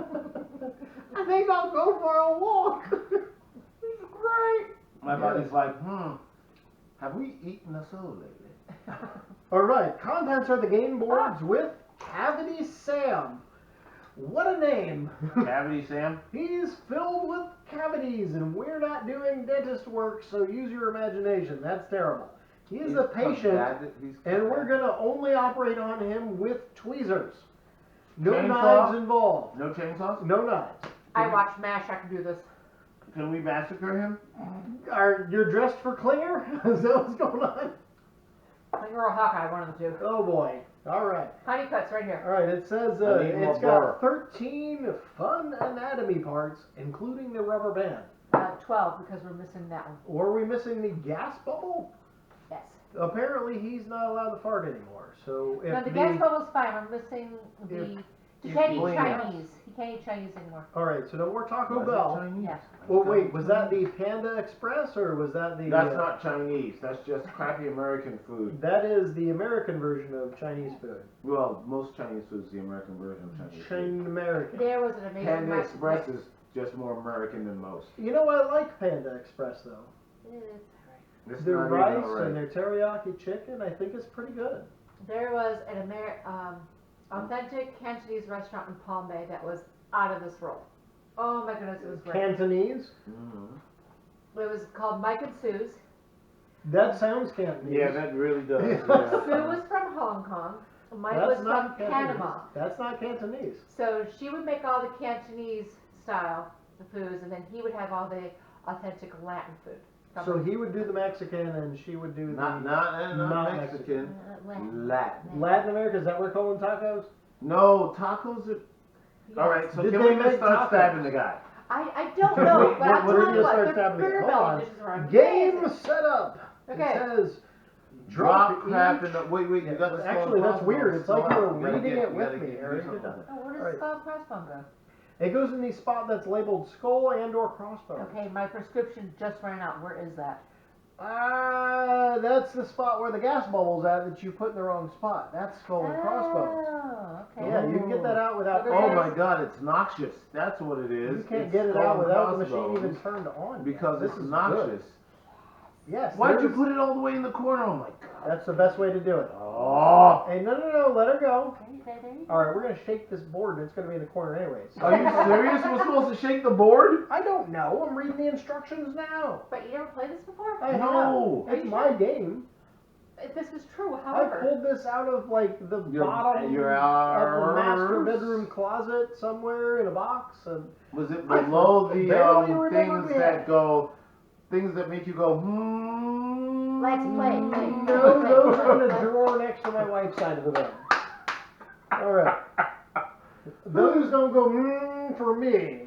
I think I'll go for a walk. Great. My body's like, have we eaten a soul lately? All right, contents are the game boards with Cavity Sam. What a name. Cavity Sam? He's filled with cavities, and we're not doing dentist work, so use your imagination. That's terrible. He is a patient, and we're going to only operate on him with tweezers. No Chainsaw? knives involved. No chainsaws? No knives. I watch MASH. I can do this. Can we massacre him? You're dressed for Klinger? Is that what's going on? Klinger or Hawkeye, one of the two. Oh boy. All right. Honeycutt's right here. All right. It says I need more it's got bar. 13 fun anatomy parts, including the rubber band. 12 because we're missing that one. Or are we missing the gas bubble? Yes. Apparently, he's not allowed to fart anymore. So if No, the gas bubble's fine. We're missing the. He if can't eat Klinger- Chinese. He can't eat Chinese anymore. All right. So no more Taco Why is it Bell. Chinese? Yeah. Well, wait. Was that the Panda Express or was that the? That's not Chinese. That's just crappy American food. That is the American version of Chinese food. Well, most Chinese food is the American version of Chinese food. Chinese American. There was an amazing. Panda mic- Express is just more American than most. You know, I like Panda Express though. It's alright. It's Their not rice even alright. and their teriyaki chicken, I think, is pretty good. There was an authentic Cantonese restaurant in Palm Bay that was out of this world. Oh my goodness, it was great. Cantonese. Mhm. It was called Mike and Sue's. That sounds Cantonese. Yeah, that really does. Sue Yeah. was from Hong Kong. Mike That's was not from Cantonese. Panama. That's not Cantonese. So she would make all the Cantonese style, the foods, and then he would have all the authentic Latin food. So he would do the Mexican and she would do the Not Not Mexican. Latin. Latin. Latin America. Is that what we're calling tacos? No, tacos are. Yes. All right, so Did can they we just make start tacos? stabbing the guy? I don't know, but I'll We're tell gonna you what, start the stabbing it. beer Hold belly on. dishes are Game amazing. setup. Okay. It says Drop crap each. in the. Wait, you got the skull Actually, that's crossbones. weird. It's like you were You gotta reading get- it you with gotta me, get- do Eric. something. Oh, where does Right. the skull crossbone go? It goes in the spot that's labeled skull and or crossbones. Okay, my prescription just ran out. Where is that? That's the spot where the gas bubble's at that you put in the wrong spot. That's skull and crossbones. Oh, okay. Yeah, you can get that out without. Okay. Oh my God, it's noxious. That's what it is. You can't It's get it skull out and without the crossbones machine even turned on. yet. because This it's is noxious. good. Yes. Why'd you there's- put it all the way in the corner? Oh my God. That's the best way to do it. Oh. Hey, no, let her go. There you go. All right, we're gonna shake this board, and it's gonna be in the corner anyways. Are you serious? We're supposed to shake the board? I don't know. I'm reading the instructions now. But you never played this before? I No. have. It's my game. If this was true, I however. pulled this out of like the Your- bottom your of the master arse. bedroom closet somewhere in a box, and Was it I below the barely remember things that. that go, things that make you go, hmm? Let's play. no, those are in a drawer next to my wife's side of the bed. All right. Those don't go for me.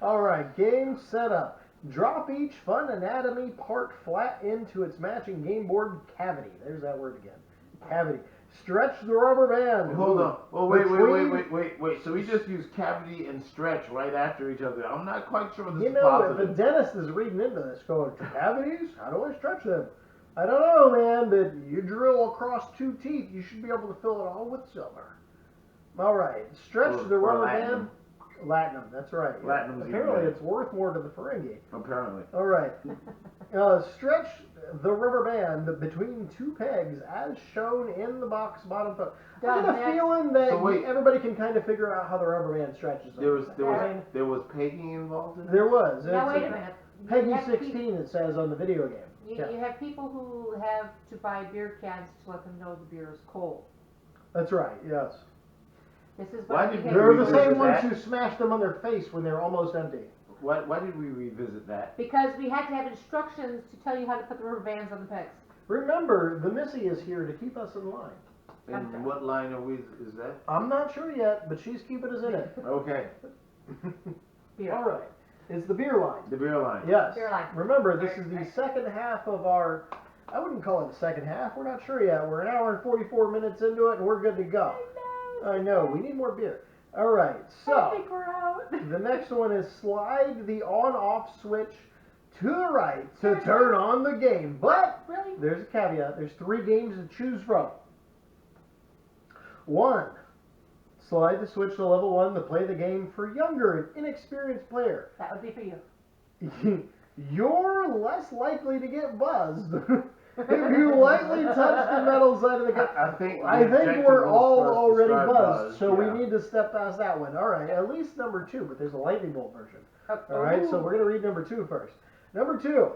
All right, game set up. Drop each fun anatomy part flat into its matching game board cavity. There's that word again. Cavity. Stretch the rubber band. Hold on. Oh, wait. Between- So we just use cavity and stretch right after each other. I'm not quite sure this You is know, if the positive. dentist is reading into this, going, cavities? How do I stretch them? I don't know, man, but you drill across 2 teeth, you should be able to fill it all with silver. All right, stretch Or- the or rubber latinum. band. Latinum, that's right. yeah. Latinum's even Apparently, better. it's worth more to the Ferengi. Apparently. All right, stretch the rubber band between 2 pegs, as shown in the box bottom. I Done, get a next. feeling that So wait. everybody can kind of figure out how the rubber band stretches. There was Okay. pegging involved in it? There was. Now It's wait a minute. Peggy You have 16, it says on the video game. You have people who have to buy beer cans to let them know the beer is cold. That's right, yes. This is Why what did you you They're the revisit same ones that? who smashed them on their face when they're almost empty. Why did we revisit that? Because we had to have instructions to tell you how to put the rubber bands on the pegs. Remember, the Missy is here to keep us in line. And what line are we? Is that? I'm not sure yet, but she's keeping us in it. Okay, Beer. All right. It's the beer line. the beer line. Yes. Beer line. Remember, this is the second half of our, I wouldn't call it the second half. We're not sure yet. We're an hour and 44 minutes into it, and we're good to go. I know. We need more beer. All right. I So, think we're out. the next one is slide the on-off switch to the right to turn on the game. But Really? there's a caveat. There's 3 games to choose from. 1. Slide the switch to level 1 to play the game for younger and inexperienced player. That would be for you. You're less likely to get buzzed if you lightly touch the metal side of the gun. I think We're all for us to already start buzzed, so yeah. we need to step past that one. All right, at least number 2, but there's a lightning bolt version. Oh, All right, so we're going to read number 2 first. Number 2,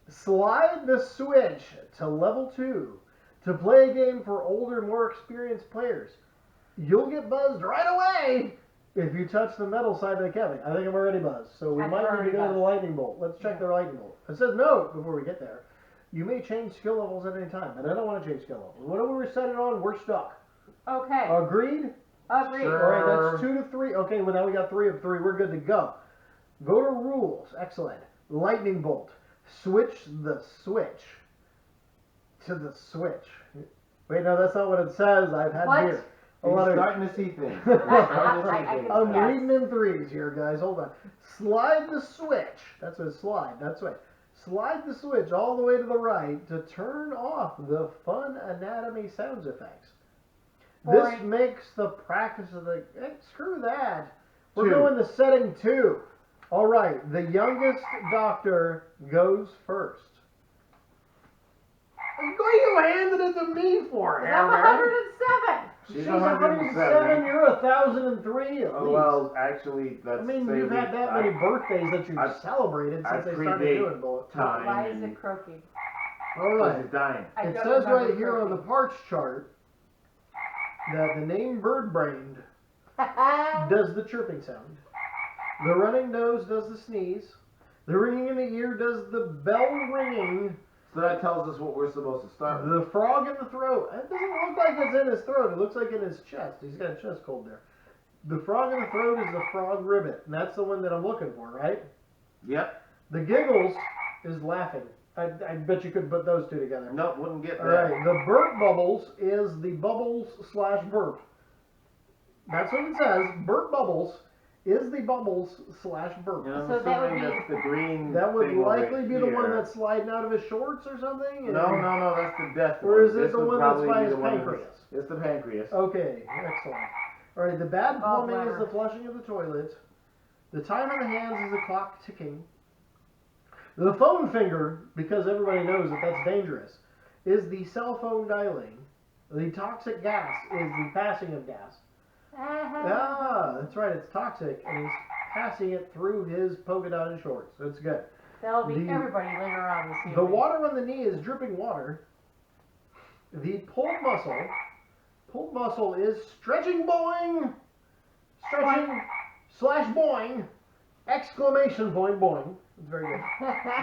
slide the switch to level 2 to play a game for older, more experienced players. You'll get buzzed right away If you touch the metal side of the cabinet, I think I'm already buzzed. So we I'm might need already to go to the buzzed. lightning bolt. Let's check the lightning bolt. It says note before we get there. You may change skill levels at any time, and I don't want to change skill levels. Whatever we set it on, we're stuck. Okay. Agreed? Agreed. Sure. All right, that's 2 to 3. Okay, well now we got 3 of 3. We're good to go. Go to rules. Excellent. Lightning bolt. Switch the switch to the switch. Wait, no, that's not what it says. I've had What? beer. A He's lot of starting to see things. He's starting to see I things. can- I'm Yes. reading in threes here, guys. Hold on. Slide the switch. That's a slide. That's right. Slide the switch all the way to the right to turn off the fun anatomy sounds effects. This Boring. makes the practice of the. Screw that. We're 2. going to setting 2. All right. The youngest doctor goes first. What you handed it to me for, I'm Hammer? 107. She's She's 107. 107. You're 1,003 at Oh, least. well, actually, that's. I mean, you've had that many birthdays that you've I- celebrated I since they started predate doing bullet. time. Why is it croaking? All Right. right. He's dying. I It don't says remember right here on the croaking. parts chart that the name bird-brained does the chirping sound. The running nose does the sneeze. The ringing in the ear does the bell ringing. So that tells us what we're supposed to start with. The frog in the throat. It doesn't look like it's in his throat. It looks like in his chest. He's got a chest cold there. The frog in the throat is the frog ribbit. And that's the one that I'm looking for, right? Yep. The giggles is laughing. I bet you could put those two together. Nope, wouldn't get All that. right. The burp bubbles is the bubbles / burp. That's what it says. Burp bubbles is the bubbles / burp. You know, I'm So that would assuming be- that's the green. That would thing over likely be the one here. that's sliding out of his shorts or something. No, that's the death Or one. is it This the would one that's probably by be his the one pancreas? that's- It's the pancreas. Okay, excellent. All right, the bad plumbing is Gallbladder. the flushing of the toilet. The time in the hands is the clock ticking. The phone finger, because everybody knows that that's dangerous, is the cell phone dialing. The toxic gas is the passing of gas. Ah, that's right, it's toxic, and he's passing it through his polka dotted shorts. That's good. That'll be The- everybody later on this evening. The water on the knee is dripping water. The pulled muscle is stretching boing, stretching / boing, exclamation point boing. It's very good.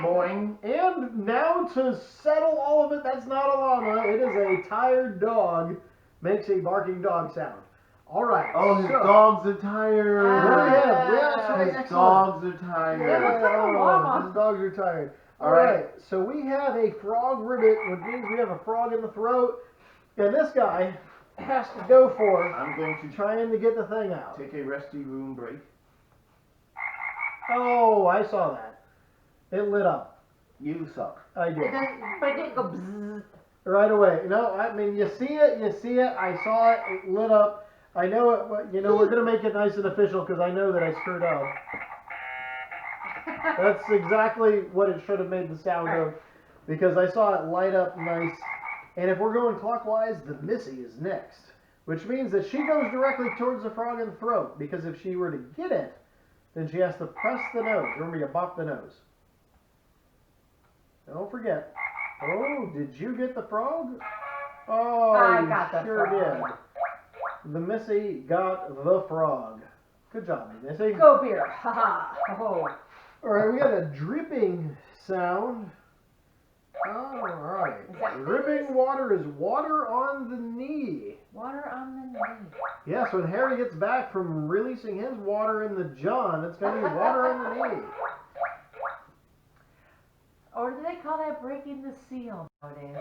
Boing. And now to settle all of it, that's not a llama, it is a tired dog, makes a barking dog sound. All right. Oh, his so- dogs are tired. Oh, yeah, that's right, His excellent. dogs are tired. Yeah, looks like a llama. His dogs are tired. All All right. right. So we have a frog ribbit, which means we have a frog in the throat, and this guy has to go for I'm going to trying to get the thing out. take a resty room break. Oh, I saw that. It lit up. You suck. I It did. doesn't- but it didn't go bzzz. Right away. No, I mean, you see it. I saw it. It lit up. I know it. But, we're going to make it nice and official because I know that I screwed up. That's exactly what it should have made the sound of, because I saw it light up nice. And if we're going clockwise, the Missy is next, which means that she goes directly towards the frog in the throat, because if she were to get it, then she has to press the nose. Remember, you bop the nose. Don't forget. Oh, did you get the frog? Oh, I you got the sure frog. did. The Missy got the frog. Good job, Missy. Go beer. Ha ha. Oh. All right, we got a dripping sound. All right. Is that Dripping water is water on the knee. Water on the knee. Yes, when Harry gets back from releasing his water in the John, it's going to be water on the knee. Or do they call that breaking the seal nowadays?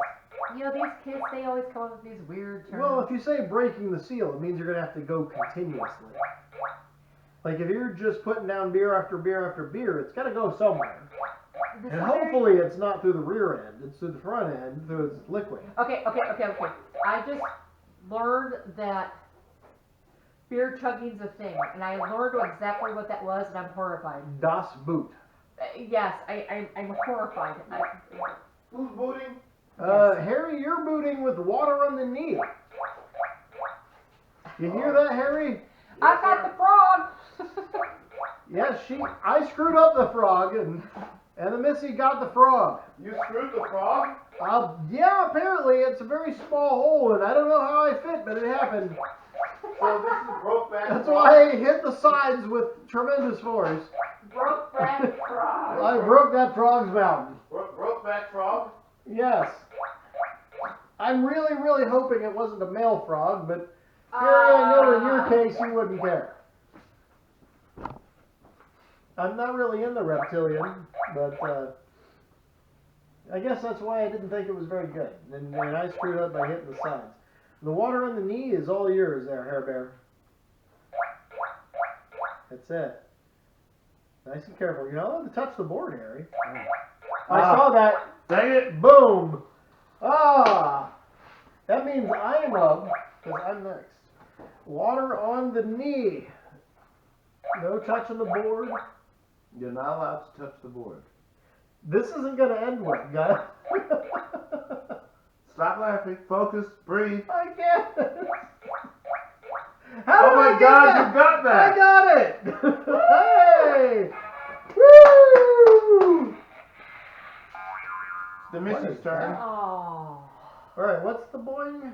You know, these kids, they always come up with these weird terms. Well, if you say breaking the seal, it means you're going to have to go continuously. Like if you're just putting down beer after beer after beer, it's got to go somewhere. This And is hopefully it's not through the rear end, it's through the front end, through its liquid. Okay. I just learned that beer chugging's a thing, and I learned exactly what that was, and I'm horrified. Das Boot. Yes, I'm horrified. Who's voting? Harry, you're booting with water on the knee. You hear that, Harry? I got the frog. Yes, I screwed up the frog, and the Missy got the frog. You screwed the frog? Yeah, apparently it's a very small hole, and I don't know how I fit, but it happened. So this is Brokeback That's Frog. why I hit the sides with tremendous force. Brokeback Frog. I broke that frog's mountain. Brokeback Frog. Yes. I'm really, really hoping it wasn't a male frog, but Harry, I know in your case you wouldn't care. I'm not really in the reptilian, but I guess that's why I didn't think it was very good. And I screwed up by hitting the sides. The water on the knee is all yours there, Hair Bear. That's it. Nice and careful. You're not allowed to touch the board, Harry. I saw that. Dang it. Boom. Ah. That means I am up, because I'm next. Water on the knee. No touching the board. You're not allowed to touch the board. This isn't going to end well, guys. Stop laughing. Focus. Breathe. I get it. How Oh did I my get God, that? you got that. I got it. Hey. Woo. The Missy's turn. Oh. All right, what's the boing?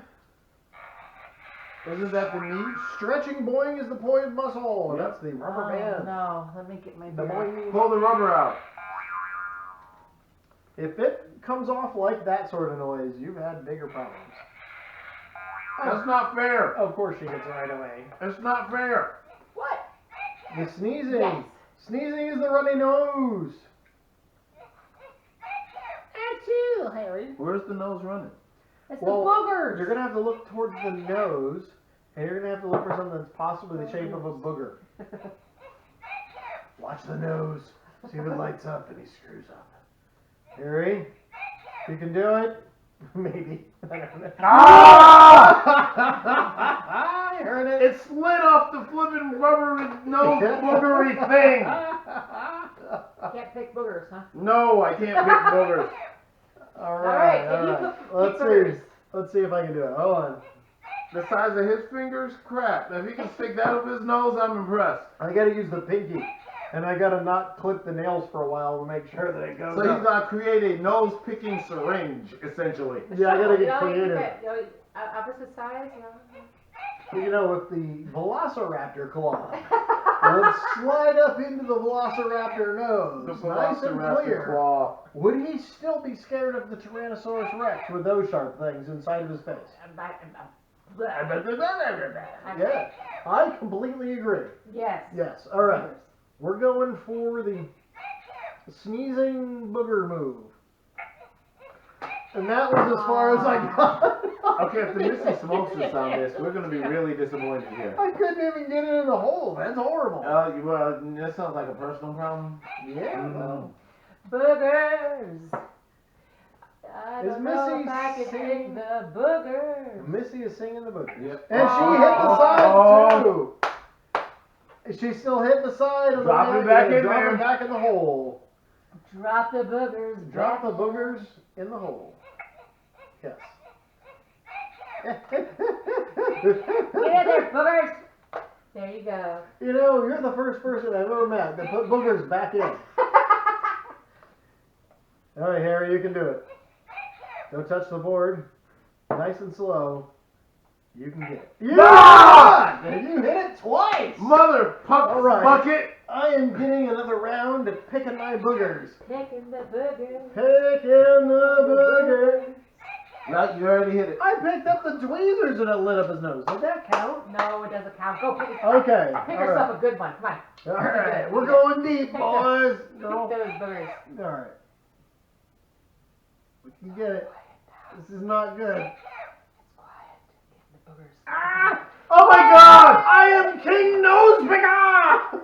Isn't that the knee? Stretching boing is the pointed muscle. Yep. That's the rubber Oh, band. no. Let me get my The beer. boing. Pull the rubber out. If it comes off like that sort of noise, you've had bigger problems. That's not fair. Of course she gets it right away. It's not fair. What? The sneezing. Yes. Sneezing is the runny nose. Achoo, Harry. Where's the nose running? It's Well, the boogers. You're going to have to look towards the nose, and you're going to have to look for something that's possibly the shape of a booger. Watch the nose. See if it lights up and he screws up. Harry, you can do it. Maybe. I don't know. Ah! I heard it. It slid off the flippin' rubber nose boogery thing. Can't pick boogers, huh? No, I can't pick boogers. All right, right. can you pick Let's see. boogers? Let's see if I can do it. Hold on. The size of his fingers? Crap. If he can stick that up his nose, I'm impressed. I got to use the pinky, and I got to not clip the nails for a while to make sure that it goes So up. he's got to create a nose-picking syringe, essentially. Yeah, I got to You get know, you creative. got, opposite sides, you know? You know, with the Velociraptor claw, let's slide up into the Velociraptor nose. The Nice and Velociraptor clear. claw. Would he still be scared of the Tyrannosaurus Rex with those sharp things inside of his face? Yeah, I completely agree. Yes. Yes, all right. We're going for the sneezing booger move. And that was as far as I got. Okay, if the Missy smokes us on this, we're going to be really disappointed here. I couldn't even get it in the hole. That's horrible. Well, that sounds like a personal problem. Yeah, well. Boogers. I Is don't know Missy if I can singing? pick the boogers. Missy is singing the boogie. Yep. And she hit the side too. She still hit the side of Drop the it back in drop there. it back in the hole. Drop the boogers. Drop back the boogers in the hole. Yes. Get in there, boogers. There you go. You know, you're the first person I've ever met that put boogers back in. All right, Harry, you can do it. Don't touch the board. Nice and slow. You can get it. Ah! And you hit it twice. Mother puck All right. bucket. I am getting another round of picking my boogers. Picking the boogers. Picking the boogers. No, you already hit it. I picked up the tweezers and it lit up his nose. Did that count? No, it doesn't count. Go pick it. Okay. Pick all yourself right. a good one. Come on. All right. We're going deep, boys. Pick No. those boogers. All right. We can get it. This is not good. It's quiet. Getting the boogers. Ah! Oh my God! I am King Nosepicker!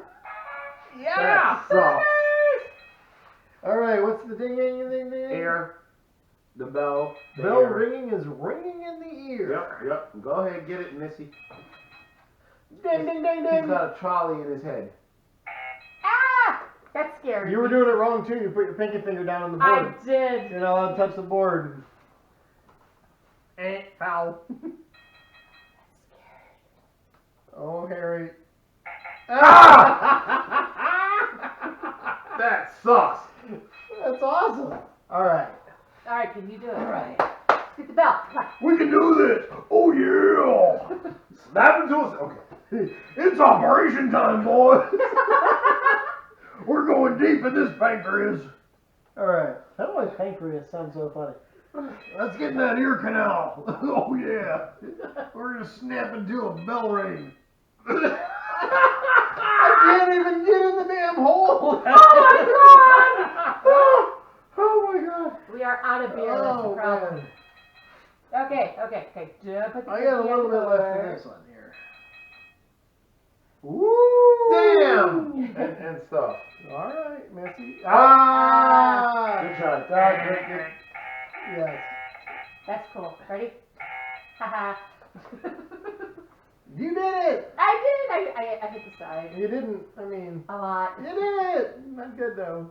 Yeah! That sucks. All right. What's the ding ding ding ding? Air. The bell. The Bell air. ringing is ringing in the ear. Yep. Go ahead, get it, Missy. Ding ding ding He's ding. got a trolley in his head. Ah! That's scary. You were doing it wrong too. You put your pinky finger down on the board. I did. You're not allowed to touch the board. Foul. Oh, Harry. That sucks. That's awesome. All right. All right, can you do it? All right. Get the bell. Come on. We can do this. Oh yeah. Snap into us. Okay. operation time, boys. We're going deep in this pancreas. All right. How do my pancreas sound so funny? Let's get in that ear canal. Oh yeah. We're gonna snap into a bell ring. I can't even get in the damn hole. Oh my god. We are out of beer. That's the problem. Man. Okay. Put the I got a cookie on little the bit left board. of this one here. Woo! Damn! And stuff. All right, Missy. Good try. Good. Yes. That's cool. Ready? Haha. You did it. I did. I hit the side. You didn't. I mean, A lot. you did it. Not good though.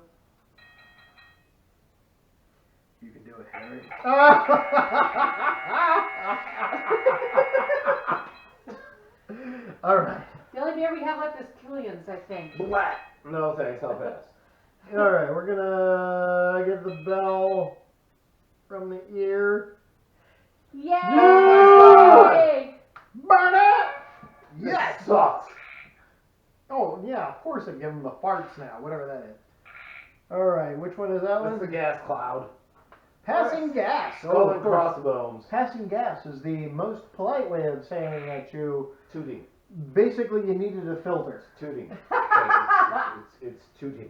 You can do it, Harry. All right. The only beer we have left is Killian's, I think. Black. No thanks, I'll pass. All right. We're gonna get the bell from the ear. Yay! Oh Burn it! Yes! Sucks. Oh yeah, of course I'm giving them the farts now, whatever that is. All right, which one is that That's the one? gas cloud. Passing gas. Skull of and course. crossbones. Passing gas is the most polite way of saying that you Tooting. basically you needed a filter. Tooting. It's tooting.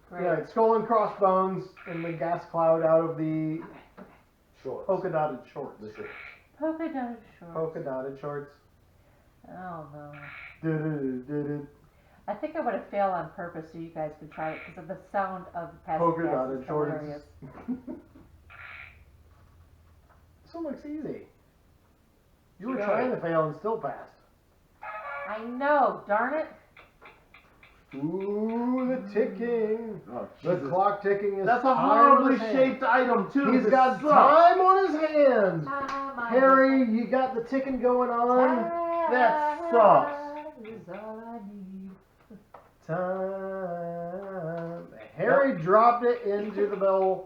Great. Yeah, it's skull and crossbones and the gas cloud out of the Shorts. polka dotted shorts. The shorts. Polka dot shorts. Polka dotted shorts. Oh no. Du-du-du-du-du. I think I would have failed on purpose so you guys could try it because of the sound of the passing Polka gas dotted is shorts. hilarious. This one looks easy. You You were got trying it. to fail and still passed. I know, darn it. Ooh, the ticking. Oh, The Jesus. clock ticking is That's a time on horribly his hand. shaped item too. He's This got sucks. time on his hands. Time I Harry, you got the ticking going on. That sucks. is all I need. Time. Harry dropped it into the bell,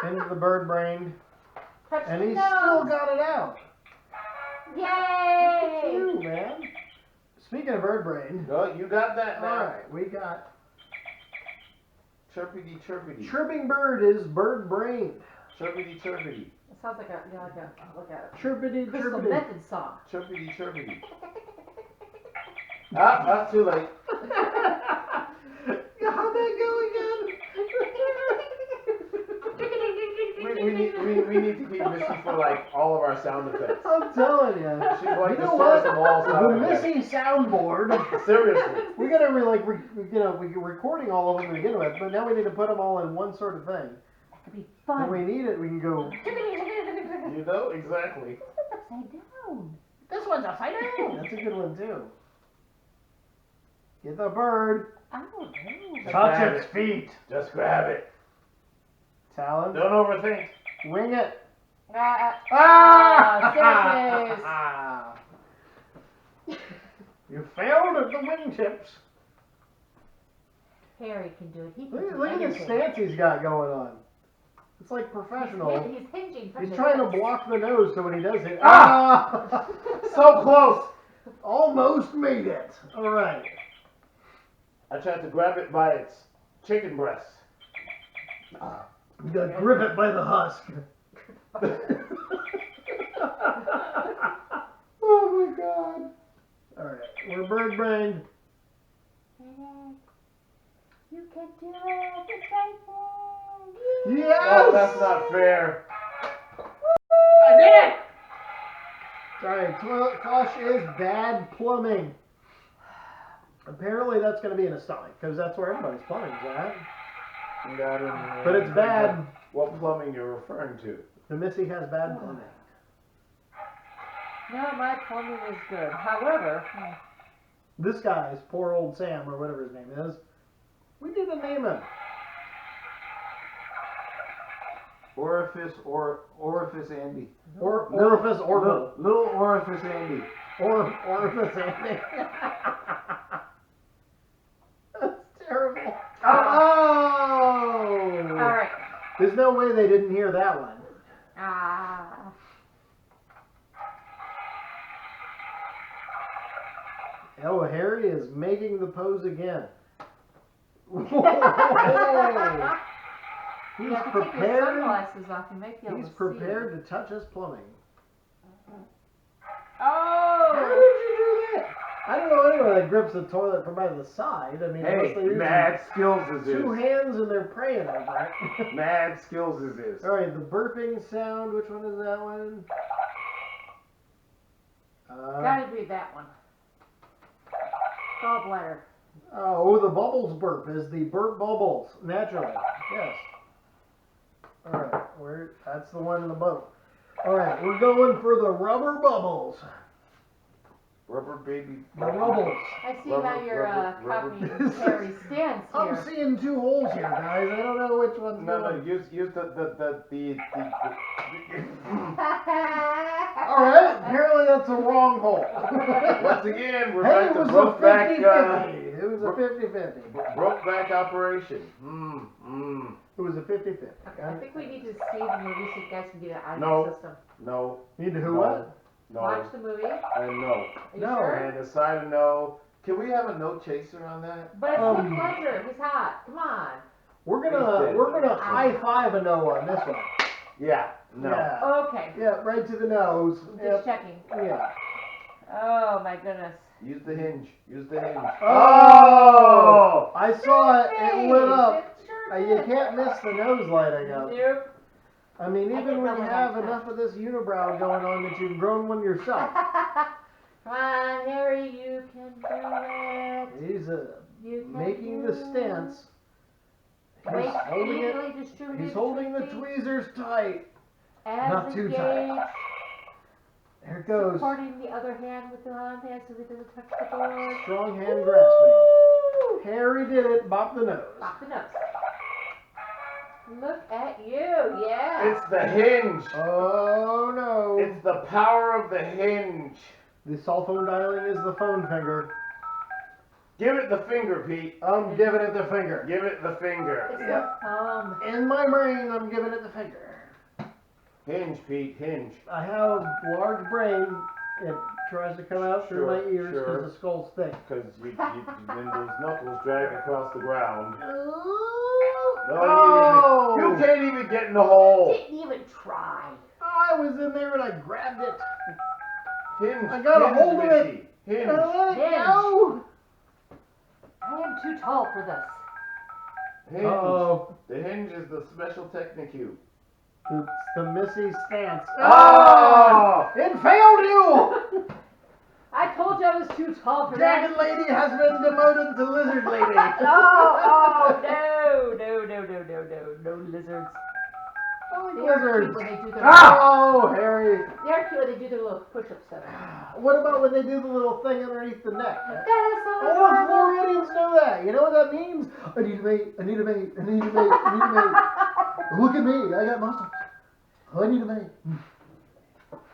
into the bird brain, Touch and the he nose. still got it out. Look at Yay! you, man. Speaking of bird brain, No, you got that now. alright, we got Chirpity chirpity. chirping bird is bird brain. Chirpity chirpity. It sounds like a look at it. Chirpity Crystal chirpity. Method song. Chirpity chirpity. Ah, too late. How'd that go again? We need to keep Missy for like all of our sound effects. I'm telling you. She's like You the know source what? of all The sound effects. Missy soundboard. Seriously. We gotta we're recording all of them to begin with, but now we need to put them all in one sort of thing. That could be When fun. we need it, we can go. You know exactly. Upside down. This one's upside down. That's a good one too. Get the bird. I don't know. Touch grab its it. feet. Just grab it. Talons. Don't overthink. Wing it. Ah, You failed at the wingtips. Harry can do it. He can Look, do look at the anything. stance he's got going on. It's like professional. He's hinging from He's the trying to hips. block the nose so when he does it. Ah! So close. Almost made it. All right. I tried to grab it by its chicken breast. You gotta grip it by the husk. Oh my god. All right, we're bird brained. You can do it. It's right there. Yes. Oh, that's not fair. I did it. All right, Tosh is bad plumbing. Apparently that's going to be in a stomach because that's where everybody's plumbing's at. But it's bad. What plumbing you're referring to? The Missy has bad plumbing. No, my plumbing is good. However, This guy's poor old Sam or whatever his name is. We need to name him. Orifice Andy. Or Orifice Orville. Little Orifice Andy. Orifice Andy. That's terrible. Oh! all right. There's no way they didn't hear that one. Oh, Harry is making the pose again. Hey. He's Yeah, if you take your prepared. sunglasses off, you might be able He's to see. prepared to touch his plumbing. Oh! How did you do that? I don't know anyone that grips the toilet from either the side. I mean, unless Hey, they're using mad skills is two this. hands and they're praying over it. Mad skills is this. All right, the burping sound. Which one is that one? Gotta be that one. Gallbladder. Oh, the bubbles burp is the burp bubbles naturally. Yes. All right, that's the one in the boat. All right, we're going for the rubber bubbles. Rubber baby. The rubbles. I see Rubber- how you're rubber- copying rubber. Harry's stance I'm here. seeing two holes here, guys. I don't know which one's No, going. use the All right, apparently that's a wrong hole. Once again, we're Hey, back it to was a Brokeback 50-50. It was a 50-50. Brokeback operation. It was a 50-50. Okay, I think we need to see the movie so you guys can get it out of No. your system. No. Need to who No. what? No. Watch the movie. Are And no. you No. sure? And a side of no. Can we have a no chaser on that? But it's Um, Nick Ledger. He's hot. Come on. We're gonna high five a no on this one. Yeah. No. Yeah. Okay. Yeah, right to the nose. Just Yep. checking. Yeah. Oh my goodness. Use the hinge. Use the hinge. Oh! I saw it. It Hey, lit up. it sure You did. can't miss the nose lighting up. Nope. I mean, I even didn't when know you what have that meant. enough of this unibrow going on that you've grown one yourself. Come on, Harry, you can do it. He's You can making do the stance. He's Weight holding it. evenly distributed He's holding the between tweezers tight. as not too tight. engaged, There it goes. supporting the other hand with the arm hand so it doesn't touch the board. Strong hand grasping. Woo! Harry did it. Bop the nose. Pop the nose. Look at you, yeah. It's the hinge. Oh no. It's the power of the hinge. The cell phone dialing is the phone finger. Give it the finger, Pete. I'm giving it the finger. Give it the finger. It's Yep. the thumb. In my brain, I'm giving it the finger. Hinge, Pete. Hinge. I have a large brain. It tries to come out through my ears Sure. because the skull's thick. Because then those knuckles drag across the ground. Oh! You can't even get in the hole. Didn't even try. I was in there and I grabbed it. Hinge. I got a hinge, hold of it. Missy. Hinge. I let it Hinge. go. I am too tall for this. Hinge. Uh-oh. The hinge is the special technique. It's the Missy stance. Oh! It failed you! I told you I was too tall for that. Dragon Lady has been demoted to Lizard Lady. Oh, no lizards. Oh, They are lizards. cute when they do their Oh, Harry. They are cute when they do their little push-ups. What about when they do the little thing underneath the neck? That is so Oh, adorable. Floridians know that. You know what that means? I need a mate. I need a mate. I need a mate. I need a mate. Look at me. I got muscles. I need a mate.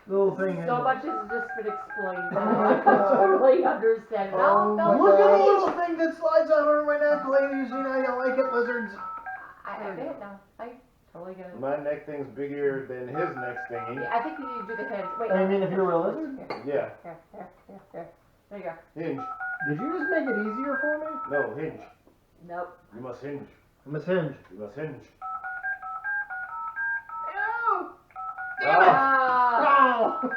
Little thing. So much has just been explained. Oh I my can God. totally understand. Oh, No, look at the please. little thing that slides out on my neck, ladies. You know you like it, lizards. I get it now. I totally get it. My neck thing's bigger than his neck thingy. Yeah, I think you need to do the hinge. Wait. I mean, if you were a lizard? Yeah. Here. There you go. Hinge. Did you just make it easier for me? No, hinge. Nope. You must hinge. I must hinge. You must hinge. Ow! Ah. Ow!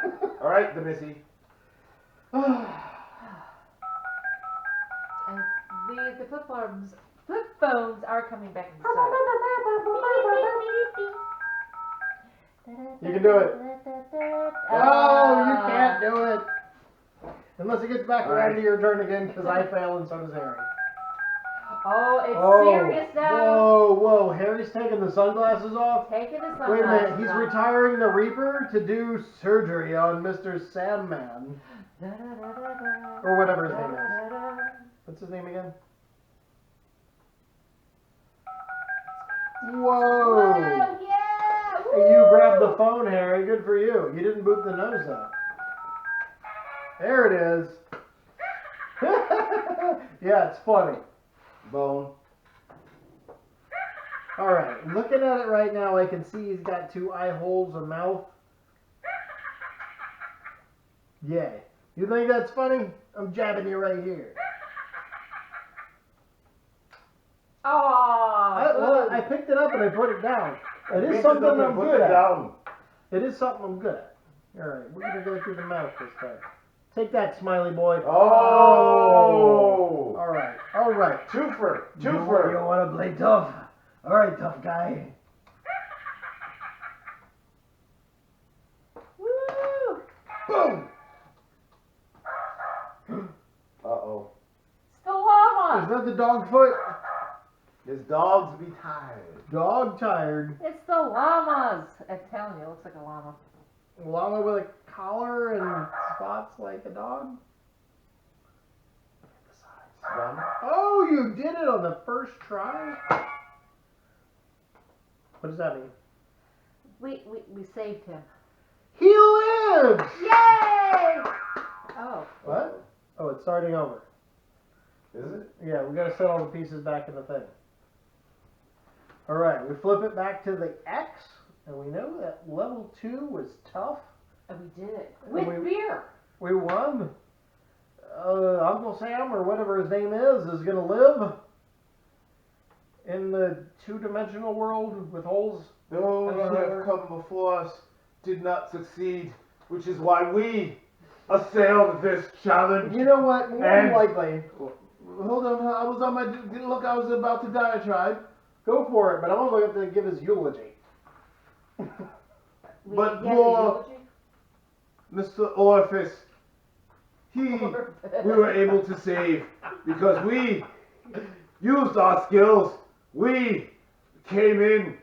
All right, the Missy. And the flip phones are coming back in stock. You can do it. Oh, you can't do it. Unless it gets back All around right. to your turn again, because I fail and so does Harry. Oh, it's serious now. Whoa. Harry's taking the sunglasses off. Taking the sunglasses Wait a minute, he's off. retiring the Reaper to do surgery on Mr. Sandman. Or whatever his name is. What's his name again? Whoa! Whoa, yeah! Hey, you grabbed the phone, Harry. Good for you. You didn't boop the nose though. There it is. Yeah, it's funny. Bone. Alright, looking at it right now, I can see he's got 2 eye holes, a mouth. Yay. You think that's funny? I'm jabbing you right here. Oh, I picked it up and I put it down. It is Pick something up and I'm put good it at. down. It is something I'm good at. Alright, we're gonna go through the mouth this time. Take that, smiley boy. Oh! Alright, alright. Twofer! You Twofer! wanna play tough? Alright, tough guy. woo! Boom! Uh-oh. It's the Is llama. that the dog foot? His dogs be tired. Dog tired. It's the llamas. I'm telling you, it looks like a llama. Llama with a collar and spots like a dog. Done? Oh, you did it on the first try? What does that mean? We saved him. He lives! Yay! Oh. What? Oh, it's starting over. Is it? Yeah, we gotta set all the pieces back in the thing. Alright, we flip it back to the X, and we know that level 2 was tough. And we did it. With We- beer. We won. Uncle Sam, or whatever his name is gonna live in the two-dimensional world with holes. Those who have come before us did not succeed, which is why we assailed this challenge. You know what? More than And- likely, Hold on, I was on my. Look, I was about to diatribe. go for it, but I'm also going to give his eulogy. But We had more- the Mr. Orifice, eulogy. we were able to save because we used our skills. We came in.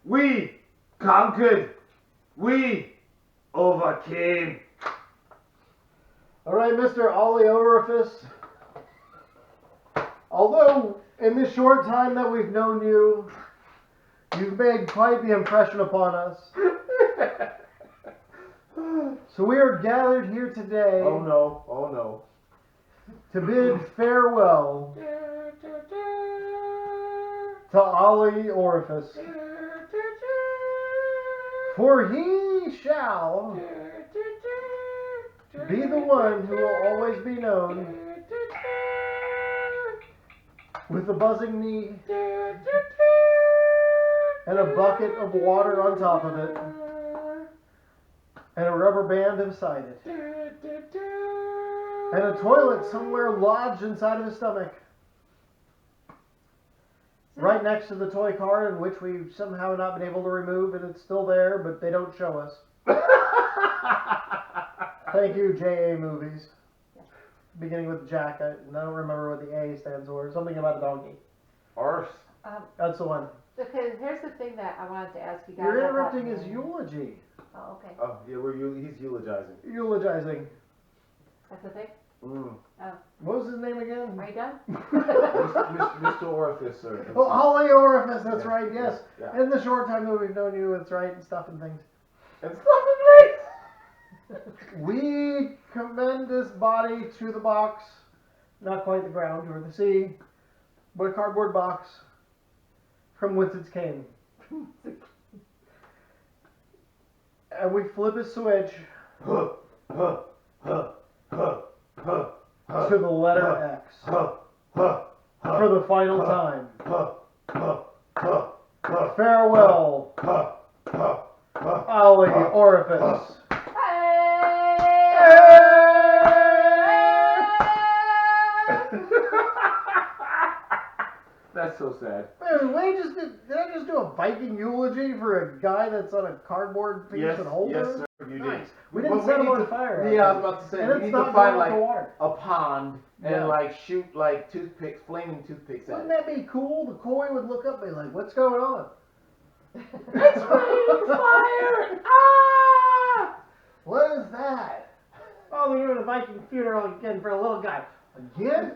We conquered. We overcame. All right, Mr. Ollie Orifice. Although in this short time that we've known you, you've made quite the impression upon us. So we are gathered here today Oh no, oh no. to bid farewell to Ollie Orifice. For he shall be the one who will always be known with a buzzing knee and a bucket of water on top of it and a rubber band beside it and a toilet somewhere lodged inside of his stomach. Right next to the toy car, in which we've somehow not been able to remove, and it's still there, but they don't show us. Thank you, J.A. Movies. Beginning with Jack. I don't remember what the A stands for. Something about a donkey. Arse. That's the one. Okay, here's the thing that I wanted to ask you guys. You're about interrupting his the- eulogy. Oh, okay. Oh yeah, he's eulogizing. Eulogizing. That's the thing? Mm. What was his name again? Are you done? Mr. Orifice, sir. Oh, Ollie Orifice, that's Yeah, right, yes. yeah. In the short time that we've known you, that's right, and stuff and things. And stuff We commend this body to the box, not quite the ground or the sea, but a cardboard box from whence it came. And we flip a switch to the letter X for the final time. Farewell, Ollie Orifice. That's so sad. Did I just do a Viking eulogy for a guy that's on a cardboard piece Yes, and holder? yes, sir, you did. Nice. We didn't But set him need on to- fire. Yeah, I was about to say, And we it's need not to going find out like to water. a pond and Yeah. like shoot like toothpicks, flaming toothpicks at Wouldn't it. that be cool? The koi would look up and be like, what's going on? It's raining fire! Ah! What is that? Oh, they're doing a Viking funeral again for a little guy. Again?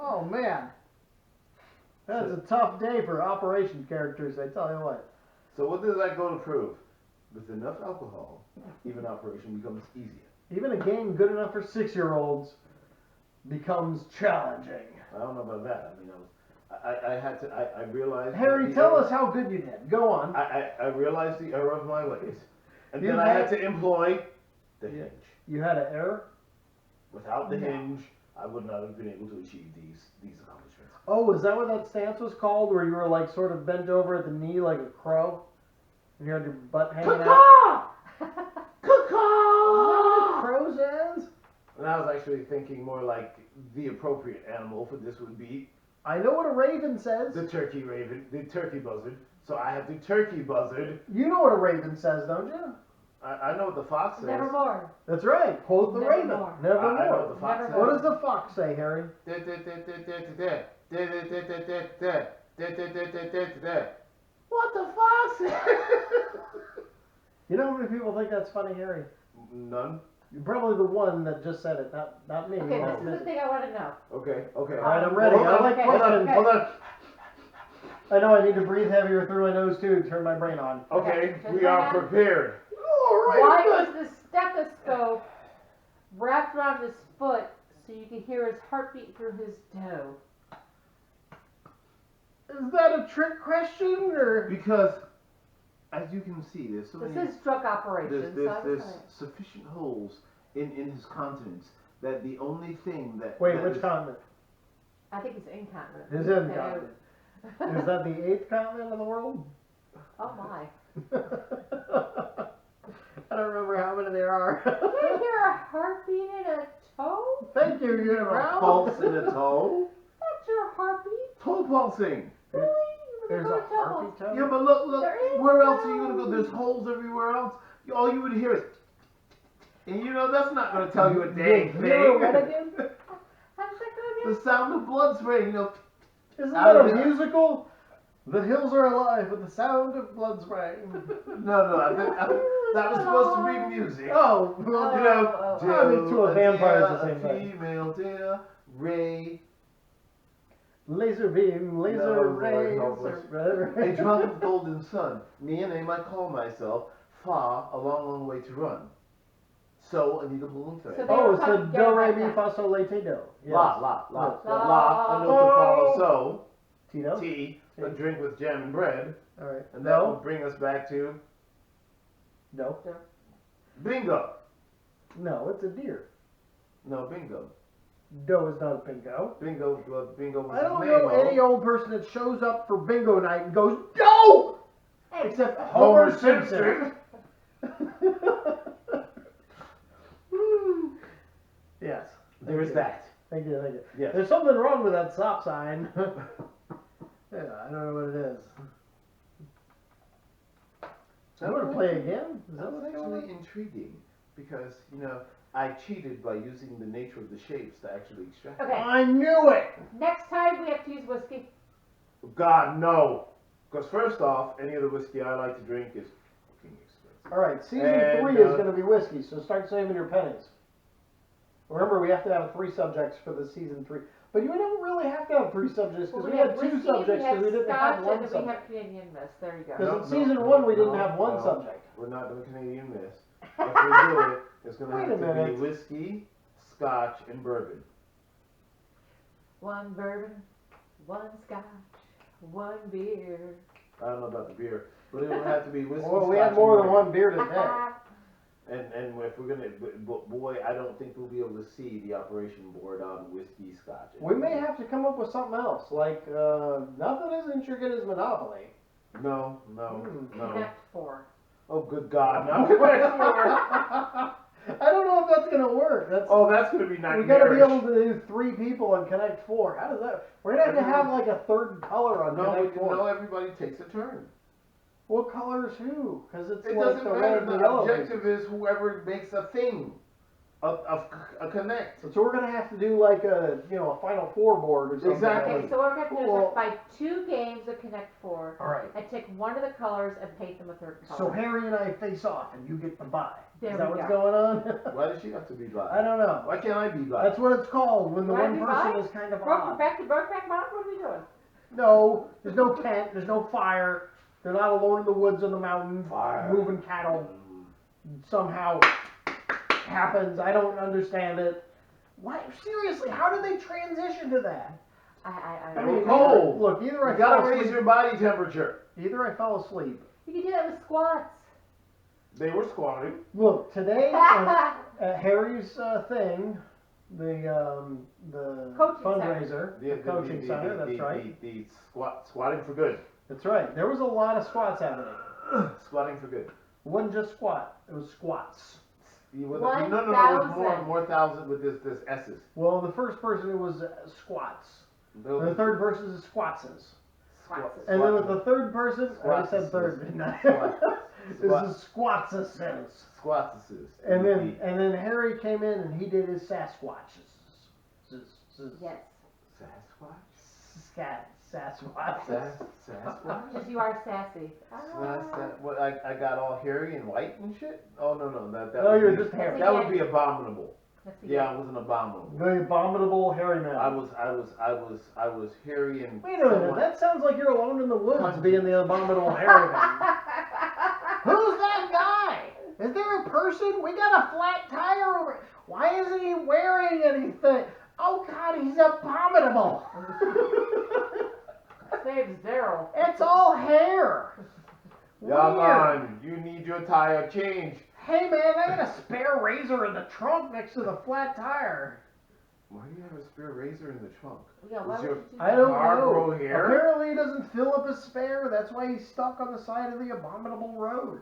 Oh, man. That's a tough day for operation characters, I tell you what. So what does that go to prove? With enough alcohol, even operation becomes easier. Even a game good enough for 6-year-olds becomes challenging. I don't know about that. I mean, I realized. Harry, the tell error- us how good you did. Go on. I realized the error of my ways, and You then I had had- to employ the Yeah. hinge. You had an error? Without the No. hinge, I would not have been able to achieve these accomplishments. Oh, is that what that stance was called? Where you were like sort of bent over at the knee like a crow? And you had your butt hanging out? Caw! Caw! Crow's hands? And I was actually thinking more like the appropriate animal for this would be I know what a raven says. the turkey buzzard. So I have the turkey buzzard. You know what a raven says, don't you? I know what the fox says. Nevermore. That's right. Quote the raven. Nevermore. Nevermore. I know what the fox says. Nevermore. What does the fox say, Harry? What the fox says? You know how many people think that's funny, Harry? None. You're probably the one that just said it, not me. Okay, No. this is the thing I want to know. Okay. All right, I'm ready. Hold I on, like okay, questions. okay. Hold on. I know I need to breathe heavier through my nose too. Turn my brain on. Okay, Okay, we are prepared. All Why was the stethoscope wrapped around his foot so you could hear his heartbeat through his toe? Is that a trick question or? Because, as you can see, there's so This many. is drug operations. There's sufficient holes in his continents that the only thing that. Wait, that which is- continent? I think it's incontinent. His incontinent. Is that the 8th continent of the world? Oh my. I don't remember how many there are. You can't hear a heartbeat in a toe? Thank you, You have a Unibrow. pulse in a toe? That's your heartbeat? Toe pulsing. Really? There's a heartbeat toe? Yeah, but look, There is where else are you gonna no- go? There's holes everywhere else. All you would hear is, and you know that's not gonna tell you a dang You know what thing. again? How's that going The again? sound of blood spraying, you know. Isn't Out that of a the- musical? The hills are alive with the sound of blood spraying. No, I think that was supposed to be music. Oh, well, You know, I mean, to a vampire is the dear, same thing. female dear, ray, laser beam, laser No, rays, Lord, or help us. whatever. a drop of golden sun. Me and I call myself far a long, long way to run. So I need a bloom thread. So they- Oh, it's the Talking do re about mi that. fa sol la ti do. Yes. La, Yes. a note to follow. So Tito. tea, a drink with jam and bread, All right. and that will No. bring us back to No. bingo. No, it's a deer. No, bingo. Doe is not a bingo. Bingo was I don't his know name, any old person that shows up for bingo night and goes, Doe! Hey, Except Homer Homer Simpson. Yes. There is that. Thank you, thank you. Yes. There's something wrong with that stop sign. Yeah, I don't know what it is. You want to play again? Is that That was what's going actually intriguing because, you know, I cheated by using the nature of the shapes to actually extract. Okay, I knew it! next time we have to use whiskey. God, no. Because first off, any of the whiskey I like to drink is fucking expensive. Alright, season And, 3 is going to be whiskey, so start saving your pennies. Remember, we have to have 3 subjects for the season 3. But you don't really have to have 3 subjects Well, because we we have had 2 whiskey, subjects we have and we didn't scotch, have 1 and then we subject. have Canadian Mist. There you go. Because in season 1 we didn't have 1 subject. We're not doing Canadian Mist. If we do it, it's going to Wait have a to minute. be whiskey, scotch, and bourbon. One bourbon, one scotch, one beer. I don't know about the beer, but it would have to be whiskey, Well, we scotch, had more and than bourbon. 1 beer today. And if we're gonna, but boy, I don't think we'll be able to see the operation board on whiskey, scotch. We may have to come up with something else, like nothing as intricate as Monopoly. No. Connect 4. Oh, good God! No. I don't know if that's gonna work. That's Oh, that's gonna be we nightmarish. gotta be able to do 3 people and Connect 4. How does that? We're gonna have to have like a third color on No, Connect 4. no, everybody takes a turn. What color is who? Because it's It like doesn't the red matter. and the The yellow. objective is whoever makes a thing, a connect. So we're gonna have to do like a a Final Four board or something. Exactly. Okay, so what we're going to do is Well- buy 2 games of Connect 4 All right. and take one of the colors and paint them a third color. So Harry and I face off, and you get the bye. There Is that we what's go. going on? Why does she have to be black? I don't know. Why can't I be black? That's what it's called when the Why one do person I? is kind of Broke odd. back to Brokeback Mountain? What are we doing? No, there's no tent, there's no fire. They're not alone in the woods on the mountain, Fire. moving cattle. Somehow happens. I don't understand it. Why? Seriously, how did they transition to that? I I mean, mean, cold. Look, either I You gotta fell raise asleep. your body temperature. Either I fell asleep. you can do that with squats. They were squatting. Look, today at Harry's thing, the Coaching fundraiser, the coaching center, that's right. The squatting for good. That's right. There was a lot of squats happening. Squatting for good. It wasn't just squat, it was squats. No, it was more thousand with this S's. Well, the first person it was squats. The third person is squatses. And then with the third person, I said third, didn't I? This is squatses. Squatses. And then Harry came in and he did his Sasquatches. Yes. Sasquatch? Sasquatch. Sasquatch? Because you are sassy. What, I got all hairy and white and shit? Oh, no. No, you're just hairy. That would be abominable. Yeah, I was an abominable. The abominable hairy man. I was hairy and. Wait a minute, that sounds like you're alone in the woods being the abominable hairy man. Who's that guy? Is there a person? We got a flat tire over. Why isn't he wearing anything? Oh God, he's abominable. Saves Daryl. It's all hair. Yeah, man, you need your tire changed. Hey man, I got a spare razor in the trunk next to the flat tire. Why do you have a spare razor in the trunk? Yeah, why Does would your you do that? I don't car know. grow hair? Apparently he doesn't fill up his spare. That's why he's stuck on the side of the abominable road.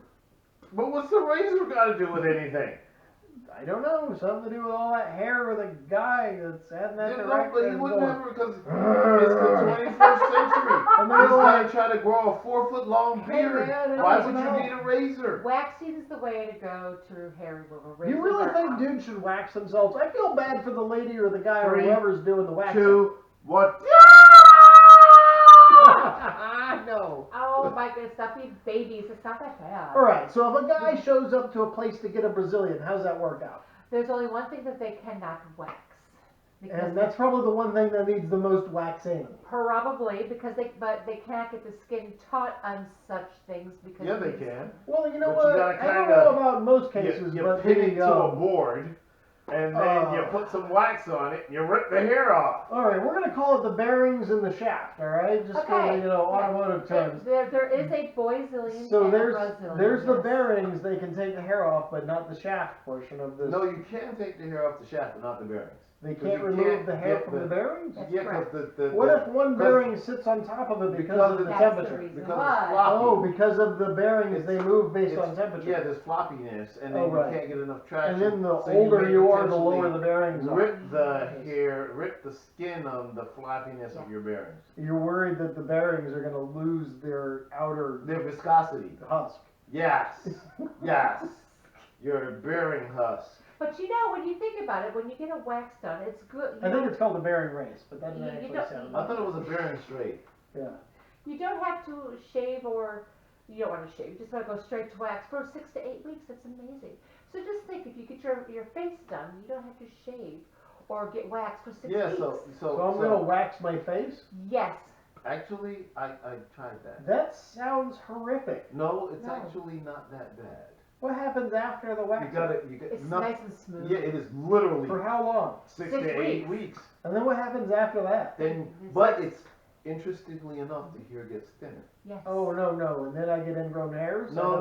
But what's the razor got to do with anything? I don't know. Something to do with all that hair with a guy that's had that direct. But he wouldn't have it because it's the 21st century. And This they're guy like, tried to grow a 4-foot-long Hey, beard. man, Why I would don't know. you need a razor? Waxing is the way to go to hair removal. you really think dudes should wax themselves? I feel bad for the lady or the guy or 3, whoever's doing the waxing. 2, 1. No. Oh my goodness, stop being babies. It's not that bad. Alright, so if a guy shows up to a place to get a Brazilian, how's that work out? There's only one thing that they cannot wax. And that's probably the one thing that needs the most waxing. Probably because they cannot get the skin taught on such things because Yeah, they can. Well, you know But you what? gotta I don't kinda- know about most cases, You but pin there it you to a go. board, and then you put some wax on it, and you rip the hair off. Alright, we're gonna call it the bearings in the shaft, alright? Just for Okay. the, automotive terms. There is a boyzillion So and there's a Brazilian. the yes. bearings, they can take the hair off, but not the shaft portion of this. No, you can take the hair off the shaft, but not the bearings. They 'cause can't you remove can't the hair get from the- the bearings? That's Yeah, correct. because What if one 'cause- bearing sits on top of it because of the That's the temperature? reason Because why. it's floppy. Oh, because of the bearings, they move based on temperature. Yeah, there's floppiness, and then Oh, right. you can't get enough traction. And then the so older may you are, the potentially lower the bearings are. Rip the hair, rip the skin on the floppiness of your bearings. You're worried that the bearings are going to lose their outer Their viscosity. husk. Yes, yes. Your bearing husk. But you know, when you think about it, when you get a wax done, it's good. I think it's called a bearing race, but that doesn't You actually don't- sound I thought it was a bearing straight. Yeah. You don't have to shave or you don't want to shave. You just want to go straight to wax for 6 to 8 weeks. That's amazing. So just think, if you get your face done, you don't have to shave or get waxed for 6 Yeah, weeks. So I'm going to wax my face? Yes. Actually, I tried that. That sounds horrific. No, it's No. actually not that bad. What happens after the You wax? got It's nothing. nice and smooth. Yeah, it is literally For how long? 6 6 to 8 weeks. weeks. And then what happens after that? Then, It's but like- it's interestingly enough, the hair gets thinner. Yes. Oh, no. And then I get ingrown hairs? No.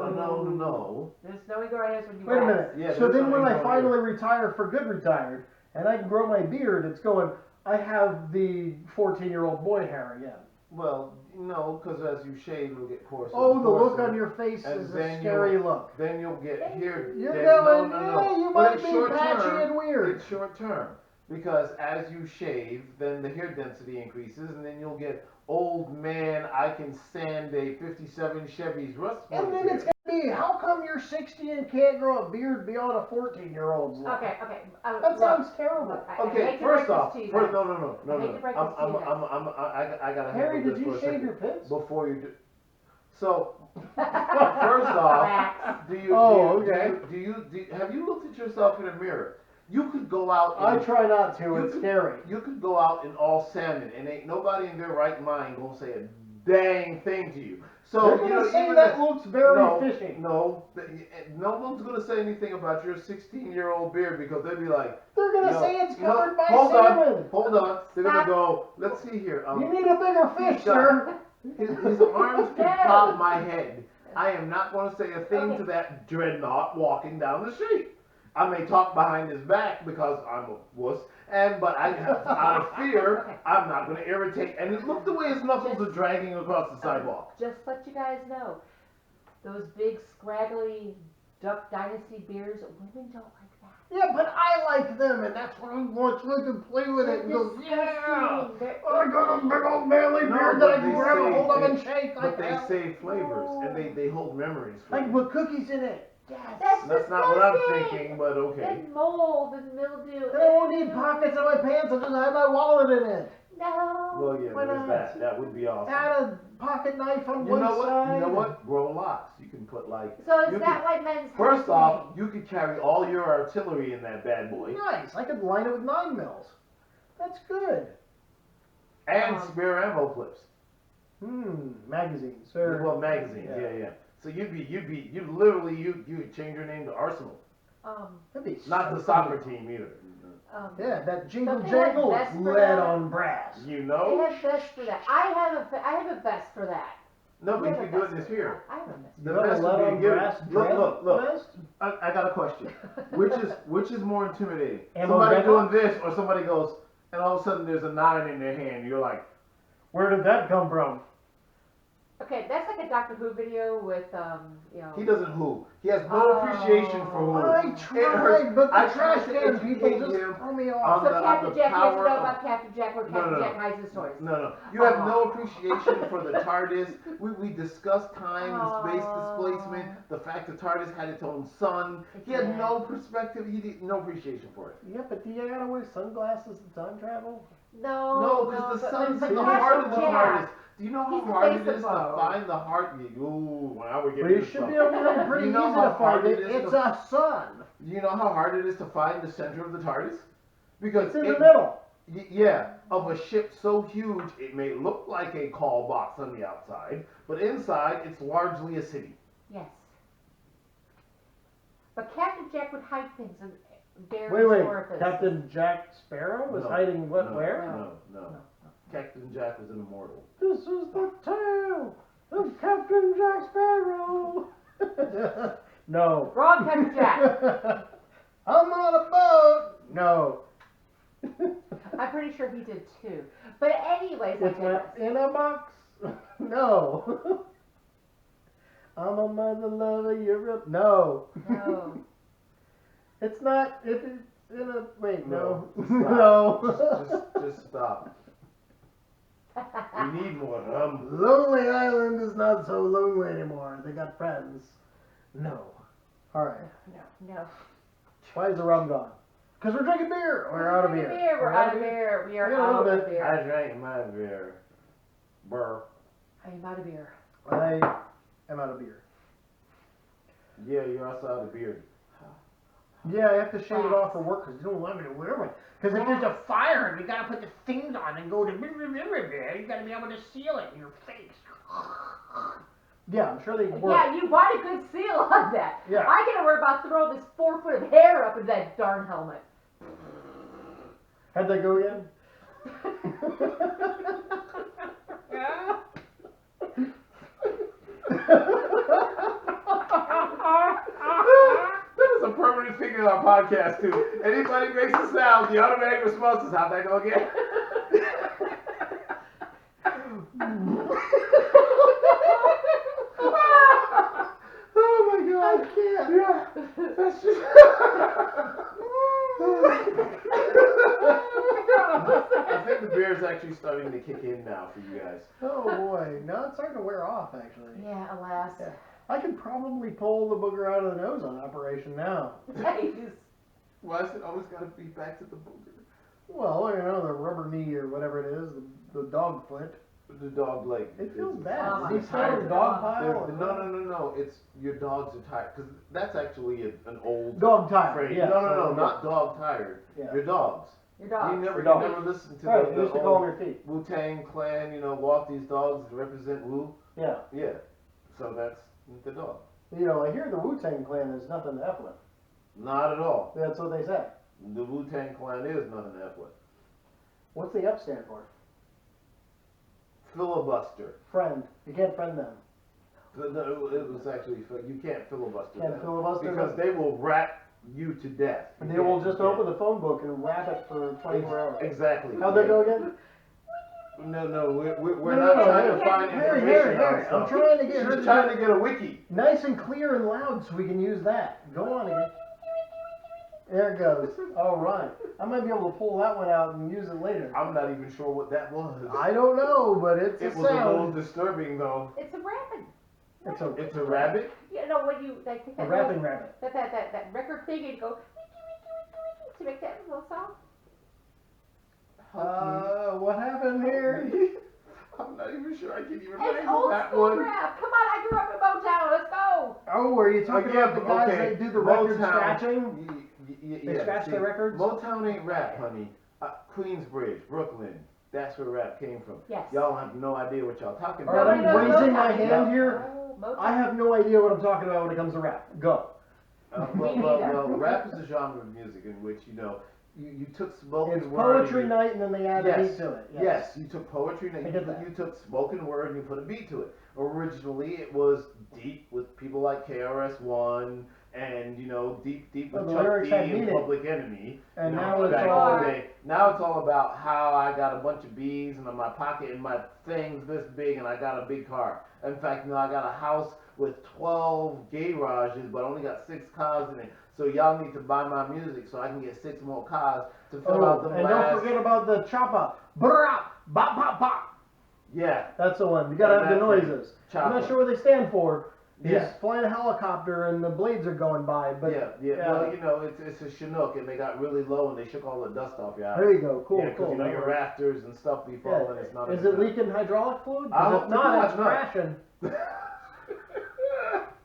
There's no ego hairs when you Wait a wax. minute. Yeah, So there's then no when I ingrown finally retire for good retired, and I can grow my beard, it's going, I have the 14-year-old boy hair again. Well, no, because as you shave, it'll get coarser. Oh, and the look coarser. on your face And is a then scary you'll- look. Then you'll get hair. You're then- going, no. you But might it's be short patchy term. and weird. It's short term. Because as you shave, then the hair density increases, and then you'll get old man, I can stand a 57 Chevy's rust. And then it's gonna be, how come you're 60 and can't grow a beard beyond a 14-year-old's look? Okay. That look, sounds terrible. look, I Okay, hate to break first off, this to you first, guys. no. I hate to break this to you I gotta Harry, handle did this you for a shave second your pits? before you do. So, first off, Wax. do you have you looked at yourself in a mirror? You could go out. I And, try not to, You it's could- scary. You could go out in all salmon, and ain't nobody in their right mind gonna say a dang thing to you. So They're you gonna know, say even that if- looks very no, fishy. No, no one's gonna say anything about your 16-year-old beard because they'll be like, They're gonna yo, say it's you know, covered by hold salmon. Hold on. They're gonna Stop. go. Let's see here. You need a bigger fish, got- sir. His arms can pop my head, I am not going to say a thing Okay. to that dreadnought walking down the street. I may talk behind his back because I'm a wuss, but out of fear, Okay. I'm not going to irritate. And look the way his knuckles are dragging across the sidewalk. Just let you guys know, those big scraggly Duck Dynasty beers, women don't like that. Yeah, but I like them, and that's what I want, so I can play with it and go, yeah! They're I got a big old manly No, beard but that I can they grab a say hold of they- and shake But like they that. say flavors, and they hold memories for I you. can put cookies in it. Yes. That's not what I'm disgusting. thinking, but okay. And mold and mildew. Then I won't need pockets in my pants, I'll just have my wallet in it. No. Well, yeah, Why there's not? that. That would be awesome. Add a pocket knife on You one know what? side. You know what? Grow locks. You can put like. So is you that why men's First have off, thing? you could carry all your artillery in that bad boy, Nice. I could line it with 9 mils. That's good. and spare ammo clips. Magazines. Well, magazines. Yeah. So you'd literally change your name to Arsenal, That'd be not so the soccer cool. team either. Yeah, that jingle Don't they have jangle vests for lead that? on brass. You They know? have vests for that. I have a vest for that. No, We but have you a can do it vest in this for here. that. I have a vest. The You have a vest lead would be on a given. brass Look, look. vest? I got a question. Which is more intimidating? Ammo Somebody red doing box? this, or somebody goes, and all of a sudden there's a 9 in their hand. You're like, Where did that come from? Okay, that's like a Doctor Who video with he doesn't who. He has no appreciation for who. I It tried, hurts. but the I trash tried to can people educate just him throw me on off. So the Captain Jack doesn't power know of- about Captain Jack where Captain no. Jack hides his toys. No. You have no appreciation for the TARDIS. We discussed time and space displacement. The fact the TARDIS had its own sun. He had no perspective. He had no appreciation for it. Yeah, but do you gotta wear sunglasses to time travel? No, because the sun's in the Captain heart of the Jack, TARDIS. Do you know how He's the hard face it is of to both. find the heart? Ooh, now we're Well, getting you into should be trouble. able to know pretty You know easy how to find hard it. it is It's to- a sun. Do you know how hard it is to find the center of the TARDIS? Because It's in the middle. Yeah, of a ship so huge it may look like a call box on the outside, but inside it's largely a city. Yes. But Captain Jack would hide things in various Wait. orifices. Captain Jack Sparrow was No, hiding what? no, Where? No. Captain Jack was an immortal. This is the tale of Captain Jack Sparrow. No. Wrong, Captain Jack. I'm on a boat. No. I'm pretty sure he did too. But anyways, I It's not in a box. No. I'm a mother lover. You're a no. No. It's not. If it's in a wait. No. Stop. No. Just stop. We need more rum. Lonely Island is not so lonely anymore. They got friends. No. All right. No. Why is the rum gone? Because we're drinking beer. We're out of beer. We're out of beer. We are Yeah, a out little of bit. beer. I drank my beer. Burr. I am out of beer. I am out of beer. Yeah, you're also out of beer. Yeah, I have to shave it off for work because you don't want me to wear one. Because if there's a fire and we gotta put the things on and go to you gotta be able to seal it in your face. Yeah, I'm sure they work. Yeah, you bought a good seal on that. Yeah. I gotta worry about throwing this 4 foot of hair up in that darn helmet. How'd that go again? That is a permanent thing in our podcast too. Anybody makes a sound, the automatic response is how'd that go again? Oh my god. I can't. Yeah. That's just I think the beer is actually starting to kick in now for you guys. Oh boy, no, it's starting to wear off actually. Yeah, alas. Yeah. I could probably pull the booger out of the nose on operation now. Nice. Why is it always gotta be back to the booger? Well, you know, the rubber knee or whatever it is, the dog foot. The dog leg. It feels Oh bad. my Is he still in the dog pile? No. It's your dogs are tired because that's actually an old Dog tired. phrase. Yes. No, not dog tired. Yeah. Your dogs. Your dog. You never Dogs. listened to Right, the you used to call them old your feet. Wu-Tang Clan. Walk these dogs that represent Wu. Yeah. Yeah. So that's the dog. You know, I hear the Wu-Tang Clan is nothing to F with. Not at all. That's what they say. The Wu-Tang Clan is nothing to F with. What's the F stand for? Filibuster. Friend. You can't friend them. No, it was actually you can't filibuster Can't them filibuster because them? they will rap you to death. And they will just open the phone book and rap it for 24 hours. Exactly. How'd that go again? No, we're No, not no, trying no. to find Harry, information Harry, on I'm stuff. trying to get her She's to trying do to get a wiki. nice and clear and loud so we can use that. Go on again. There it goes. All right. I might be able to pull that one out and use it later. I'm not even sure what that was. I don't know, but it's It a was a little sound. disturbing though. It's a rapping. It's a It's a rabbit. You know when you like take a that rapping little, rabbit. that record thing and go to make that little sound. What happened here? I'm not even sure I can even It's remember old that school one. rap. Come on, I grew up in Motown. Let's go. Oh, are you talking about the guys okay. that do the record Motown. scratching? They Yeah, scratch see, their records? Motown ain't rap, honey. Queensbridge, Brooklyn. That's where rap came from. Yes. Y'all have no idea what y'all talking All about. right, Nobody I'm knows raising my Motown. hand here. Oh, Motown. I have no idea what I'm talking about when it comes to rap. Go. Well, rap is a genre of music in which, you took spoken It's word. poetry night and then they add a beat to it. Yes, you took poetry and I get that. you took spoken word and you put a beat to it. Originally, it was deep with people like KRS-One and, deep Well, with the Chuck lyrics D had and meaning. Public Enemy. And you know, now it's back all- in the day. Now it's all about how I got a bunch of bees in my pocket and my thing's this big and I got a big car. In fact, I got a house with 12 garages but only got 6 cars in it. So y'all need to buy my music so I can get 6 more cars to fill out the and last. don't forget about the choppa. Brrrah, bop, bop, bop. Yeah. That's the one. You gotta have the And that noises. thing, I'm not choppa. sure what they stand for. He's Yeah. flying a helicopter and the blades are going by, but Well, it's a Chinook, and they got really low, and they shook all the dust off your house. there you go. Cool, Yeah, 'cause cool. your rafters and stuff be Yeah. falling. It's not. Is it leaking hydraulic fluid? 'Cause I if hope not, not, it's no. crashing.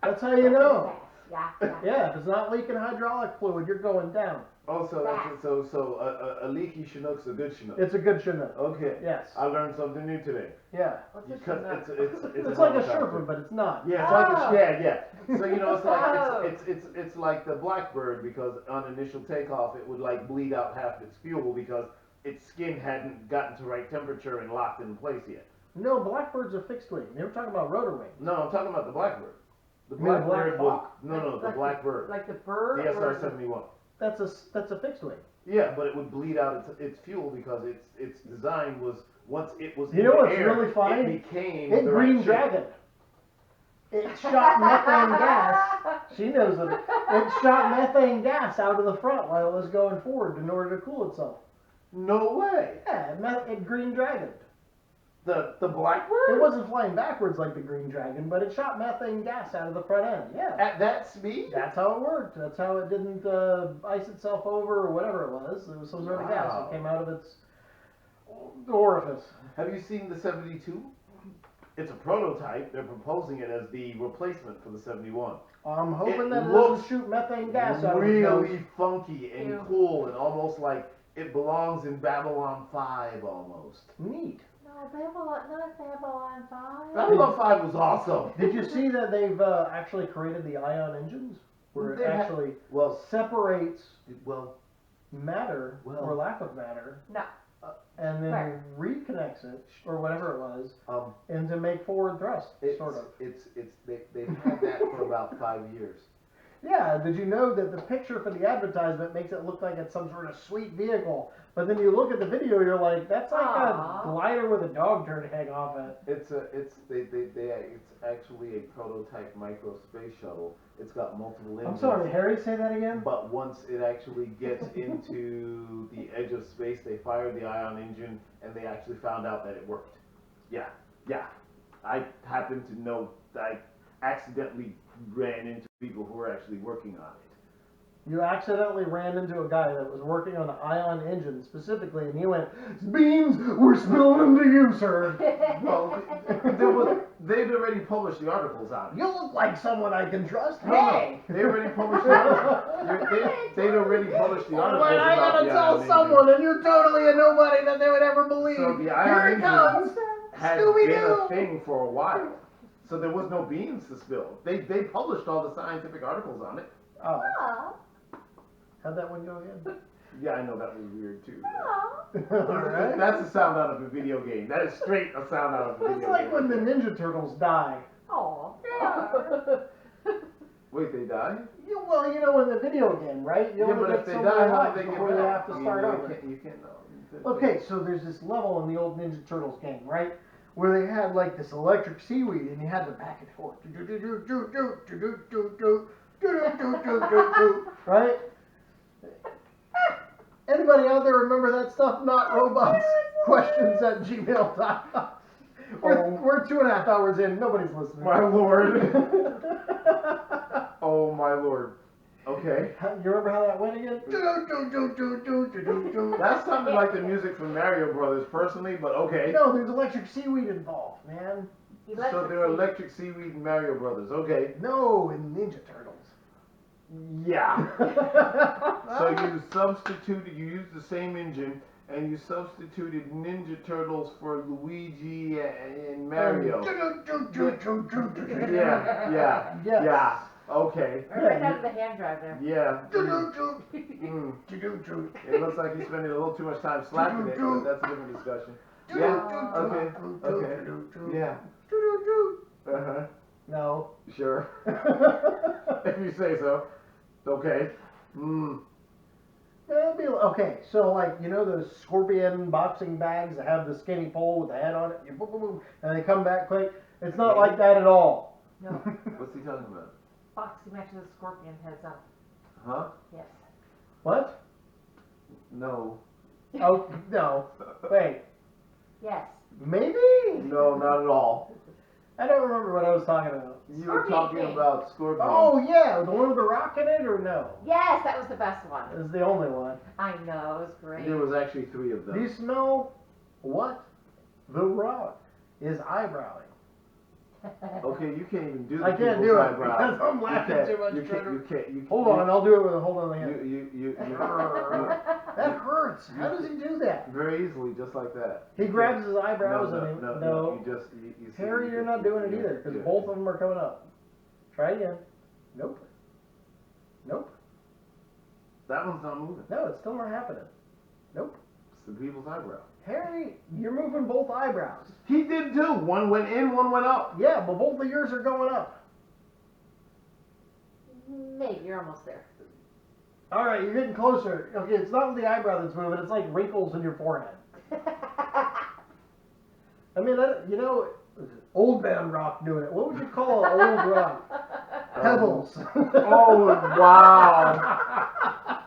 That's how you know. Yeah. Yeah, if it's not leaking hydraulic fluid, you're going down. Oh, so a leaky Chinook's a good Chinook. It's a good Chinook. Okay. Yes. I learned something new today. Yeah. What's this Because Chinook? It's like a Sherpa, but it's not. Yeah, it's Oh. like yeah. So it's like Oh. it's like the Blackbird because on initial takeoff it would like bleed out half its fuel because its skin hadn't gotten to right temperature and locked in place yet. No, Blackbird's a fixed wing. They were talking about rotor wings. No, I'm talking about the Blackbird. The You mean the Blackbird Black was Hawk? the Like Blackbird. Like the bird. The or SR-71. That's a fixed wing. Yeah, but it would bleed out its fuel because its design was once it was You in know the what's air, really funny? it became It the green right shape. dragon. It shot methane gas. She knows it. It shot methane gas out of the front while it was going forward in order to cool itself. No way. Yeah, it green dragoned. The It Blackbird wasn't flying backwards like the green dragon, but it shot methane gas out of the front end. Yeah. at that speed. That's how it worked. That's how it didn't ice itself over or whatever it was. It was some sort of gas Wow. that came out of its orifice. Have you seen the 72? It's a prototype. They're proposing it as the replacement for the 71. I'm hoping It that it looks doesn't shoot methane gas out of its really nose. funky and Ew. cool and almost like it belongs in Babylon 5 almost. Neat. No, Babylon, not Babylon 5. Babylon 5 was awesome. Did you see that they've actually created the ion engines? Where it They ha- actually Well, separates well, matter, Well- or lack of matter, No. and then Right. reconnects it, or whatever it was, um, and to make forward thrust, it's sort of. they've had that for about 5 years. Yeah, did you know that the picture for the advertisement makes it look like it's some sort of sweet vehicle, but then you look at the video, you're like, that's like Aw. a glider with a dog turd hang off it. It's actually a prototype micro space shuttle. It's got multiple engines. I'm sorry, Harry, say that again? But once it actually gets into the edge of space, they fired the ion engine and they actually found out that it worked. Yeah. I happen to know I accidentally ran into people who were actually working on it. You accidentally ran into a guy that was working on the ion engine specifically, and he went, "Beams, we're spilling into you, sir." Well, they'd already published the articles on it. You look like someone I can trust. No, Hey! they already published they'd already published the articles When I about gotta the tell ion engine. someone, and you're totally a nobody that they would ever believe. So the Here ion it engine comes. had Scooby-Doo. been a thing for a while. So there was no beans to spill. They published all the scientific articles on it. Oh, Aw. how'd that one go again? Yeah, I know that was weird too. Aw. Alright. That's a sound out of a video game. That is straight a sound out of a That's video like game. when the Ninja Turtles die. Aw. Oh, Wait, they die? Well, you know, in the video game, right? You Yeah, only but get if they so die, many how lives do they get before you back? have to start over. You can't know. Okay, so there's this level in the old Ninja Turtles game, right? Where they had like this electric seaweed and you had the back and forth. Right? Anybody out there remember that stuff? Not robots. Questions at gmail.com. We're 2.5 hours in. Nobody's listening. My lord. Oh my lord. Okay. You remember how that went again? That sounded like the music from Mario Brothers, personally, but okay. No, there's electric seaweed involved, man. So there are electric seaweed in Mario Brothers. Okay. No, in Ninja Turtles. Yeah. So you used the same engine, and you substituted Ninja Turtles for Luigi and Mario. Yeah. Yes. Okay. Right out of the hand drive there. Yeah. It looks like he's spending a little too much time slapping it, but that's a different discussion. Yeah. Okay. Yeah. Uh-huh. No. Sure. If you say so. Okay. Okay, so like, you know those scorpion boxing bags that have the skinny pole with the head on it? You boom, boom, boom, and they come back quick? It's not like that at all. No. What's he talking about? Foxy matches the scorpion heads up. Huh? Yes. What? No. Oh, no. Wait. Yes. Maybe? No, not at all. I don't remember what I was talking about. You were talking about scorpions. Oh, yeah, the one with the rock in it, or no? Yes, that was the best one. It's the only one. I know, it was great. There was actually 3 of Do you them. smell what? The rock is eyebrowing. Okay, you can't even do the I can't people's do it eyebrows. because I'm laughing too much. You can't. Hold on, I'll do it with a hold on the hand. You That hurts. How does he do that? very easily, just like that. He grabs his eyebrows and he, No. You see, Harry, you're not doing it either because both of them are coming up. Try again. Nope. Nope. That one's not moving. No, it's still not happening. Nope. It's the people's eyebrow. Harry, you're moving both eyebrows. He did too. One went in, one went up. Yeah, but both of yours are going up. Maybe, you're almost there. All right, you're getting closer. Okay, it's not the eyebrow that's moving. It's like wrinkles in your forehead. I mean, you know, old man rock doing it. What would you call an old rock? Pebbles. Oh, wow.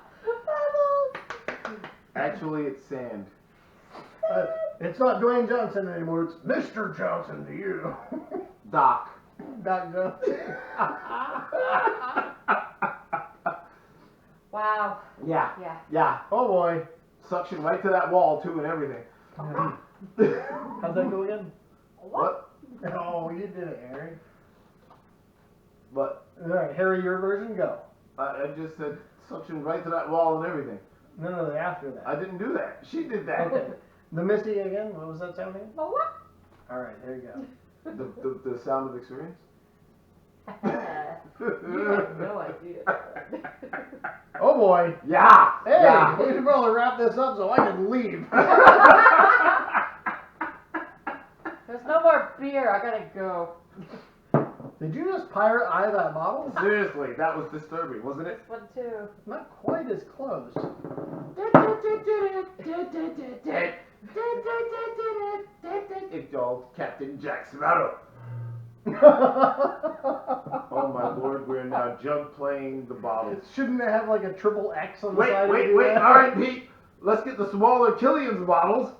Actually, it's sand. It's not Dwayne Johnson anymore. It's Mr. Johnson to you. Doc. Doc Johnson. Wow. Yeah. Yeah. Yeah. Oh boy. Suction right to that wall too and everything. How'd that go again? What? Oh, you did it, Harry. But All right, Harry, your version, go. I just said suction right to that wall and everything. No, after that. I didn't do that. She did that. Okay. The Misty again. What was that sound again? But what? All right, there you go. The sound of experience. You have no idea. Oh boy. Yeah. Hey, Yeah. we should probably wrap this up so I can leave. There's no more beer. I gotta go. Did you just pirate eye that bottle? Seriously, that was disturbing, wasn't it? This one too. Not quite as close. It's all Captain Jack Sparrow. Oh my lord, we're now jug playing the bottles. Shouldn't it have like a triple X on the side? Wait, that? all right, Pete. Let's get the smaller Killian's bottles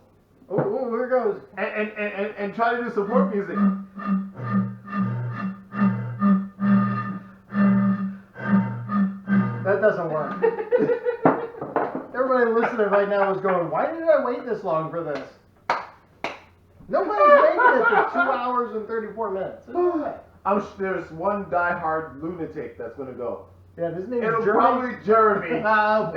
Oh, here goes. and try to do support music. That doesn't work. Everybody listening right now is going, why did I wait this long for this? Nobody's making it to 2 hours and 34 minutes. It's okay. I'm sure there's one diehard lunatic that's gonna go. Yeah, his name It'll is Jeremy. probably Jeremy.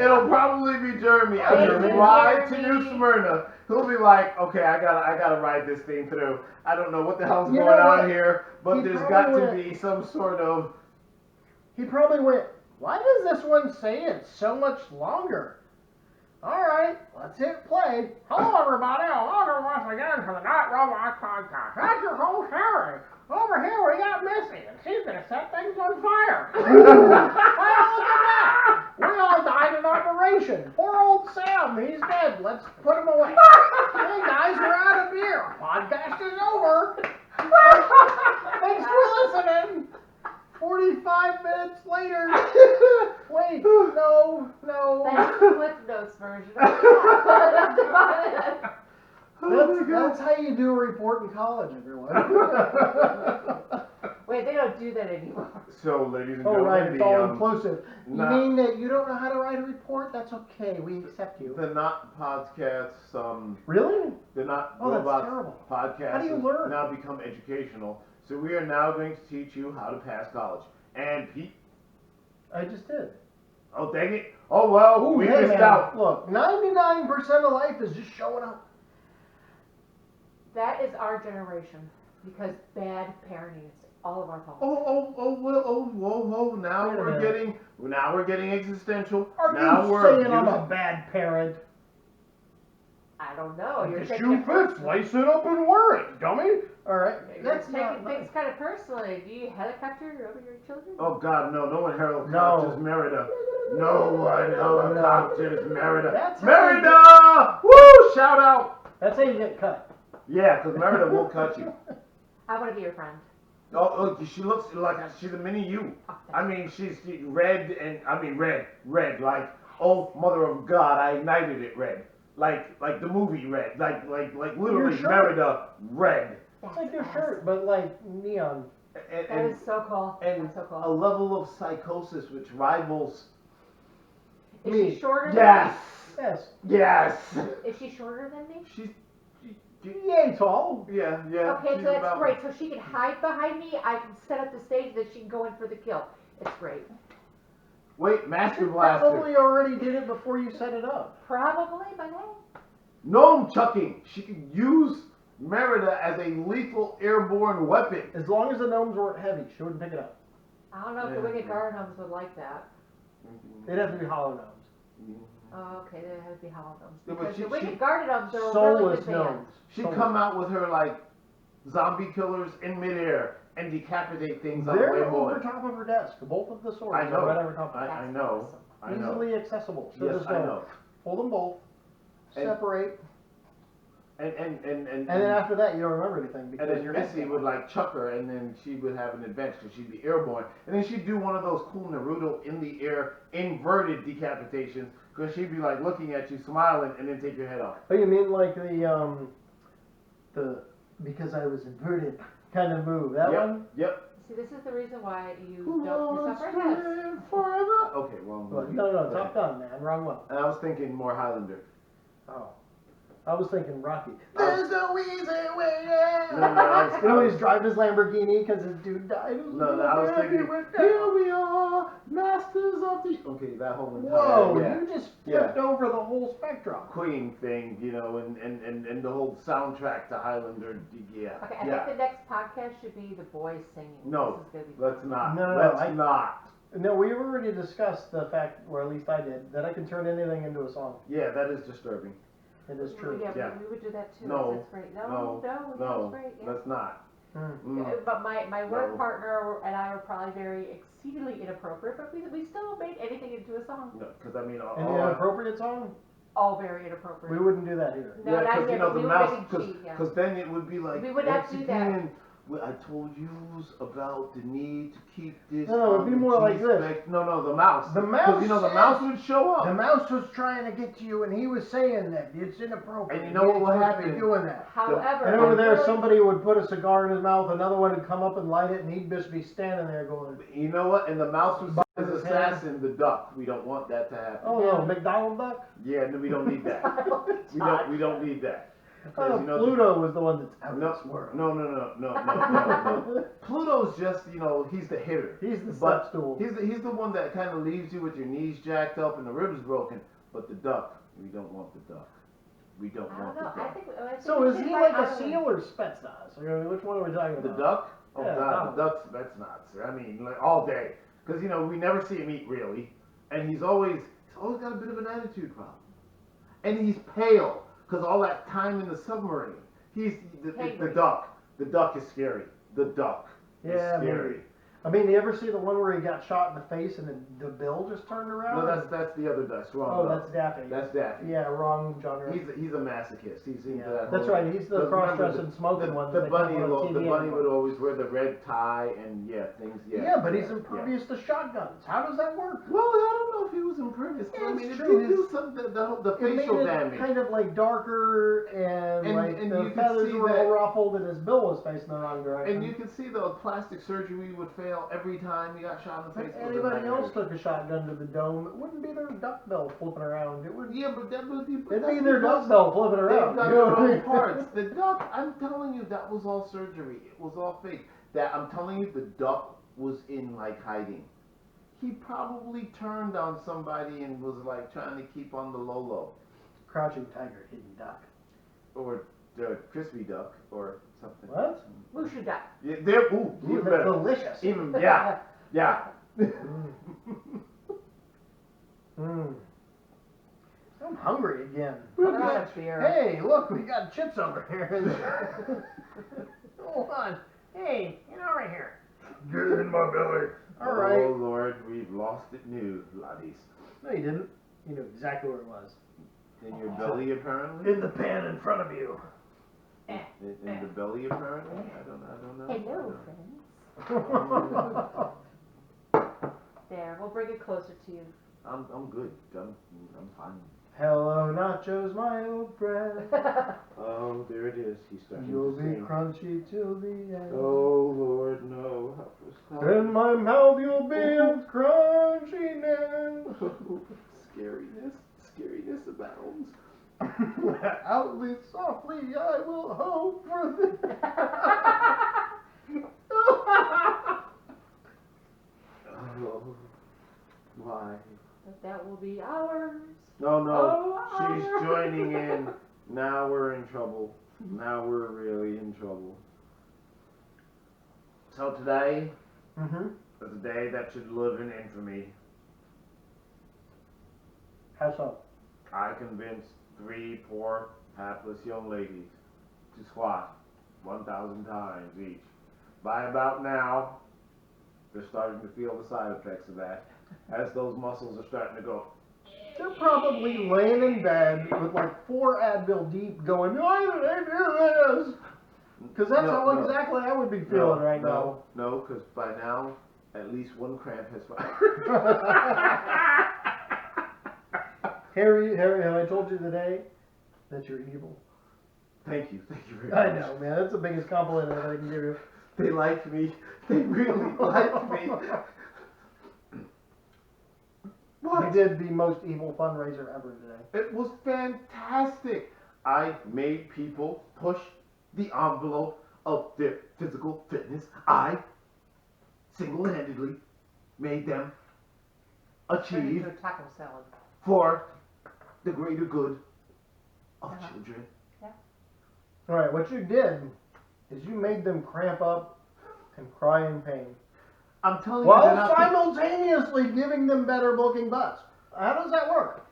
It'll probably be Jeremy. I just Jeremy. ride to New Smyrna. He'll be like, okay, I gotta ride this thing through. I don't know what the hell's You going know on what? here, but He there's probably got to went- be some sort of. He probably went, why does this one say it's so much longer? All right, let's hit play. Hello, everybody. I want to watch welcome again to the Not Robot Podcast. That's your host, Harry. Over here we got Missy, and she's gonna set things on fire. Hey, look at that! We all died in operation. Poor old Sam, he's dead. Let's put him away. Hey guys, we're out of beer. Podcast is over. Thanks for listening. 45 minutes later. Wait, no. That's the Cliff Notes version. That's how you do a report in college, everyone. Wait, they don't do that anymore. So, ladies and Oh, gentlemen, right, it's all inclusive. You not- mean that you don't know how to write a report? That's okay, we accept you. the Not Podcasts, Really? the Not Oh, that's Robots terrible. podcast How do you has learn? now become educational. So we are now going to teach you how to pass college. And Pete, I just did. oh dang it! Oh well, Ooh, we hey, missed man, out. Look, 99% of life is just showing up. That is our generation because bad parenting is all of our fault. Whoa! Now Wait a we're getting existential. Are now you we're saying I'm a abusing- bad parent? I don't know. You're The taking shoe it fits, personally. lace it up and wear it, dummy. Alright, You're that's taking not things nice. kind of personally. Do you helicopter over your children? Oh God, no! No one helicopters No. Merida. No one helicopters Merida. That's how Merida! Woo! Shout out! That's how you get cut. Yeah, because Merida won't cut you. I want to be your friend. Oh, look, she looks like she's a mini you. Oh, I mean, she's red and red. Like, oh, mother of God, I ignited it red. Like the movie Red. Like literally Your shirt. Merida red. It's like your shirt, but like neon. That And, is so cool. and That's so a cool. level of psychosis which rivals. Is me. she shorter Yes, Yes. yes. than me? Is she shorter than me? She's. Yay, tall. Yeah. Okay, she's so that's about- great. So she can hide behind me. I can set up the stage that she can go in for the kill. It's great. Wait, Master You Blaster. probably already did it before you set it up. Probably, but hey. Gnome chucking. She could use Merida as a lethal airborne weapon. As long as the gnomes weren't heavy, she wouldn't pick it up. I don't know if the Wicked Garden Gnomes would like that. They'd have to be hollow gnomes. Oh, okay, they have to be hollow gnomes. Yeah, but Because she- the Wicked she- Garden Gnomes are a really Soulless good band. gnomes. She'd Soulless. come out with her like zombie killers in midair and decapitate things on the They're way over board. top of her desk. Both of the swords I know. are right over top of her. I That's know. awesome. I know. Easily accessible. So Yes, just I go know. pull them both, And- separate, And and then after that you don't remember anything and because then your Missy would like chuck her, and then she would have an advantage because she'd be airborne, and then she'd do one of those cool Naruto in the air inverted decapitations because she'd be like looking at you, smiling, and then take your head off. Oh, you mean like the because I was inverted kind of move? That Yep. one? Yep. See, this is the reason why you Who don't wants piss to off our heads. live forever? Okay, wrong Well, movie. no, Okay. Top Gun, man, wrong one. And I was thinking more Highlander. Oh, I was thinking Rocky. There's no easy way No, I was- You know he's driving his Lamborghini because his dude died. No, I was thinking, here we are, masters of the... Okay, that whole entire... Whoa, yeah. you just flipped over the whole spectrum. Queen thing, you know, and the whole soundtrack to Highlander, yeah. Okay, I yeah. think the next podcast should be the boys singing. No, This is gonna be let's not. No, Let's not. No, we already discussed the fact, or at least I did, that I can turn anything into a song. Yeah, that is disturbing. It is true. Yeah, Yeah. We would do that too. No, That's great. No, no, that's great. Yeah. let's not. Mm. Mm. But my work No. partner and I were probably very exceedingly inappropriate, but we still made anything into a song. No, because I mean, Any inappropriate song? All very inappropriate. We wouldn't do that either. No, yeah, not because you yet, know but the we would mouse, make it cheap, yeah. because then it would be like, We would not once do that. again, I told you about the need to keep this. No, it'd be on the more like this. G-spec. No, the mouse. The mouse Because you know the said- mouse would show up. The mouse was trying to get to you, and he was saying that it's inappropriate. And you know what ain't will supposed to be happen? doing that. However, And over I there, really- somebody would put a cigar in his mouth, another one would come up and light it, and he'd just be standing there going, You know what? And the mouse was Buzz his his head. assassin, the duck. We don't want that to happen. "Oh no, McDonald duck." Yeah, no, we don't need that. we don't need that. Oh, you know, Pluto was the one that's out No, of this world. no. Pluto's just, you know, he's the hitter. He's the But step stool. He's the one that kind of leaves you with your knees jacked up and the ribs broken. But the duck, we don't want the duck. We don't I want don't know. the I duck. think So we is should he write like a Ireland. seal or Spetsnaz? Or which one are we talking The about? duck? Oh Yeah, God, the duck's that's nuts. I mean, like all day, because you know we never see him eat really, and he's always got a bit of an attitude problem, and he's pale because all that time in the submarine. He's the Hangry. duck. The duck is scary. The duck is Yeah, scary. maybe. I mean, you ever see the one where he got shot in the face and the bill just turned around? No, that's the other duck. Wrong. Oh, duck. that's Daffy. That's Daffy. Yeah, wrong genre. He's a masochist. He's into Yeah, that that's whole- right. He's the But remember, cross-dressing smoking one. The that they bunny, put on the TV bunny anymore. would always wear the red tie and things. Yeah, but he's yeah. impervious to shotguns. How does that work? Well, I don't know if he was impervious. Yeah, I mean, it's it true. did do some the It made facial it damage. kind of like darker and like and the you could feathers see were that- all ruffled and his bill was facing the wrong direction. And you can see the plastic surgery would fail every time he got shot in the face. If It was a anybody nightmare. else took a shotgun to the dome, it wouldn't be their duck bill flipping around. It would. Yeah, but that would be. It'd be their duck bill flipping They've around. got You know their what I own mean? parts. The duck, I'm telling you, that was all surgery. It was all fake. That I'm telling you, the duck was in like hiding. He probably turned on somebody and was like trying to keep on the low, Crouching tiger, hidden duck. or the crispy duck, or something. What? Musha duck. Yeah, there. Ooh, Ooh, even that's better. delicious. Even yeah. Mm. I'm hungry again. How about a beer? Hey, look, we got chips over here. Hold on. Hey, get over here. Get in my belly. All right. Oh Lord, we've lost it new, laddies. No, you didn't. You knew exactly where it was. In your belly, apparently. In the pan in front of you. In the belly, apparently. I don't know. Hello, friends. There, we'll bring it closer to you. I'm good. I'm fine. Hello, nachos, my old friend. Oh, there it is. He's starting You'll to be sing. crunchy till the end. Oh Lord, no. Help us, help In us. my mouth you'll be of crunchiness. Scariness abounds. Outly softly I will hope for thee. Oh, why? But that will be ours. No, Oh, she's ours. joining in. Now we're in trouble. Now we're really in trouble. So today Mm-hmm. is a day that should live in infamy. How so? I convinced 3 poor, hapless young ladies to squat 1,000 times each. By about now, they're starting to feel the side effects of that, as those muscles are starting to go. They're probably laying in bed with like 4 Advil deep going, why did I do this? Because that's how exactly I would be feeling right now. No, because by now, at least one cramp has fired. Harry, have I told you today that you're evil? Thank you very I much. know, man. That's the biggest compliment I can give you. They like me. They really like me. What? You did the most evil fundraiser ever today. It was fantastic. I made people push the envelope of their physical fitness. I single-handedly made them Turn achieve into a taco salad. for the greater good of Uh-huh. children. All right, what you did is you made them cramp up and cry in pain, I'm telling you, while they're not simultaneously giving them better looking butts. How does that work?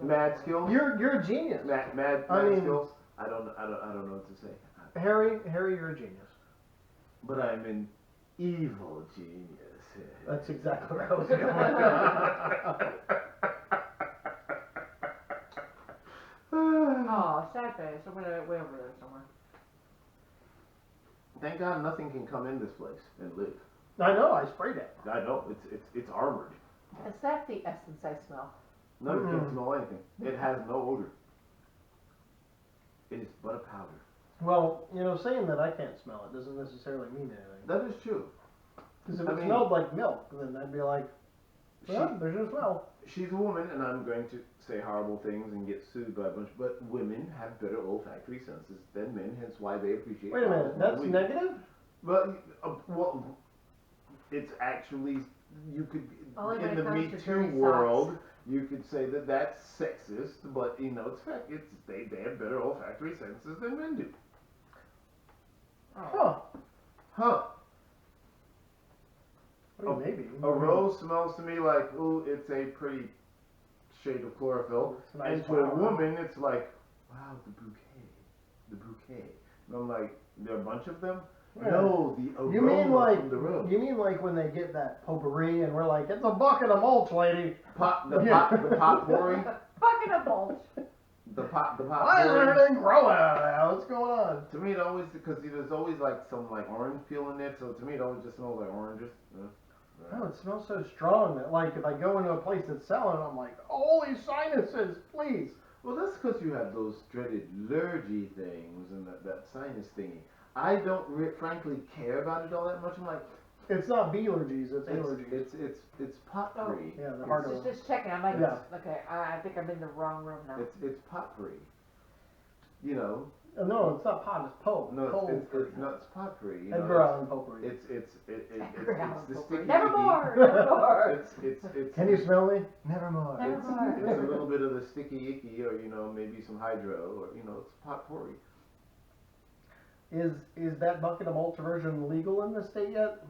mad skills. You're a genius, Mad I mean- skills. I don't know what to say. Harry. You're a genius. But I'm an evil genius. That's exactly where I was going. Oh, sad face. I'm gonna way over there somewhere. Thank God nothing can come in this place and live. I know. I sprayed it. I know it's armored. Is that the essence I smell? No, it Mm-mm. doesn't smell anything. It has no odor. It is but a powder. Well, saying that I can't smell it doesn't necessarily mean anything. That is true. Because if I it mean- smelled like milk, then I'd be like, well, there's no smell. She's a woman, and I'm going to say horrible things and get sued by a bunch. But women have better olfactory senses than men, hence why they appreciate. Wait a minute, flowers more that's than we do. negative? Well, it's actually you could Only when in it the comes Me to Too dirty world, you could say that that's sexist, but it's fact. They have better olfactory senses than men do. Oh. Huh. Huh? Well, maybe. A rose smells to me like, ooh, it's a pretty shade of chlorophyll. It's a nice And to a flower. woman, it's like, wow, the bouquet. the bouquet. And I'm like, there are a bunch of them? Yeah. No, the aroma You mean like from the rose. you mean like when they get that potpourri and we're like, it's a bucket of mulch, lady. The potpourri, Bucket of mulch. the Why is potpourri. everything growing out of that? What's going on? To me, it always, because there's always like some like orange peel in it, so to me it always just smells like oranges. Oh, it smells so strong that like if I go into a place that's selling, I'm like, holy sinuses, please. Well, that's because you have those dreaded allergy things and that sinus thingy. I don't frankly care about it all that much. I'm like, It's not bee allergies, it's allergies. it's potpourri. Yeah, the hard It's- one. Just checking. I'm like, Yeah. okay, I think I'm in the wrong room now. It's potpourri. You know, No, it's not pot, it's Pope. no, it's not it's potpourri. You know, Edgar Allan potpourri. it's Edgar Allan the Poe. sticky. Nevermore, nevermore. It's Can you smell me? Nevermore. Nevermore. it's a little bit of the sticky icky, or maybe some hydro, or it's potpourri. Is that bucket of mulch version legal in the state yet?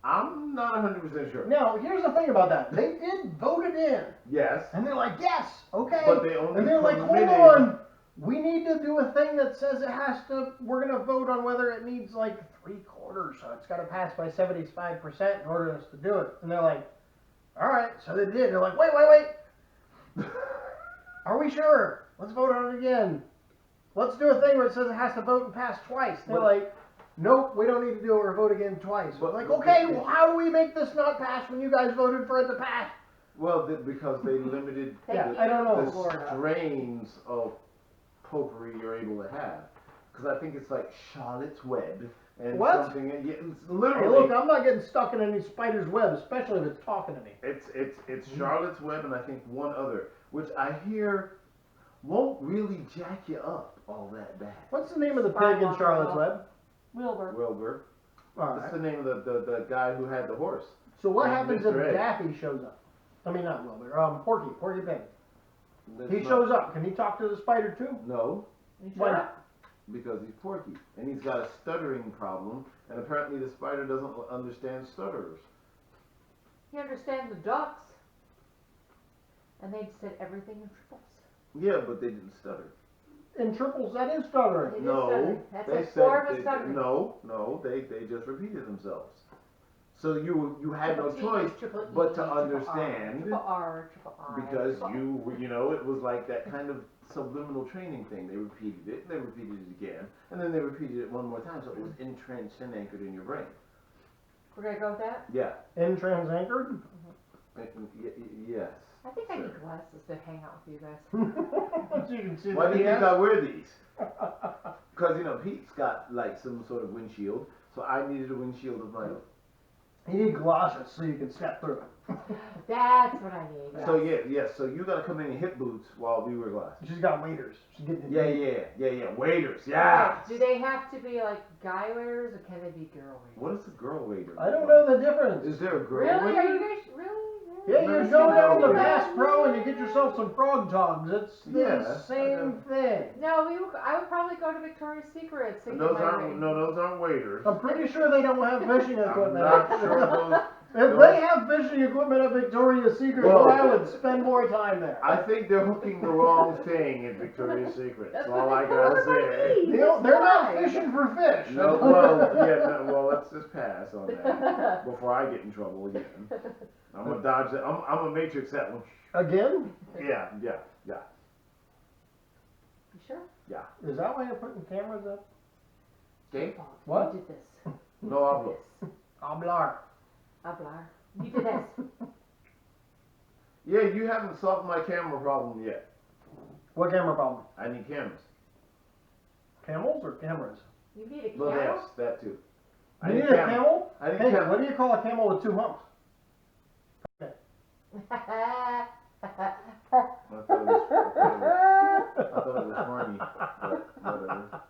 I'm not 100% sure. Now, here's the thing about that. They did vote it in. Yes, And they're like, yes, okay. but they only And they're like, hold permitted- on. We need to do a thing that says it has to, we're going to vote on whether it needs like 3/4. So it's got to pass by 75% in order for us to do it. And they're like, all right. So they did. They're like, wait. Are we sure? Let's vote on it again. Let's do a thing where it says it has to vote and pass twice. They're But- like, nope, we don't need to do it or vote again twice. But- We're like, but- okay, well, how do we make this not pass when you guys voted for it to pass? Well, because they limited Yeah, the, I don't know. the Florida. strains of potpourri you're able to have. Because I think it's like Charlotte's Web and What? something. Yeah, it's Hey, literally. look, I'm not getting stuck in any spider's web, especially if it's talking to me. It's Charlotte's Web and I think one other, which I hear won't really jack you up all that bad. What's the name of the pig in Charlotte's Web? Wilbur. Wilbur. All That's right. the name of the guy who had the horse. So what and happens if Mr. Ed. Daffy shows up? I mean, not Wilbur. Porky Pig. That's He not- shows up. Can he talk to the spider too? No, You Why sure? not? because he's Porky and he's got a stuttering problem, and apparently the spider doesn't understand stutterers. He understands the ducks. And they said everything in triples. Yeah, but they didn't stutter. In triples, that is stuttering. It is No, stuttering. That's they a form of said stuttering. no, they just repeated themselves. So you had no Triple T, choice triple E, but to triple understand, triple R, triple I, because triple it was like that kind of subliminal training thing. They repeated it, they repeated it again, and then they repeated it one more time, so it was entrenched and anchored in your brain. We're gonna go with that? Yeah. In transanchored? Yes. I think I need glasses to hang out with you guys. So you can see Why the do you think PS. I wear these? Because Pete's got like some sort of windshield, so I needed a windshield of my own. You need glasses so you can step through it. That's what I need. So yes. So you gotta come in in hip boots while we wear glasses. She's got waiters. She's getting Yeah. Waiters, yeah. Do they have to be like guy waiters or can they be girl waiters? What is a girl waiter? I don't know the difference. Is there a girl Really? Are waiter? you guys really? Yeah, Never you seen go a down to girl Bass waiter. Pro and you get yourself some frog togs. It's the Yeah, same thing. No, I would probably go to Victoria's Secret. And those aren't waiters. I'm pretty sure they don't have fishing I'm equipment. not sure those. If they have fishing equipment at Victoria's Secret, Well- I would spend more time there. I think they're hooking the wrong thing at Victoria's Secret. That's all I gotta say. They're not fishing for fish. No, well, let's just pass on that before I get in trouble again. I'm gonna dodge that. I'm gonna matrix that one. Again? Yeah. You sure? Is that why you're putting cameras up? Okay. What? You did this. No hablo. This. Hablar. Hablar. You did this. Yeah, you haven't solved my camera problem yet. What camera problem? I need cameras. Camels or cameras? You need a Well, camera? yes, that too. You need a camel? I need Hey, camera. what do you call a camel with two humps? I thought it was horny, but whatever.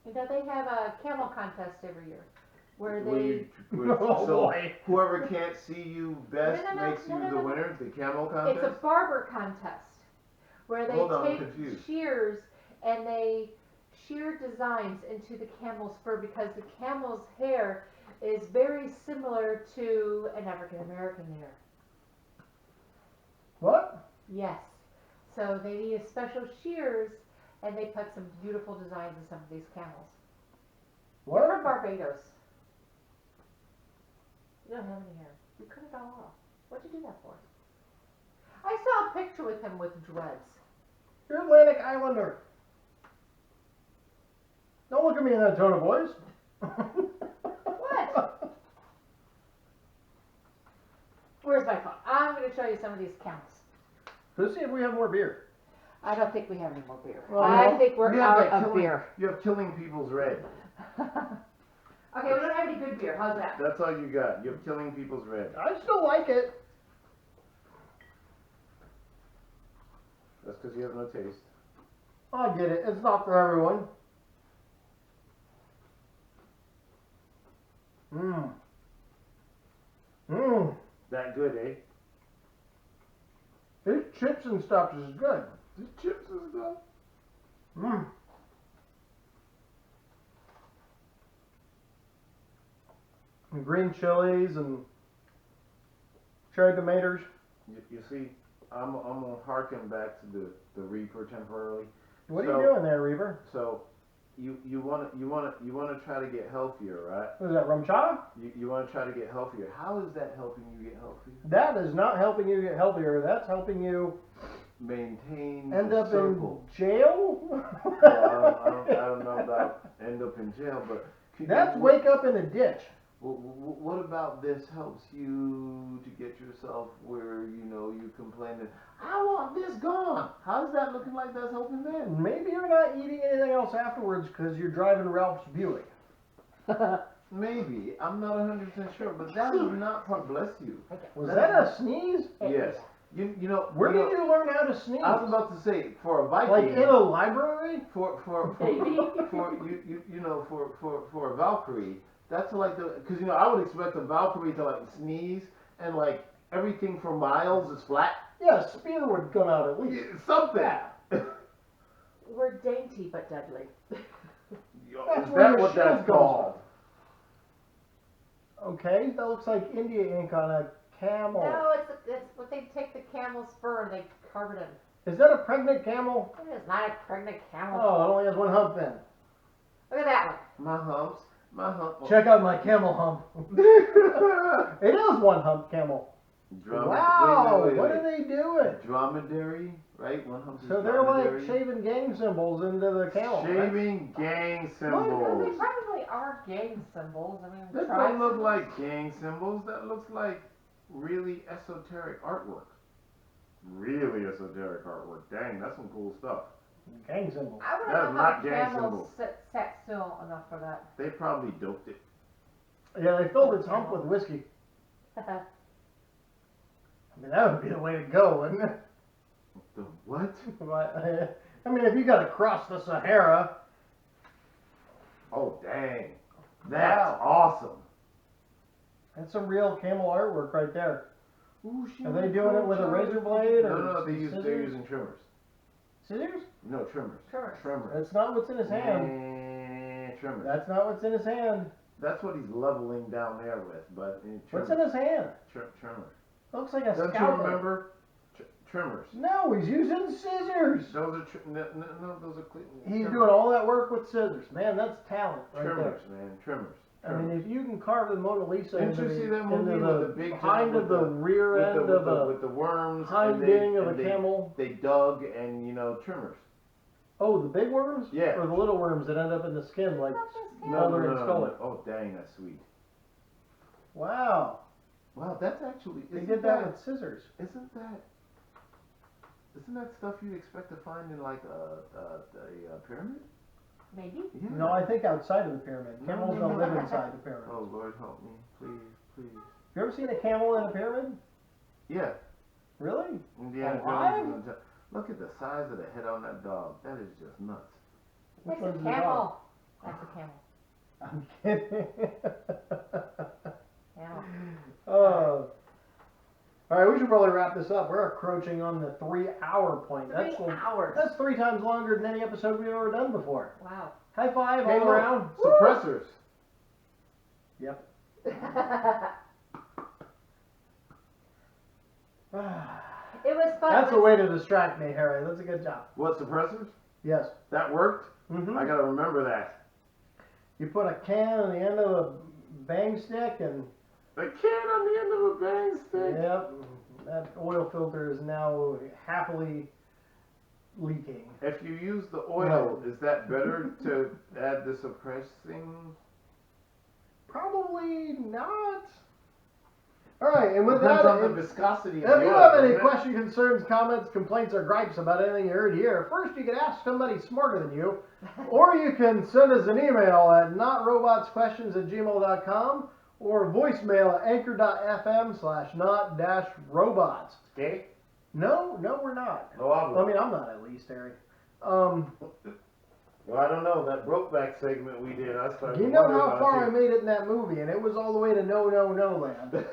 You know, they have a camel contest every year where Will they. you- Oh, so boy. whoever can't see you best No, makes you no, the no. winner. The camel It's contest. a barber contest where they Hold on, I'm take confused. shears and they shear designs into the camel's fur because the camel's hair is very similar to an African American hair. What? Yes. so they needed special shears, and they put some beautiful designs in some of these camels. What? You're from Barbados. You don't have any hair. You cut it all off. What'd you do that for? I saw a picture with him with dreads. You're Atlantic Islander. Don't look at me in that tone of voice. What? Where's my phone? I'm going to show you some of these camels. Let's see if we have more beer. I don't think we have any more beer. Well, I no. think we're You have out that of beer. You have Killing People's Red. Okay, we don't have any good beer. How's that? That's all you got. You have Killing People's Red. I still like it. That's because you have no taste. I get it. It's not for everyone. Mmm. Mmm. That good, eh? These chips and stuff is good. The chips and stuff. Mmm. And green chilies and cherry tomatoes. You see, I'm gonna harken back to the Reaper temporarily. What So- are you doing there, Reaper? So, you wanna try to get healthier, right? What is that, rum chata? You wanna try to get healthier. How is that helping you get healthier? That is not helping you get healthier. That's helping you Maintain end the up circle. in jail. Well, I don't know about end up in jail, but That's wake up in a ditch. What about this helps you to get yourself where you complain that I want this gone? How's that looking like that's helping them? Maybe you're not eating anything else afterwards because you're driving Ralph's Buick. Maybe I'm not 100% sure, but that is not part. Bless you. Was that a sneeze? Yes. You know. Where did you learn how to sneeze? I was about to say for a Viking. Like in a library? For a Valkyrie, that's like because I would expect a Valkyrie to like sneeze and like everything for miles is flat. Yeah, a spear would come out at least. Yeah, something. We're dainty but deadly. That's Is where that your what shield that's comes called? Okay, that looks like India ink on a camel. No, it's what they take the camel's fur and they carve it in. Is that a pregnant camel? It is not a pregnant camel. Oh, it only has one hump then. Look at that My hump. Check out my camel hump. It is one hump camel. Wow, wait, what are they doing? Dromedary, right? One hump is So they're like dromedary. shaving gang symbols into the camel. right? Shaving gang one. symbols. They probably are gang symbols. I mean, That tribes don't look and- like gang symbols. That looks like really esoteric artwork. Really esoteric artwork. Dang, that's some cool stuff. Gang symbols. I want That to is know how not gang camels symbols. sat still enough for that. They probably doped it. Yeah, they filled its hump with whiskey. I mean, that would be the way to go, wouldn't it? The what? I mean, if you got to cross the Sahara. Oh, dang. That's Wow. awesome. That's some real camel artwork right there. Ooh, she Are they went doing it with a cool, razor Charlie. blade or No, they're scissors? using trimmers. Scissors? No, trimmers. Trimmers. That's not what's in his hand. Trimmers. That's not what's in his hand. That's what he's leveling down there with, but What's in his hand? trimmers. Looks like a Don't you scalpel. remember? Trimmers. No, he's using scissors. Those are no, those are He's trimmers. doing all that work with scissors. Man, that's talent right Trimmers, man, trimmers. there. I mean, if you can carve the Mona Lisa Didn't into you see the, that movie into with the the big hind with of the the- rear with end the, of a with the worms, hind and end of a they, camel. They dug and trimmers. Oh, the big worms? Yeah. Or the little worms that end up in the skin like Mulder and Scully? Oh, dang, that's sweet. Wow. Wow, that's actually. They Isn't did that with scissors. Isn't that stuff you'd expect to find in like a pyramid? Maybe. Yeah. No, I think outside of the pyramid. No, Camels no, don't no. live inside the pyramid. Oh Lord, help me, please, please. You ever seen a camel in a pyramid? Yeah. Really? Indiana Alive? Jones. is on top. Look at the size of the head on that dog. That is just nuts. Which That's a one's the dog? camel. That's a camel. I'm kidding. Camel. Oh. All right, we should probably wrap this up. We're approaching on the 3-hour point. 3 hours. That's 3 times longer than any episode we've ever done before. Wow. High five Hey, all look, around. Suppressors. Yep. It was fun. That's a way to distract me, Harry. That's a good job. What, suppressors? Yes. That worked? Mm-hmm. I gotta remember that. You put a can on the end of a bang stick and... A can on the end of a bang stick. Yep. That oil filter is now happily leaking. If you use the oil, is that better to add the suppressing? Probably not. All right, and with Depends that, on the viscosity of if the you oil. have any doesn't it? questions, concerns, comments, complaints, or gripes about anything you heard here, first you can ask somebody smarter than you, or you can send us an email at notrobotsquestions@gmail.com or voicemail at anchor.fm/not-robots. Okay. No, we're not. No, I mean, I'm not at least, Harry. Well, I don't know. That Brokeback segment we did, I started You know wondering how about far I you. made it in that movie, and it was all the way to no land.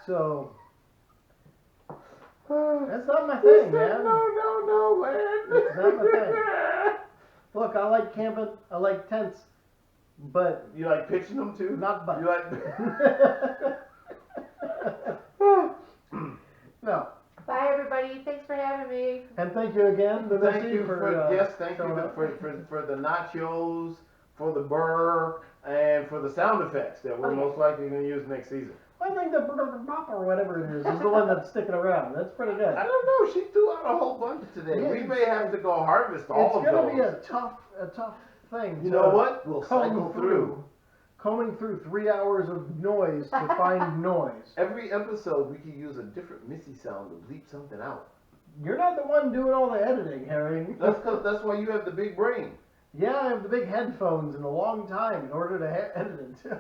So, that's not my He thing, said, man. no, man. It's not my thing. Look, I like camping, I like tents, but You like pitching them too? not butts. You like... No. Bye, everybody. Thanks for having me. And thank you again to Thank Missy you for yes, thank you showing up. for the nachos, for the burr, and for the sound effects that we're Oh, yeah. most likely going to use next season. I think the bop or whatever it is the one that's sticking around. That's pretty good. I don't know. She threw out a whole bunch today. Yeah, we may have to go harvest all It's of gonna those. be a tough thing. You to know what? We'll comb cycle through. combing through 3 hours of noise to find noise. Every episode, we could use a different Missy sound to bleep something out. You're not the one doing all the editing, Harry. That's why you have the big brain. Yeah, I have the big headphones and a long time in order to edit it too.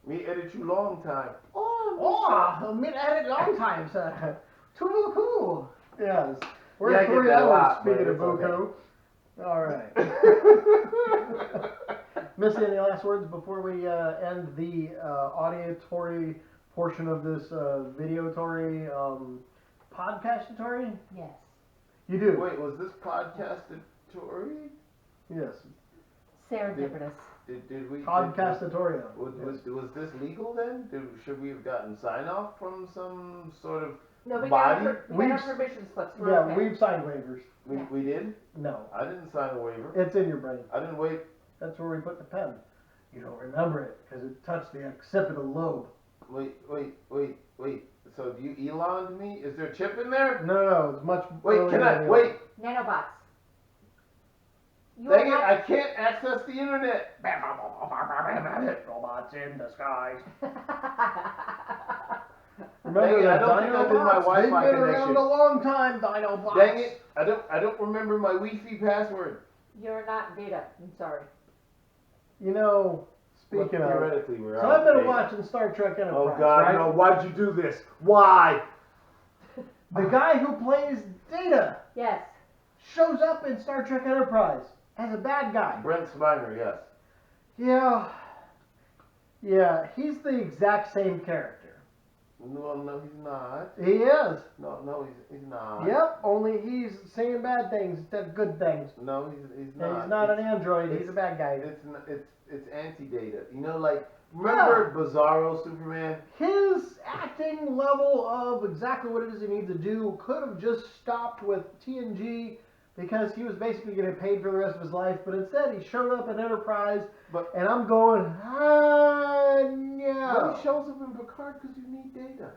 Me edit you long time. Oh, me edit long time, sir. Too cool. Yes. We're Yeah, I at get 3 that a hours, lot, but speaking of it's okay. buku. All right. Missy, any last words before we end the auditory portion of this videotory podcastatory? Yes. You do? Wait, was this podcasted Tory? Yes. Serendipitous. Did we? Podcastatorium. Was this legal then? Should we have gotten sign off from some sort of No, we body? got our permission slips. We're Yeah, okay. we've signed waivers. We did? No. I didn't sign a waiver. It's in your brain. I didn't wait. That's where we put the pen. You don't remember it because it touched the occipital lobe. Wait. So you Elon'd me? Is there a chip in there? No, it's much. Wait, earlier can than I? the Wait. Nanobots. You Dang it, are I can't access the internet. Robots in disguise. not. Remember Dang it, the I don't think I did my Dinobots? They've Wi-Fi been around connection. a long time, Dinobots. Dang it, I don't remember my Wi-Fi password. You're not data. I'm sorry. You know, Well, speaking of, theoretically, we're so out I've of been date. watching Star Trek Enterprise. Oh God, right? no! Why'd you do this? Why? The guy who plays Data Yes. shows up in Star Trek Enterprise as a bad guy. Brent Spiner, yes. Yeah, he's the exact same character. No, he's not. He is. No, he's not. Yep, only he's saying bad things instead of good things. No, he's And not. he's not an It's- android, he's a bad guy. It's anti-data. You know, like remember Bizarro Superman? His acting level of exactly what it is he needs to do could have just stopped with TNG because he was basically getting paid for the rest of his life, but instead he showed up at Enterprise, But and I'm going, no. but he shows up in Picard because you need data.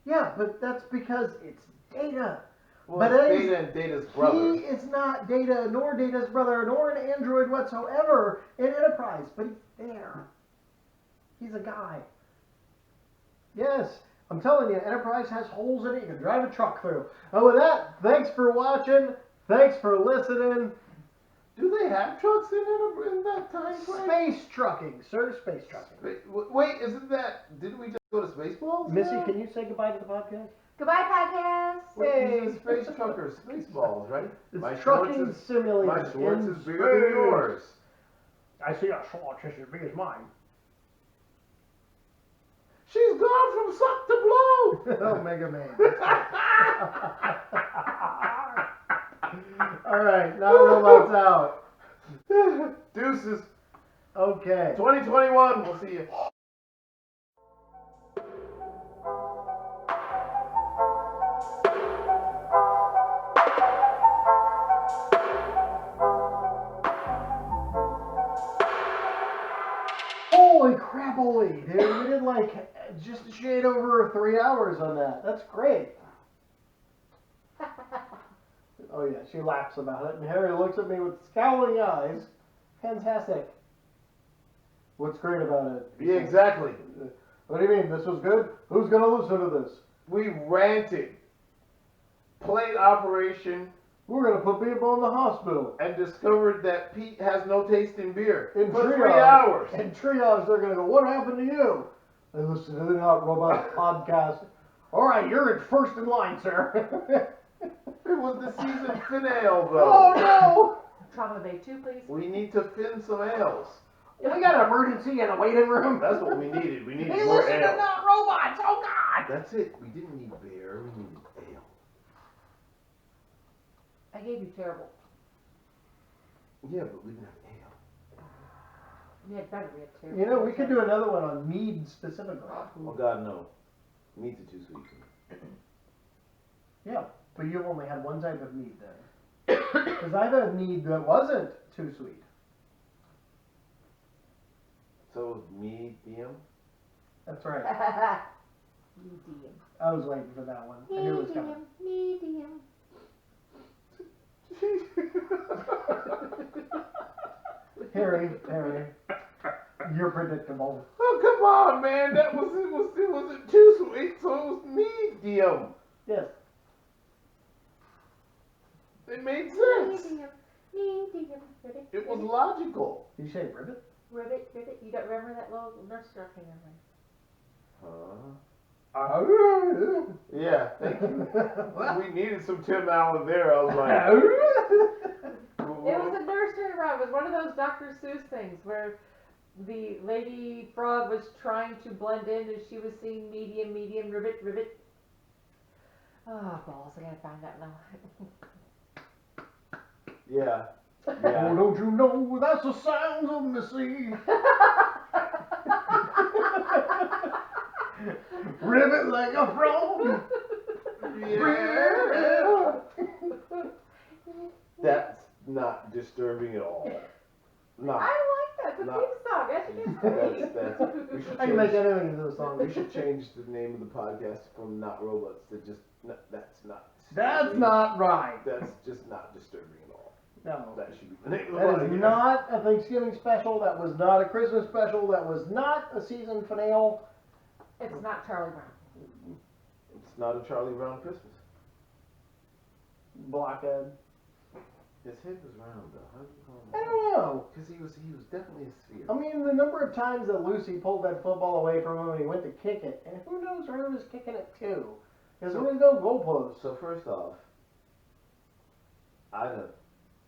Yeah, but that's because it's Data. Well, But it's it is- Data and Data's brother. He is not Data, nor Data's brother, nor an android whatsoever in Enterprise, but he's there. He's a guy. Yes, I'm telling you, Enterprise has holes in it you can drive a truck through. And with that, thanks for watching. Thanks for listening. Do they have trucks in that time frame? Space trucking, sir, space trucking. Wait, isn't that? Didn't we just go to Spaceballs? Missy, now? can you say goodbye to the podcast? Goodbye, podcast. Wait, these are space truckers, Spaceballs, right? It's My Schwartz trucking is- simulator. My Schwartz in is bigger than space. yours. I see a Schwartz just as big as mine. She's gone from suck to blow. Oh, Mega Man. All right, now robots out. Deuces. Okay. 2021. We'll see you. happily, dude. We did like just a shade over 3 hours on that. That's great. Oh yeah, she laughs about it, and Harry looks at me with scowling eyes. Fantastic. What's great about it? Yeah, exactly. What do you mean? This was good? Who's gonna listen to this? We ranted, played Operation, We're gonna put people in the hospital. and discovered that Pete has no taste in beer In for triage. 3 hours. In triage, they're gonna go, what happened to you? They listen to the Not Robot podcast. All right, you're at first in line, sir. It was the season finale, Oh though. Chocolate Bay 2, please. We need to fin some ales. no! We got an emergency in the waiting room. That's what we needed. We needed Hey, more listen to ale. Not Robots. Oh God! That's it. We didn't need beer. We needed ale. I gave you terrible. Yeah, but we didn't have ale. We had better. We had terrible. You know, we could do another one on mead specifically. Oh God, no. Meats are too sweet for me. Yeah, but you've only had one type of mead then. Because I've had mead that wasn't too sweet. So medium. That's right. Medium. I was waiting for that one. I knew it was coming. Medium. Harry, you're predictable. Oh come on, man! That was it wasn't too sweet, so it was medium. Yes. It made sense. Medium. Ribbit. It was logical. Did you say ribbit? Ribbit. Ribbit. You don't remember that little nurse struck me Huh? Yeah, thank you. We needed some Tim Allen there. I was like, It was a nursery rhyme. It was one of those Dr. Seuss things where the lady frog was trying to blend in and she was seeing medium, ribbit, ribbit. Oh, balls. I gotta find that now. yeah. Oh, Yeah. don't you know that's the sounds of Missy? Ribbit like a frog. Yeah. That's not disturbing at all. I Not. like that. The Not- theme song. That's we should I can make change, anything into a song. we should change the name of the podcast from Not Robots to just that's not. That's disturbing. not right. That's just not disturbing at all. No. That should be the name of the That is podcast. not a Thanksgiving special. That was not a Christmas special. That was not a season finale. It's not Charlie Brown. It's not a Charlie Brown Christmas. Blockhead. His head was round though. How do you call I him? don't know. Because he was definitely a sphere. I mean, the number of times that Lucy pulled that football away from him and he went to kick it, and who knows where he was kicking it to? Because there was no goalpost. So first off, I'd have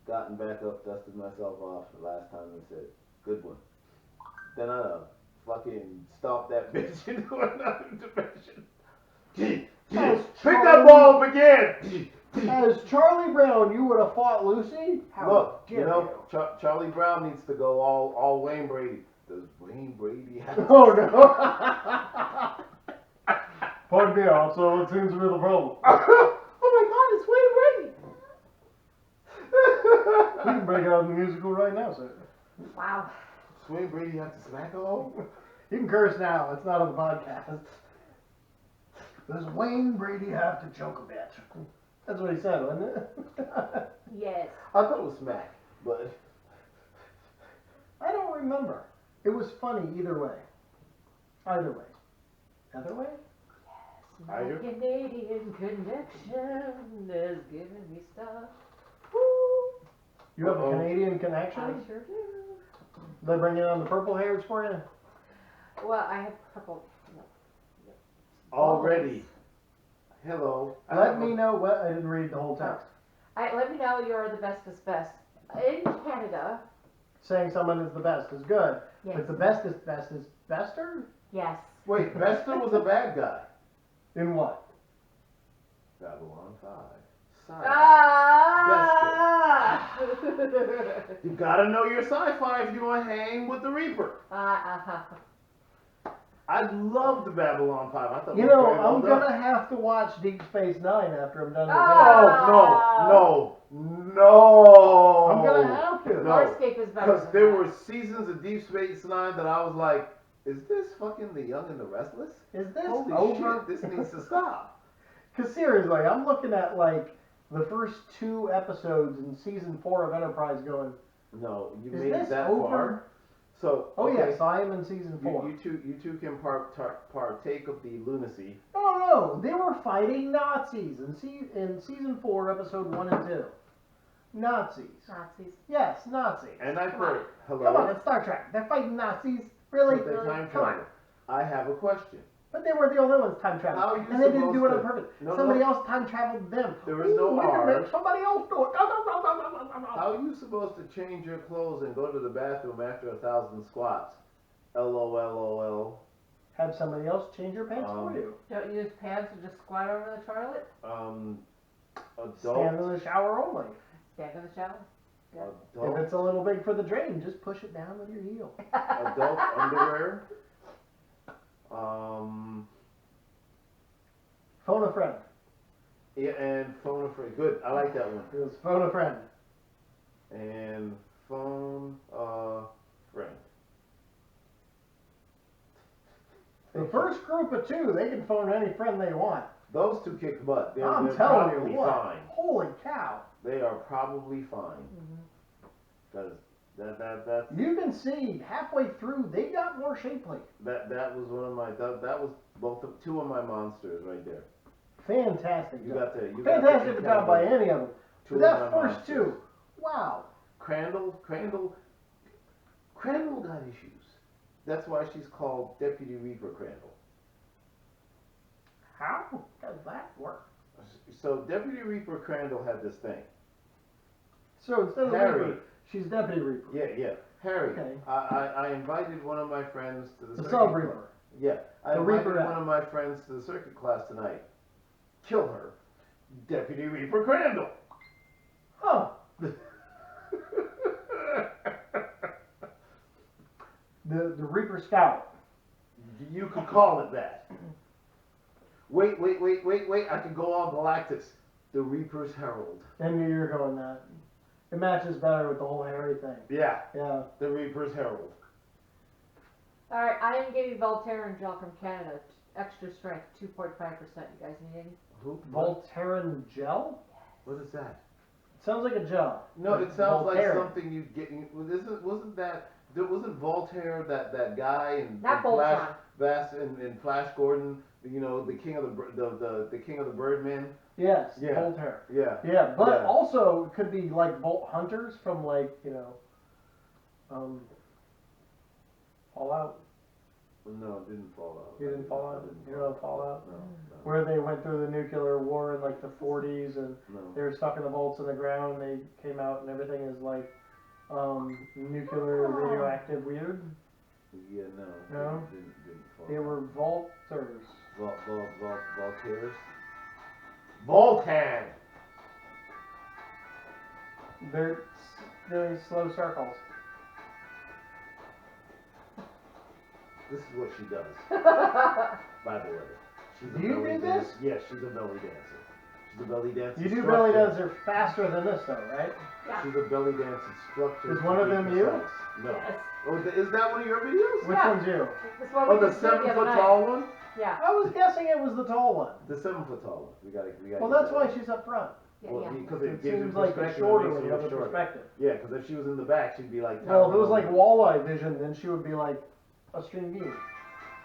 gotten back up, dusted myself off the last time and said, good one. Then I'd have fucking stomped that bitch into another dimension. As Pick that ball up again! As Charlie Brown, you would have fought Lucy? How Look, dare you know, Charlie Brown needs to go all Wayne Brady. Does Wayne Brady have Oh no! Pardon me, also, what seems to be the problem? Oh my God, it's Wayne Brady! We can break out in the musical right now, sir. Wow. Does Wayne Brady have to smack all? You can curse now, it's not on the podcast. Does Wayne Brady have to choke a bit? That's what he said, wasn't it? Yes. I thought it was smack, but I don't remember. It was funny either way. Either way. Other way? My Either? Canadian connection is giving me stuff. You have Uh-oh. a Canadian I connection? sure do. They bring in on the purple hairs for you? Well, I have purple. already. Hello. Let me know what. I didn't read the whole text. Let me know you're the bestest best. In Canada, Saying someone is the best is good. yes. But the best is bester? Yes. Wait, Vesta was a bad guy. In what? Babylon 5. Sci-fi. Ah! You gotta know your sci-fi if you want to hang with the Reaper. I love the Babylon 5. I thought You it was know, very well I'm done. gonna have to watch Deep Space Nine after I'm done with Oh, no. I'm gonna have to. No. Farscape is better. Because than there that. were seasons of Deep Space Nine that I was like, Is this fucking The Young and the Restless? Is this Holy over? shit, this needs to stop. Because seriously, I'm looking at like the first 2 episodes in season 4 of Enterprise going, No, you is made this it that over? far. So, Oh okay, yes, I am in season 4. you two can partake of the lunacy. No, they were fighting Nazis in season 4, episode 1 and 2. Nazis. Nazis. Yes, Nazis. And I've heard, hello? Come on, it's Star Trek. They're fighting Nazis. Really? So they time Come on. travel. I have a question. But they were the only ones time How are traveling. you And they didn't do it supposed on to- purpose. No, Somebody no. else time traveled them. There is no Wait a minute, R. somebody else do it. How are you supposed to change your clothes and go to the bathroom after 1,000 squats? LOL. Have somebody else change your pants Um, for you. Don't use pants and just squat over the toilet. Stand in Adult. the shower only. Stand in the shower. If Adult. it's a little big for the drain, just push it down with your heel. Adult underwear. Phone a friend. Yeah, and phone a friend. Good. I like that one. It was phone a friend. And phone a friend. The first group of 2, they can phone any friend they want. Those 2 kick butt. They're I'm telling probably you what. fine. Holy cow. They are probably fine. Because that's You can see halfway through, they got more shapely. that was one of my that was both of 2 of my monsters right there. Fantastic You job. got to Fantastic job by any of them. 2 But of that my first monsters. 2, wow. Crandall got issues. That's why she's called Deputy Reaper Crandall. How does that work? So Deputy Reaper Crandall had this thing. So instead of Harry. Reaper, she's Deputy Reaper. Yeah. Harry, Okay. I invited one of my friends to the The circuit Sub class. Reaper. Yeah, I The invited Reaper one of my friends to the circuit class tonight. Kill her. Deputy Reaper Crandall. Huh. The Reaper Scout. You could call it that. Wait. I could go all Galactus. The Reaper's Herald. I knew you were going that. It matches better with the whole Harry thing. Yeah, Yeah. the Reaper's Herald. All right, I am getting Voltaren gel from Canada, extra strength, 2.5%. You guys need any? Who? Voltaren gel? What is that? It sounds like a gel. No, it sounds like Voltaren. something you'd get. Wasn't Voltaire that guy in Not Flash Voltron. in Flash Gordon? You know, the king of the king of the Birdmen. Yes, Yeah. Voltaire. Yeah. Yeah, but Yeah. also it could be like Bolt Hunters from Fallout. No, it didn't fall out. You didn't fall out? You know Fallout? No, Where they went through the nuclear war in like the 40s and no. they were stuck in the vaults in the ground. They came out and everything is like nuclear radioactive weird. Yeah, no. No? Didn't fall They out. were vaulters. Voltaire's. Voltan! They're doing slow circles. This is what she does, by the way. She's a Do you belly do dancer. this? Yes, she's a belly dancer. She's a belly dancer. You do belly dancer faster than this though, right? Yeah. She's a belly dance instructor. Is one of them you? No. Yes. Oh, is that one of your videos? Which Yeah. one's you? This one Oh, we the just did 7 other foot night. tall one? Yeah. I was guessing it was the tall one. The 7 foot tall one. We gotta. Well, that's why she's up front. Yeah, Well, yeah. because It it gives you seems like it's perspective. shorter It when makes you have look the shorter. perspective. Yeah, because if she was in the back, she'd be like. Well, if it was towering like over. walleye vision, then she would be like a string bean.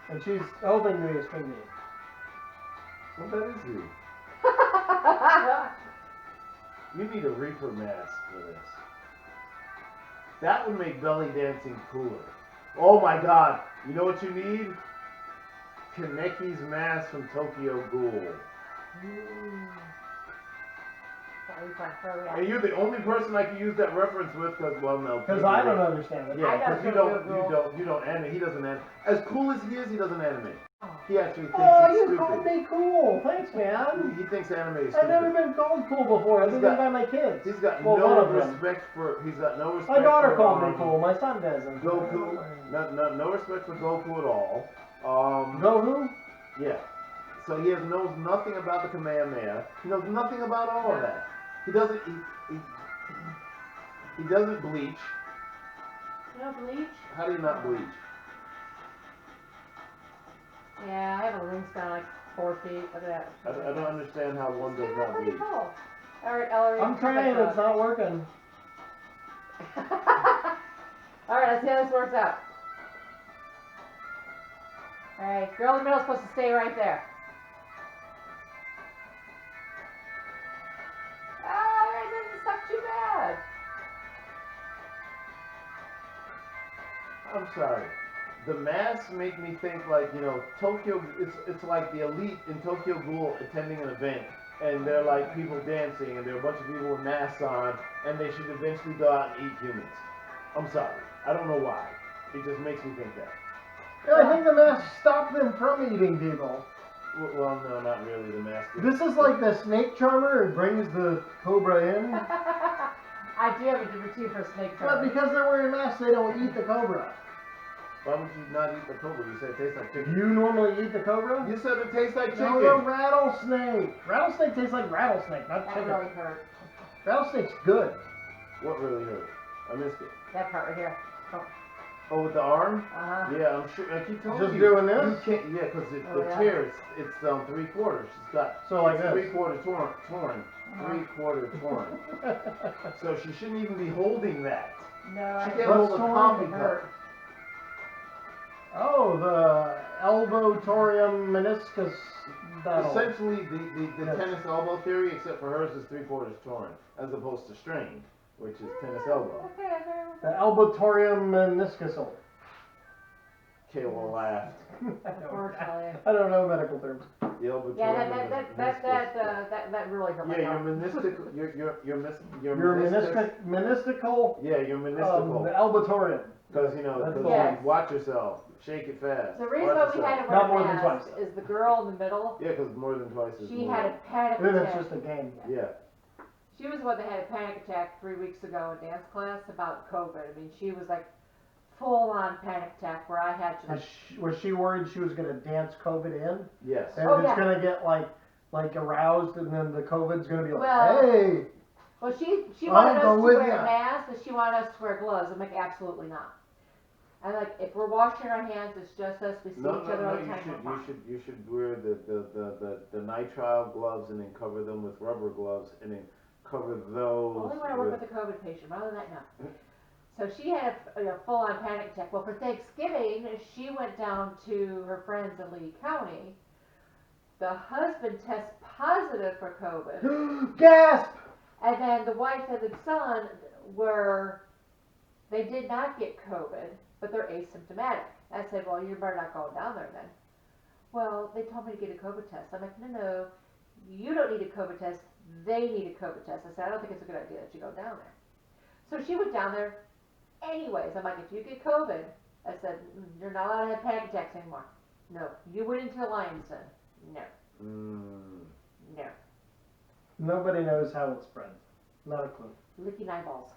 And she's hoping to be a string bean. Well, that is you. You need a Reaper mask for this. That would make belly dancing cooler. Oh my god. You know what you need? Kaneki's mask from Tokyo Ghoul. That'd be fun for And you're the only person I can use that reference with because, well, no. Because I don't understand it. Yeah, I got because you don't animate. He doesn't animate. As cool as he is, he doesn't animate. He actually thinks Oh, it's you stupid. called me cool. Thanks, man. He thinks anime is I've never stupid. been called cool before, other He's than got- by my kids. He's got Well, one no of them. respect for. He's got no respect. My daughter for, called me cool. My son doesn't. Goku. No respect for Goku at all. Goku? Yeah. So he knows nothing about the Kamehameha. He knows nothing about all of that. He doesn't. He doesn't bleach. You know, bleach? How do you not bleach? Yeah, I have a wingspan like 4 feet. Look at that. I don't understand how one does Isn't not that pretty bleed. cool? All right, Ellery. I'm trying, it's not working. All right, let's see how this works out. All right, girl in the middle is supposed to stay right there. Oh, it doesn't suck too bad. I'm sorry. The masks make me think like, Tokyo, it's like the elite in Tokyo Ghoul attending an event, and they're like people dancing, and there are a bunch of people with masks on, and they should eventually go out and eat humans. I'm sorry. I don't know why. It just makes me think that. Yeah, I think the mask stopped them from eating people. Well, no, not really. The mask. This is like the snake charmer and brings the cobra in. I do have a different too for snake But charmer. because they're wearing masks, they don't eat the cobra. Why would you not eat the cobra? You said it tastes like Do chicken. you normally eat the cobra? You said it tastes like chicken. No, the rattlesnake. Rattlesnake tastes like rattlesnake, not That chicken. really hurt. Rattlesnake's good. What really hurt? I missed it. That part right here. Oh, with the arm? Uh-huh. Yeah, I'm sure. I keep telling Just you. doing this? You can't. Yeah, because Oh, the yeah? tear, it's 3/4. She's got So like this. 3/4 torn. Uh-huh. 3/4 torn. So she shouldn't even be holding that. No, She I can't What's hold a torn? coffee It cup. hurt. Oh, the elbow-torium meniscus. Battle. Essentially, the Yes. tennis elbow theory, except for hers is 3/4 torn, as opposed to strained, which is tennis elbow. Okay, very well. The elbow-torium meniscus. Kayla laughed. Unfortunately. I don't know medical terms. The elbow Yeah, torn. that really hurt my Yeah, your arm. meniscul, your Your menistical. Yeah, your The meniscal. elbow-torium. Because That's the Yes. watch yourself, shake it fast. The reason Watch why we yourself. had to Not wear more a than mask twice. is the girl in the middle. Yeah, because more than twice is She more. had a panic Then it's attack. just a game. Yeah. She was the one that had a panic attack 3 weeks ago in dance class about COVID. I mean, she was like full on panic attack where I had to. Was she worried she was going to dance COVID in? Yes. And Oh, it's yeah. going to get like aroused, and then the COVID's going to be like, Well, hey. Well, she I'll wanted us go to with wear ya. masks, and she wanted us to wear gloves. I'm like, absolutely not. I'm like, if we're washing our hands, it's just us. We see No, each no, other no. all the You time. should, we're you fine. should, you should wear the nitrile gloves and then cover them with rubber gloves and then cover those. Only when I work with a COVID patient. Other than that, no. So she had a full-on panic attack. Well, for Thanksgiving, she went down to her friends in Lee County. The husband tests positive for COVID, Gasp! and then the wife and the son they did not get COVID, but they're asymptomatic. I said, well, you better not go down there then. Well, they told me to get a COVID test. I'm like, no, you don't need a COVID test. They need a COVID test. I said, I don't think it's a good idea that you go down there. So she went down there anyways. I'm like, if you get COVID, I said, you're not allowed to have panic attacks anymore. No. You went into the lion's den. No. No. Nobody knows how it spreads. Not a clue. Licking eyeballs.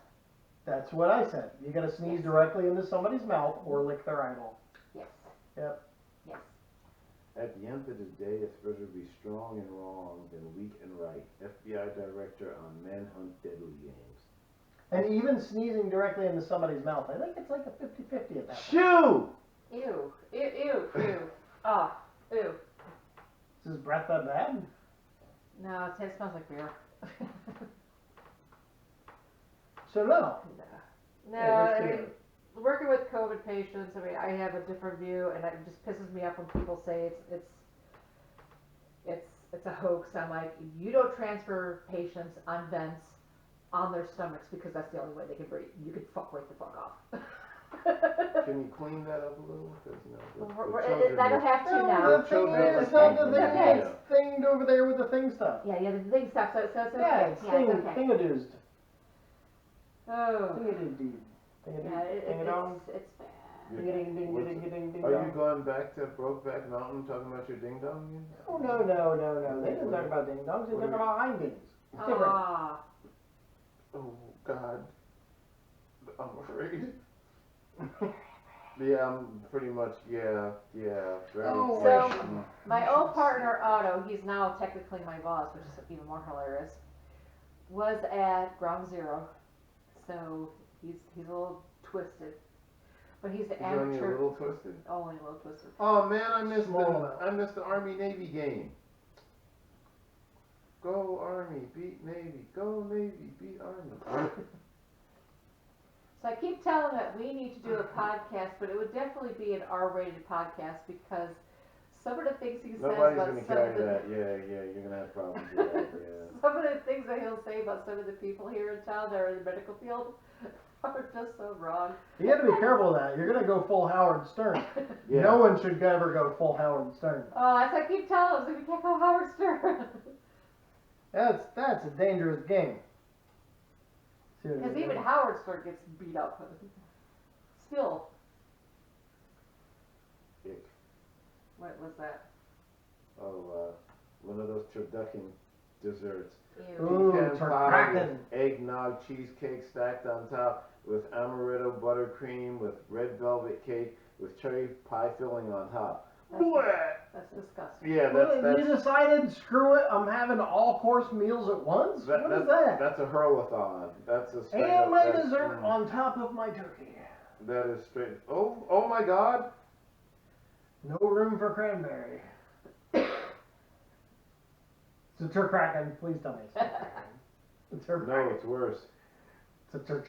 That's what I said. You got to sneeze Yes. directly into somebody's mouth or lick their eyeball. Yes. Yep. Yes. At the end of the day, it's better to be strong and wrong than weak and right. FBI Director on Manhunt Deadly Games. And even sneezing directly into somebody's mouth, I think it's like a 50-50 at that point. Shoo! Ew. Ew. Ew. Ew. Oh. Ew. Is his breath that bad? No, it smells like beer. So no. No, Yeah, I let's do mean, working with COVID patients, I mean, I have a different view, and it just pisses me off when people say it's a hoax. I'm like, you don't transfer patients on vents on their stomachs because that's the only way they can breathe. You could right the fuck off. Can you clean that up a little? Because I don't have to No, now. the thing children is, like the that. thing Okay. is thinged over there with the thing stuff. Yeah, the thing stops, so it's okay. Yeah, it's Yeah, it's okay. thingadoozed. Oh. Thingadoodee. Yeah, Tingadong. it's bad. Ding-a-ding-ding-a-ding-ding-ding-ding. Are you going back to Brokeback Mountain talking about your ding dong again? Oh, no. They didn't talk about ding-dongs. They What talked are about Heimdings. It's different. Ah. Oh God, I'm afraid. Yeah, I'm pretty much yeah. Very Oh, So- Mm. My old partner Otto, he's now technically my boss, which is even more hilarious, was at Ground Zero, so he's a little twisted. but he's an He's only a amateur. little twisted. Only a little twisted. Oh man, I missed Small the Army Navy game. Go Army, beat Navy. Go Navy, beat Army. So I keep telling him that we need to do a podcast, but it would definitely be an R-rated podcast because some of the things he says Nobody's about gonna some carry of the that. Yeah, you're gonna have problems with that. Yeah. some of the things that he'll say about some of the people here in town that are in the medical field are just so wrong. You got to be careful of that. You're gonna go full Howard Stern. Yeah. No one should ever go full Howard Stern. Oh, that's what I keep telling him. So we can't go Howard Stern. That's a dangerous game. Because even Howard Stern gets beat up. Still. Ick. What was that? Oh, one of those turducken desserts. Ew. Ooh, Pecan pie turducken. with eggnog cheesecake stacked on top with amaretto buttercream with red velvet cake with cherry pie filling on top. That's disgusting. Yeah, You decided, screw it, I'm having all course meals at once? What is that? That's a hurlathon. That's a straight And up, my that's- dessert on top of my turkey. That is straight. Oh my God! No room for cranberry. It's a turkraken. Please tell me it's a turkraken. It's a No, turkraken. it's worse. It's a turk.